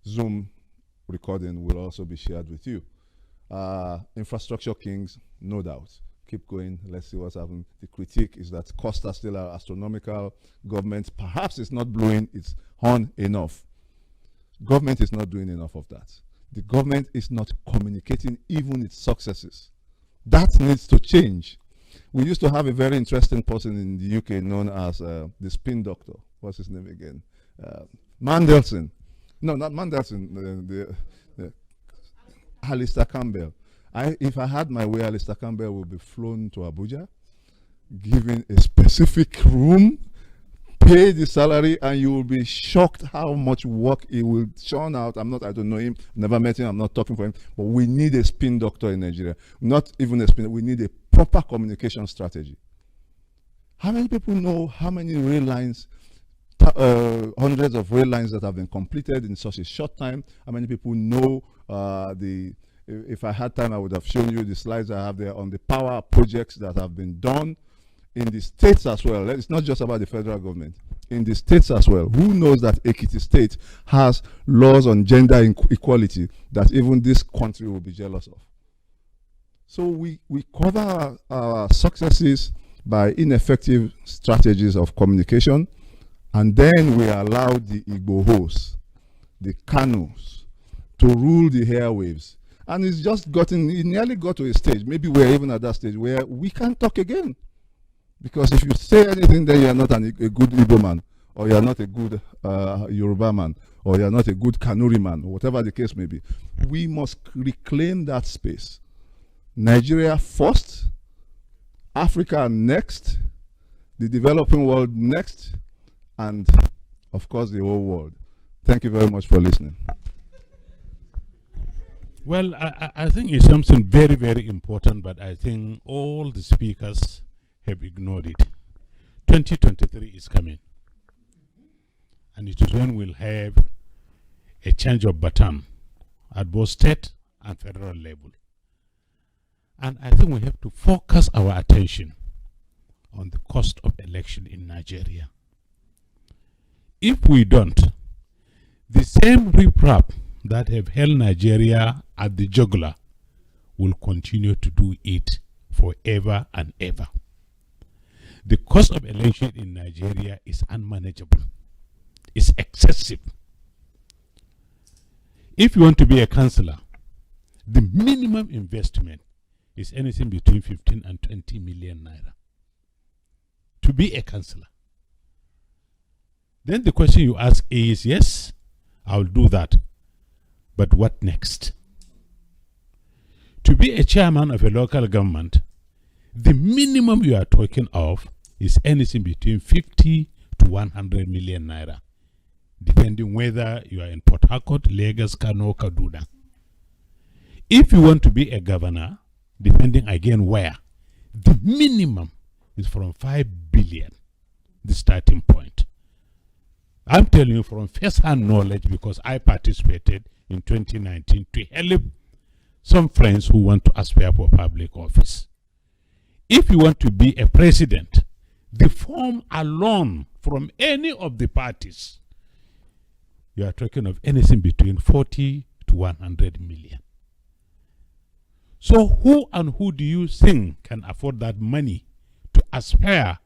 Zoom recording will also be shared with you. Infrastructure kings, no doubt. Keep going, let's see what's happening. The critique is that costs are still astronomical. Government perhaps is not blowing its horn enough. Government is not doing enough of that. The government is not communicating even its successes. That needs to change. We used to have a very interesting person in the UK known as the spin doctor. What's his name again? Mandelson. No, not Mandelson. Alistair Campbell. If I had my way, Alistair Campbell would be flown to Abuja, given a specific room, pay the salary, and you will be shocked how much work he will churn out. I don't know him, never met him, I'm not talking for him, but we need a spin doctor in Nigeria. Not even a spin, we need a proper communication strategy. How many people know how many rail lines, hundreds of rail lines that have been completed in such a short time? How many people know if I had time, I would have shown you the slides I have there on the power projects that have been done in the states as well. It's not just about the federal government. In the states as well. Who knows that Ekiti State has laws on gender equality that even this country will be jealous of? So we cover our successes by ineffective strategies of communication, and then we allow the Igbohos, the Kanus, to rule the airwaves. And it's just it nearly got to a stage, maybe we're even at that stage, where we can't talk again. Because if you say anything, then you're not a good Igbo man or you are not a good Yoruba man, or you are not a good Kanuri man, or whatever the case may be. We must reclaim that space. Nigeria first, Africa next, the developing world next, and of course the whole world. Thank you very much for listening. Well, I think it's something very, very important, but I think all the speakers have ignored it. 2023 is coming, and it is when we'll have a change of baton at both state and federal level. And I think we have to focus our attention on the cost of election in Nigeria. If we don't, the same riprap that have held Nigeria at the jugular will continue to do it forever and ever. The cost of election in Nigeria is unmanageable. It's excessive. If you want to be a councillor, the minimum investment is anything between 15 and 20 million naira to be a councillor. Then the question you ask is, yes, I'll do that. But what next? To be a chairman of a local government, the minimum you are talking of is anything between 50 to 100 million naira, depending whether you are in Port Harcourt, Lagos, Kano, Kaduna. If you want to be a governor, depending again where, the minimum is from 5 billion, the starting point. I'm telling you from first-hand knowledge because I participated in 2019 to help some friends who want to aspire for public office. If you want to be a president, the form alone from any of the parties, you are talking of anything between 40 to 100 million. So who and who do you think can afford that money to aspire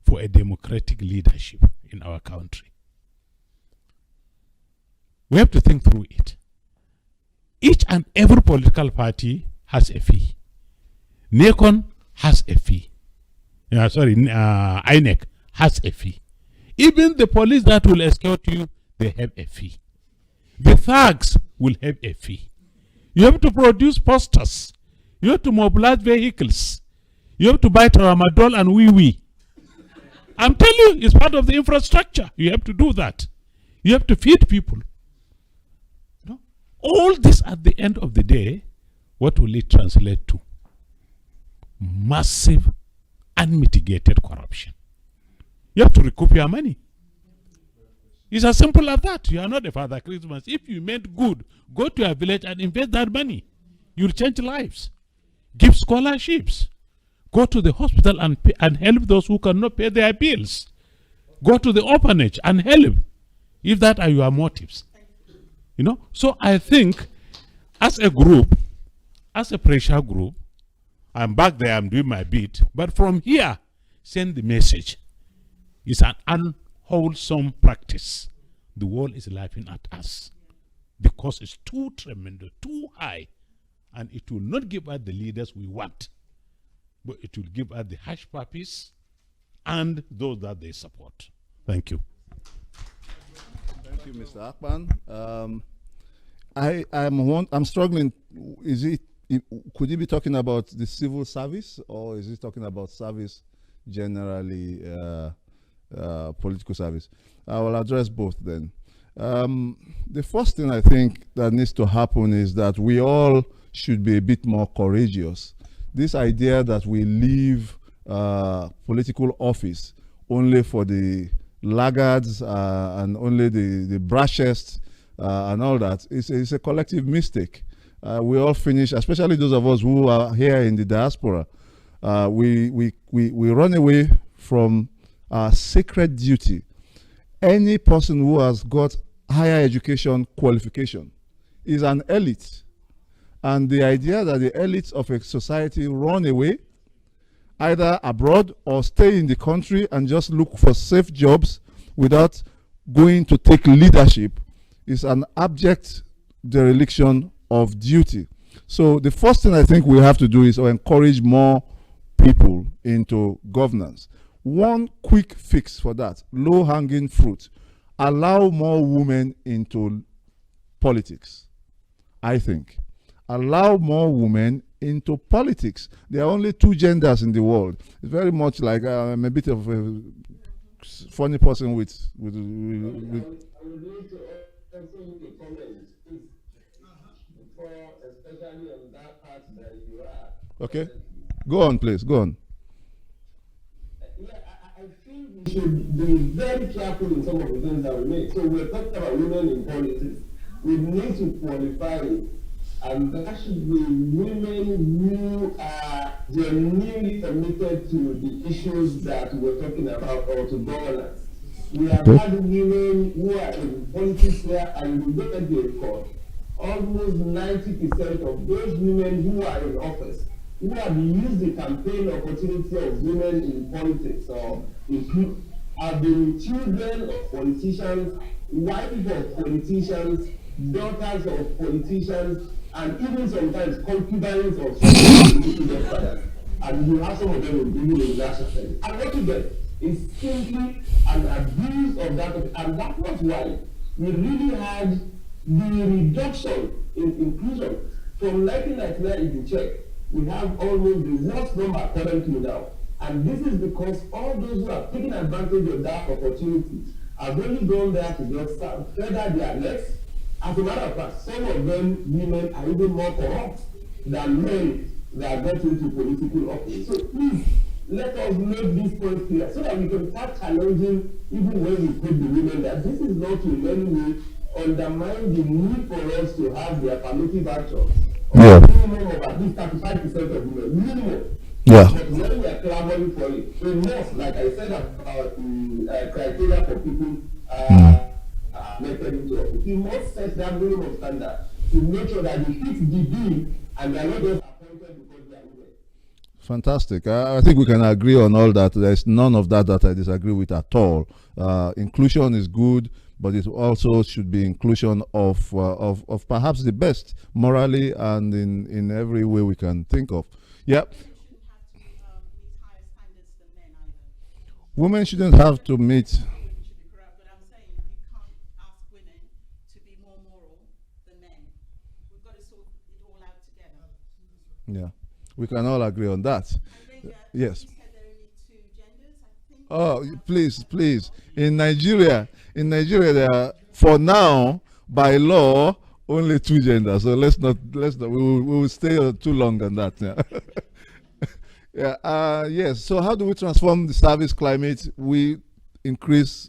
for a democratic leadership in our country? We have to think through it. Each and every political party has a fee. NACON has a fee. INEC has a fee. Even the police that will escort you, they have a fee. The thugs will have a fee. You have to produce posters. You have to mobilize vehicles. You have to buy tramadol and wee-wee. I'm telling you, it's part of the infrastructure. You have to do that. You have to feed people. All this at the end of the day, what will it translate to? Massive, unmitigated corruption. You have to recoup your money. It's as simple as that. You are not a Father Christmas. If you meant good, go to your village and invest that money. You'll change lives. Give scholarships. Go to the hospital and help those who cannot pay their bills. Go to the orphanage and help, if that are your motives. You know, so I think as a group, as a pressure group, I'm back there, I'm doing my bit, but from here, send the message. It's an unwholesome practice. The world is laughing at us. The cost is too tremendous, too high, and it will not give us the leaders we want, but it will give us the hush puppies and those that they support. Thank you. Thank you, Mr. Akpan. I'm struggling. Could you be talking about the civil service, or is he talking about service generally, political service? I will address both then. The first thing I think that needs to happen is that we all should be a bit more courageous. This idea that we leave political office only for the laggards and only the brashest and all that is a collective mistake. We all finish, especially those of us who are here in the diaspora, we run away from our sacred duty. Any person who has got higher education qualification is an elite. And the idea that the elites of a society run away, either abroad or stay in the country and just look for safe jobs without going to take leadership, is an abject dereliction of duty. So the first thing I think we have to do is to encourage more people into governance. one quick fix for that, low-hanging fruit, allow more women into politics, I think. Allow more women into politics. There are only two genders in the world. It's very much like I'm a bit of a funny person with I would need to also make a comment, before, especially on that part that you are. Okay, go on, please, go on. Yeah, I think we should be very careful in some of the things that we make. So we're talking about women in politics. We need to qualify it. And that should be women who are genuinely committed to the issues that we're talking about, or to governance. We have had women who are in politics here, and we look at the record. Almost 90% of those women who are in office, who have used the campaign opportunity of women in politics, or have been children of politicians, wives of politicians, daughters of politicians, and even sometimes concubines of some fathers. And you have some of them in the national service. And what you get is simply an abuse of that. And that was why we really had the reduction in inclusion. From 1999, if you check, we have almost the worst number currently now. And this is because all those who have taken advantage of that opportunity have only gone there to just feather their legs. As a matter of fact, some of them, women, are even more corrupt than men that got into political office. So please, let us make this point clear so that we can start challenging, even when we put the women, that this is not in any way undermine the need for us to have the affirmative action. Yeah. Minimum of at least 35% of women. Minimum. Yeah. But when we are clamoring for it, we must, like I said about the criteria for people elected into office, we must set that minimum standard to make sure that they fit the bill and they are not just appointed because they are women. Fantastic. I think we can agree on all that. There's none of that that I disagree with at all. Inclusion is good, but it also should be inclusion of perhaps the best morally and in every way we can think of. Yeah. Women shouldn't have to meet. Yeah, we can all agree on that. Yes. Oh, please. In Nigeria, there are, for now, by law, only two genders. So let's not. We will stay too long on that. Yeah. Yeah. Yes. So how do we transform the service climate? We increase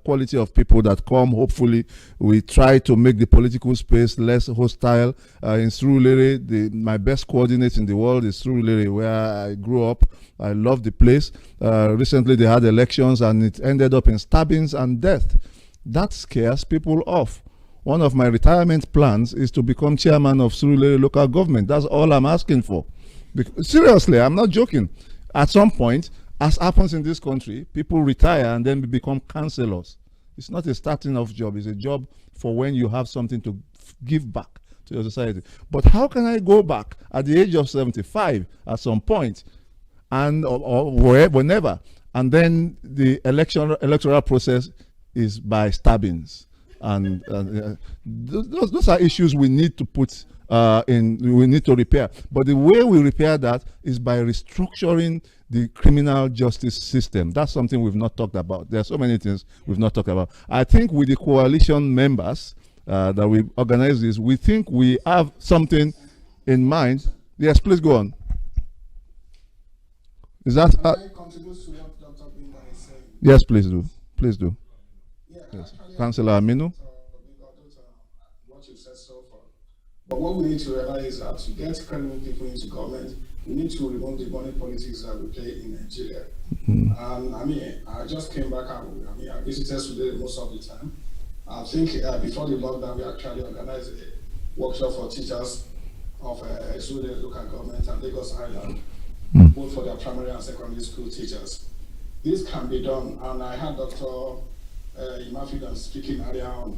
quality of people that come. Hopefully, we try to make the political space less hostile. In Surulere, my best coordinate in the world is Surulere, where I grew up. I love the place. Recently, they had elections, and it ended up in stabbings and death. That scares people off. One of my retirement plans is to become chairman of Surulere local government. That's all I'm asking for. Seriously, I'm not joking. At some point, as happens in this country, people retire and then become councillors. It's not a starting off job. It's a job for when you have something to give back to your society. But how can I go back at the age of 75 at some point, and or whenever, and then the electoral process is by stabbings, and those are issues we need to put we need to repair. But the way we repair that is by restructuring the criminal justice system. That's something we've not talked about. There are so many things we've not talked about. I think with the coalition members that we organize this, we think we have something in mind. Yes, please go on. Is that? Yes, please do. Please do. Yeah, yes. Councillor Aminu. What you said so far. But what we need to realize is that to get credible people into government, we need to remove the money politics that we play in Nigeria. I just came back. I visited Sudan most of the time. I think before the lockdown, we actually organized a workshop for teachers of Sudan local government and Lagos Island, both for their primary and secondary school teachers. This can be done, and I had Dr. Imafidan speaking earlier on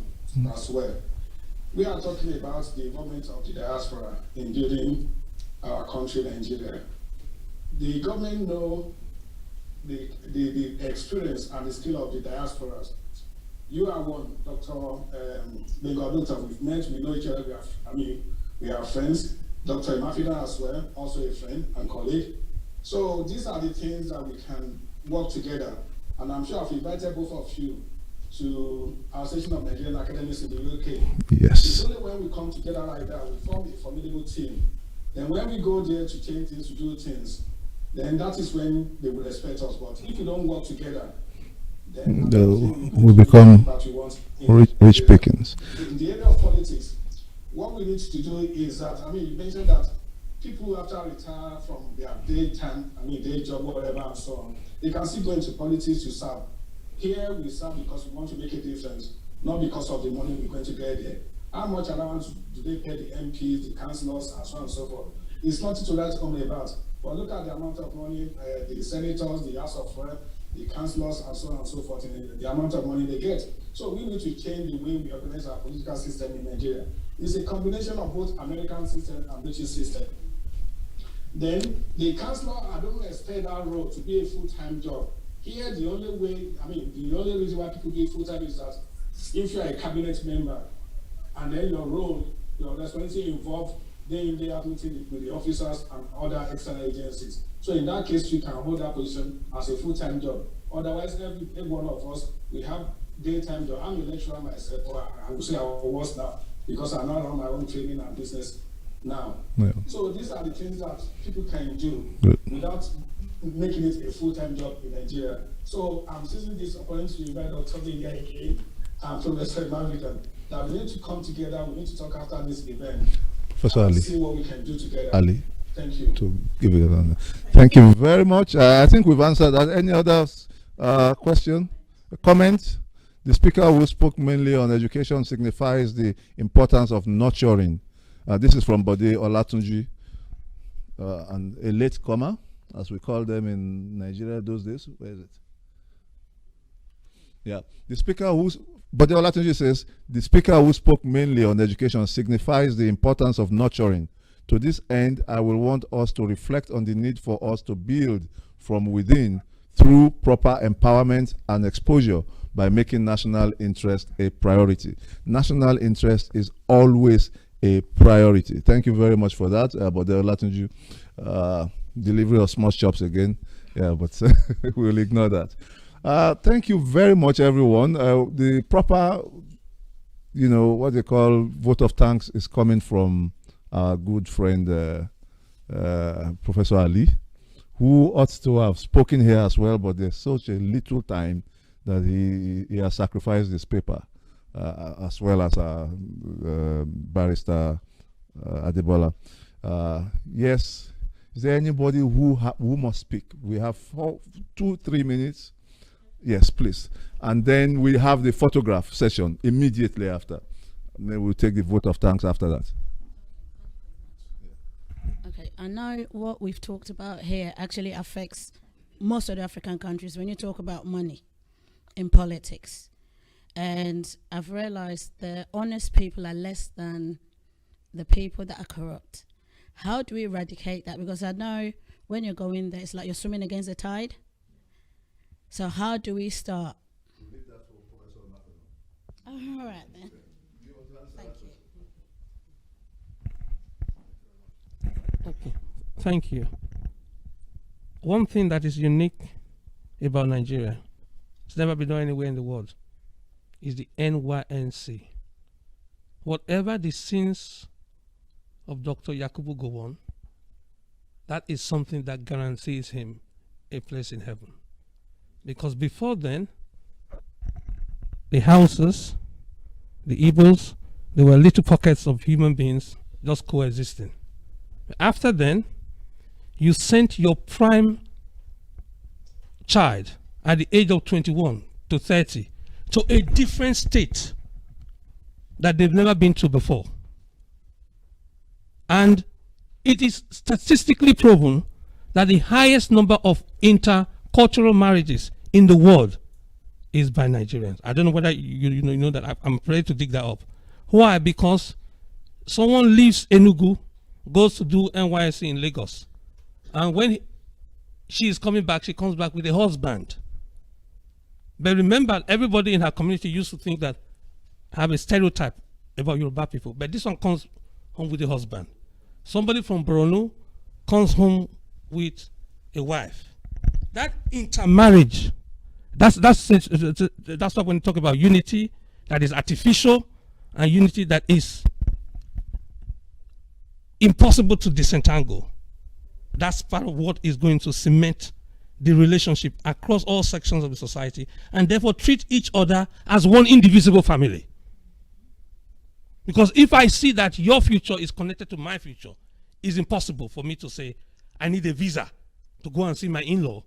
as well. We are talking about the involvement of the diaspora in building our country, Nigeria. The government know the experience and the skill of the diasporas. You are one, Dr. Bengaduta. We've met, we know each other. We are friends. Dr. Imafida as well, also a friend and colleague. So these are the things that we can work together. And I'm sure I've invited both of you to our Association of Nigerian Academics in the UK. Yes. It's only when we come together like that, we form a formidable team. Then when we go there to change things, to do things, then that is when they will respect us. But if you don't work together, then we become rich pickings. In the area of politics, what we need to do is that, you mentioned that people after retire from their day job or whatever and so on, they can still go into politics to serve. Here we serve because we want to make a difference, not because of the money we're going to get there. How much allowance do they pay the MPs, the councillors, and so on and so forth? It's nothing to write home about. But look at the amount of money the senators, the House of Reps, the councillors, and so on and so forth, and the amount of money they get. So we need to change the way we organize our political system in Nigeria. It's a combination of both American system and British system. Then the councillor, I don't expect that role to be a full-time job. Here, the only reason why people do it full-time is that if you're a cabinet member, and then your role, your responsibility involved day in, day out meeting with the officers and other external agencies. So in that case, you can hold that position as a full-time job. Otherwise, every one of us, we have daytime job. I'm a lecturer myself, or I would say I was now, because I now run my own training and business now. Yeah. So these are the things that people can do without making it a full-time job in Nigeria. So I'm seizing this opportunity to invite Dr. Bengaduta and Professor Imafida that we need to come together, we need to talk after this event. Professor Ali. See what we can do together. Ali. Thank you. To give it an Thank you very much. I think we've answered that. Any other question, comment? The speaker who spoke mainly on education signifies the importance of nurturing. This is from Bode Olatunji, and a latecomer, as we call them in Nigeria those days. Where is it? Yeah. The speaker Bode Olatunji says, the speaker who spoke mainly on education signifies the importance of nurturing. To this end, I will want us to reflect on the need for us to build from within through proper empowerment and exposure by making national interest a priority. National interest is always a priority. Thank you very much for that, Bode Olatunji. Delivery of small chops again. Yeah, but we'll ignore that. Thank you very much, everyone. The proper, what they call vote of thanks is coming from our good friend, Professor Ali, who ought to have spoken here as well, but there's such a little time that he has sacrificed this paper, as well as Barrister Adebola. Yes, is there anybody who must speak? We have 2-3 minutes. Yes, please. And then we have the photograph session immediately after. And then we'll take the vote of thanks after that. Okay, I know what we've talked about here actually affects most of the African countries when you talk about money in politics. And I've realized the honest people are less than the people that are corrupt. How do we eradicate that? Because I know when you go in there, it's like you're swimming against the tide. So how do we start? All right then. Thank you. Okay, thank you. One thing that is unique about Nigeria, it's never been done anywhere in the world, is the NYNC. Whatever the sins of Dr. Yakubu Gowon, that is something that guarantees him a place in heaven. Because before then, the Hausas, the Igbos, they were little pockets of human beings just coexisting. After then, you sent your prime child at the age of 21 to 30 to a different state that they've never been to before. And it is statistically proven that the highest number of intercultural marriages in the world is by Nigerians. I don't know whether you know that. I'm afraid to dig that up. Why? Because someone leaves Enugu, goes to do NYSC in Lagos, and when she is coming back, she comes back with a husband. But remember, everybody in her community used to think that, have a stereotype about Yoruba people. But this one comes home with a husband. Somebody from Borno comes home with a wife. That intermarriage, that's what when you talk about unity that is artificial and unity that is impossible to disentangle. That's part of what is going to cement the relationship across all sections of the society, and therefore treat each other as one indivisible family. Because if I see that your future is connected to my future, it's impossible for me to say, I need a visa to go and see my in-law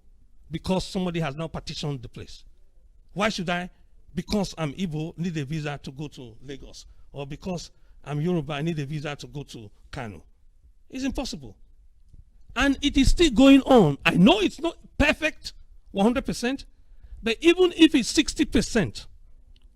because somebody has now partitioned the place. Why should I, because I'm Igbo, need a visa to go to Lagos? Or because I'm Yoruba, I need a visa to go to Kano? It's impossible. And it is still going on. I know it's not perfect, 100%, but even if it's 60%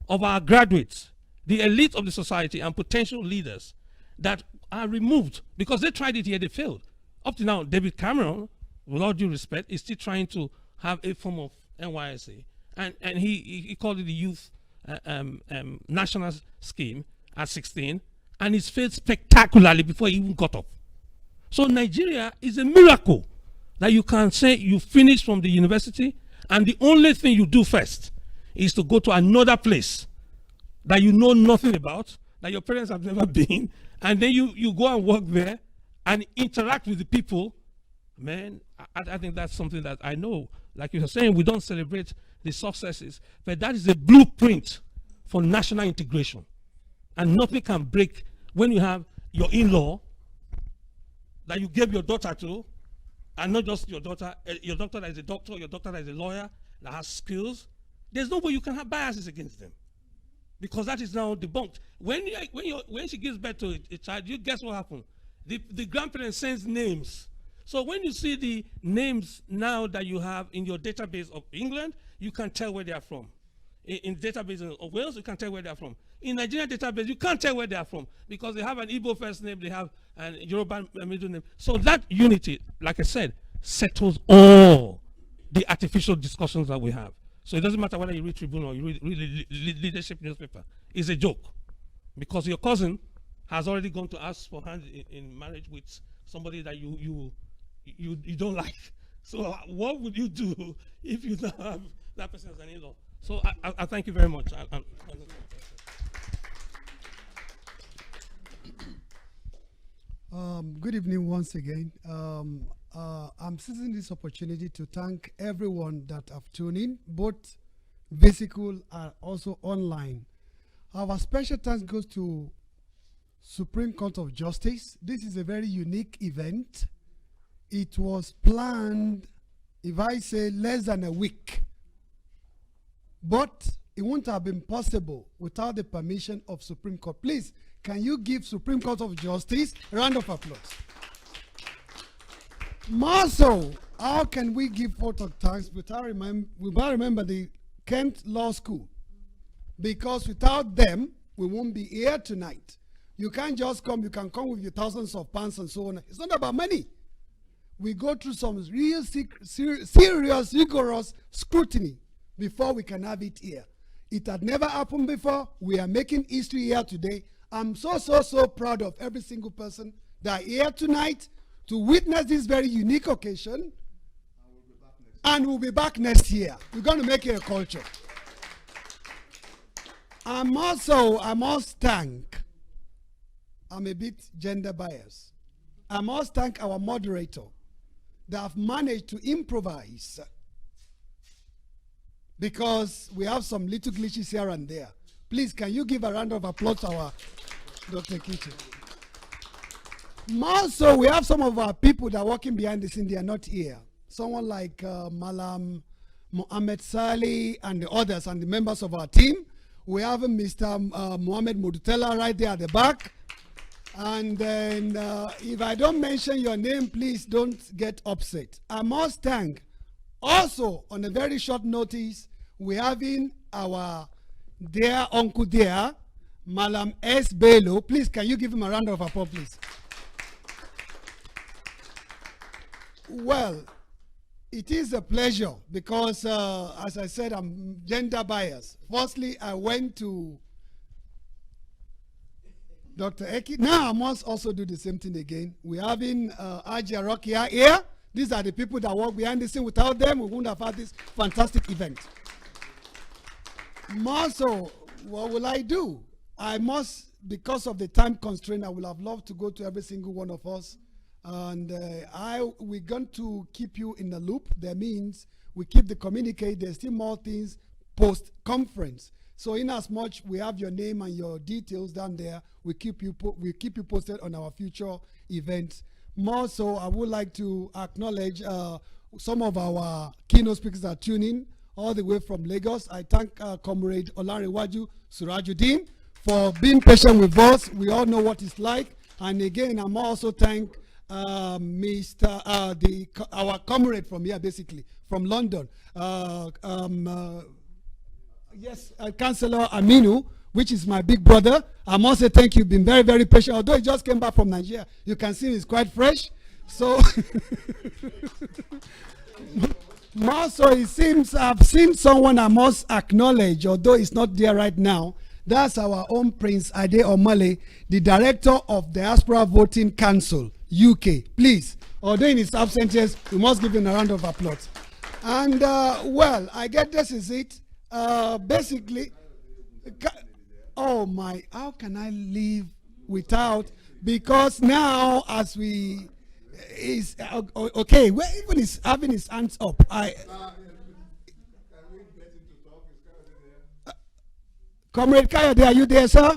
of our graduates, the elite of the society and potential leaders that are removed because they tried it here, they failed. Up to now, David Cameron, with all due respect, is still trying to have a form of NYSA. And he called it the Youth National Scheme at 16, and he's failed spectacularly before he even got up. So Nigeria is a miracle that you can say you finish from the university and the only thing you do first is to go to another place that you know nothing about, that your parents have never been, and then you go and work there and interact with the people. Man, I think that's something that I know. Like you were saying, we don't celebrate the successes, but that is a blueprint for national integration. And nothing can break when you have your in-law that you gave your daughter to, and not just your daughter that is a doctor, your daughter that is a lawyer, that has skills. There's no way you can have biases against them, because that is now debunked. When she gives birth to a child, you guess what happened? The grandparent sends names. So when you see the names now that you have in your database of England, you can tell where they are from. In database of Wales, you can tell where they are from. In Nigerian database, you can't tell where they are from because they have an Igbo first name, they have an Yoruba middle name. So that unity, like I said, settles all the artificial discussions that we have. So it doesn't matter whether you read Tribune or you read leadership newspaper. It's a joke because your cousin has already gone to ask for hand in marriage with somebody that you don't like. So what would you do if you don't have that person as an in-law? So I thank you very much. Good evening once again. I'm seizing this opportunity to thank everyone that have tuned in, both physical and also online. Our special thanks goes to Supreme Court of Justice. This is a very unique event. It was planned, if I say, less than a week. But it wouldn't have been possible without the permission of Supreme Court. Please, can you give Supreme Court of Justice a round of applause? More so, how can we give vote of thanks without remember the Kent Law School? Because without them, we won't be here tonight. You can't just come, you can come with your thousands of pounds and so on. It's not about money. We go through some real serious, rigorous scrutiny before we can have it here. It had never happened before. We are making history here today. I'm so proud of every single person that are here tonight to witness this very unique occasion. And we'll be back next year. We're going to make it a culture. I must thank, I'm a bit gender biased. I must thank our moderator that have managed to improvise, because we have some little glitches here and there. Please, can you give a round of applause to our Dr. Kitchen? More so, we have some of our people that are working behind the scene, they are not here. Someone like Malam Mohammed Saleh and the others and the members of our team. We have Mr. Mohammed Modutela right there at the back. And then if I don't mention your name, please don't get upset. I must thank also, on a very short notice, we have in our dear uncle there, Malam S. Bello. Please, can you give him a round of applause, please? Well, It is a pleasure because, as I said, I'm gender biased. Firstly, I went to Dr. Eki. Now I must also do the same thing again. We're having Ajia Rokia here. These are the people that work behind the scene. Without them, we wouldn't have had this fantastic event. More so, what will I do? I must, because of the time constraint, I would have loved to go to every single one of us. And we're going to keep you in the loop. That means we keep the communicate. There's still more things post-conference. So in as much we have your name and your details down there, we keep you posted on our future events. More so, I would like to acknowledge some of our keynote speakers that are tuning all the way from Lagos. I thank Comrade Olanrewaju Surajuddin for being patient with us. We all know what it's like. And again, I'm also thank our comrade from here, basically, from London. Yes, Councillor Aminu, which is my big brother. I must say thank you. Been very, very patient. Although he just came back from Nigeria, you can see he's quite fresh. So, more so, it seems I've seen someone I must acknowledge, although it's not there right now. That's our own Prince Ade Omale, the director of Diaspora Voting Council, UK. Please, although in his absences, we must give him a round of applause. And, well, I guess this is it. Basically, oh my, how can I live without, because now as we is okay, where even is having his hands up. Comrade Kayode, are you there, sir?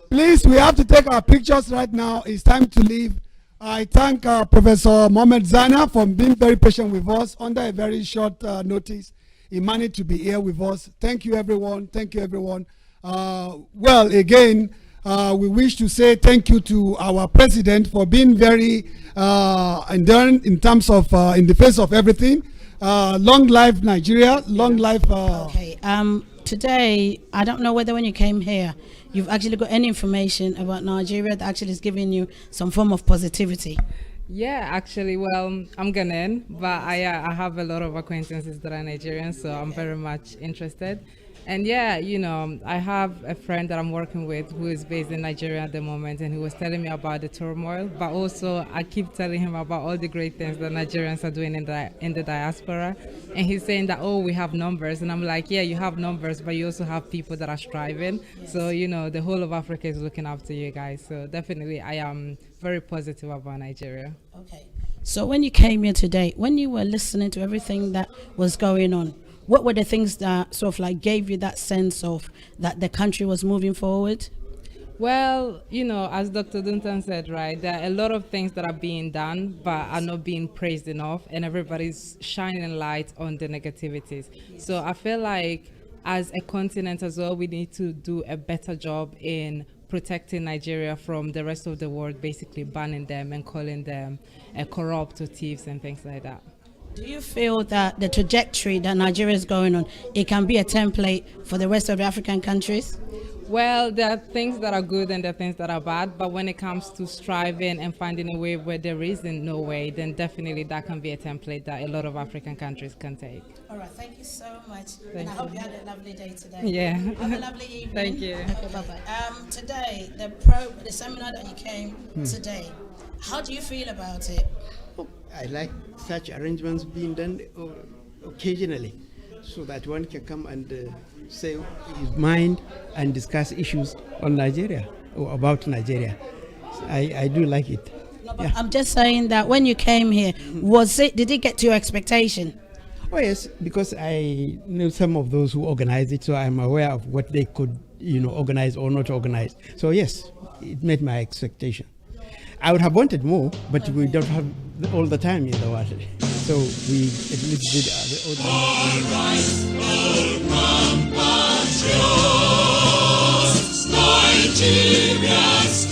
Please, we have to take our pictures right now. It's time to leave. I thank Professor Mohamed Zana for being very patient with us under a very short notice. He managed to be here with us. Thank you, everyone. Thank you, everyone. Well, again, we wish to say thank you to our president for being very enduring in terms of, in the face of everything. Long life Nigeria, long life. Okay, today, I don't know whether when you came here, you've actually got any information about Nigeria that actually is giving you some form of positivity. Yeah, actually, well, I'm Ghanaian, but I have a lot of acquaintances that are Nigerian, so I'm very much interested. And yeah, you know, I have a friend that I'm working with who is based in Nigeria at the moment, and he was telling me about the turmoil, but also I keep telling him about all the great things that Nigerians are doing in the diaspora. And he's saying that, oh, we have numbers. And I'm like, yeah, you have numbers, but you also have people that are striving. Yes. So, you know, the whole of Africa is looking after you guys. So definitely, I am very positive about Nigeria. Okay. So when you came here today, when you were listening to everything that was going on, what were the things that sort of like gave you that sense of that the country was moving forward? Well, you know, as Dr. Dunton said, right, there are a lot of things that are being done but are not being praised enough, and everybody's shining light on the negativities. Yes. So I feel like as a continent as well, we need to do a better job in protecting Nigeria from the rest of the world, basically banning them and calling them corrupt or thieves and things like that. Do you feel that the trajectory that Nigeria is going on, it can be a template for the rest of the African countries? Well, there are things that are good and there are things that are bad, but when it comes to striving and finding a way where there isn't no way, then definitely that can be a template that a lot of African countries can take. All right, thank you so much. And I hope you had a lovely day today. Yeah. Have a lovely evening. Thank you. Okay, bye-bye. Today, the seminar that you came today, how do you feel about it? I like such arrangements being done occasionally, so that one can come and say his mind and discuss issues on Nigeria or about Nigeria. I do like it. No, but yeah. I'm just saying that when you came here, did it get to your expectation? Oh yes, because I know some of those who organized it, so I'm aware of what they could, organize or not organize. So yes, it met my expectation. I would have wanted more, but we don't have all the time in the world. So we at least did Nigeria's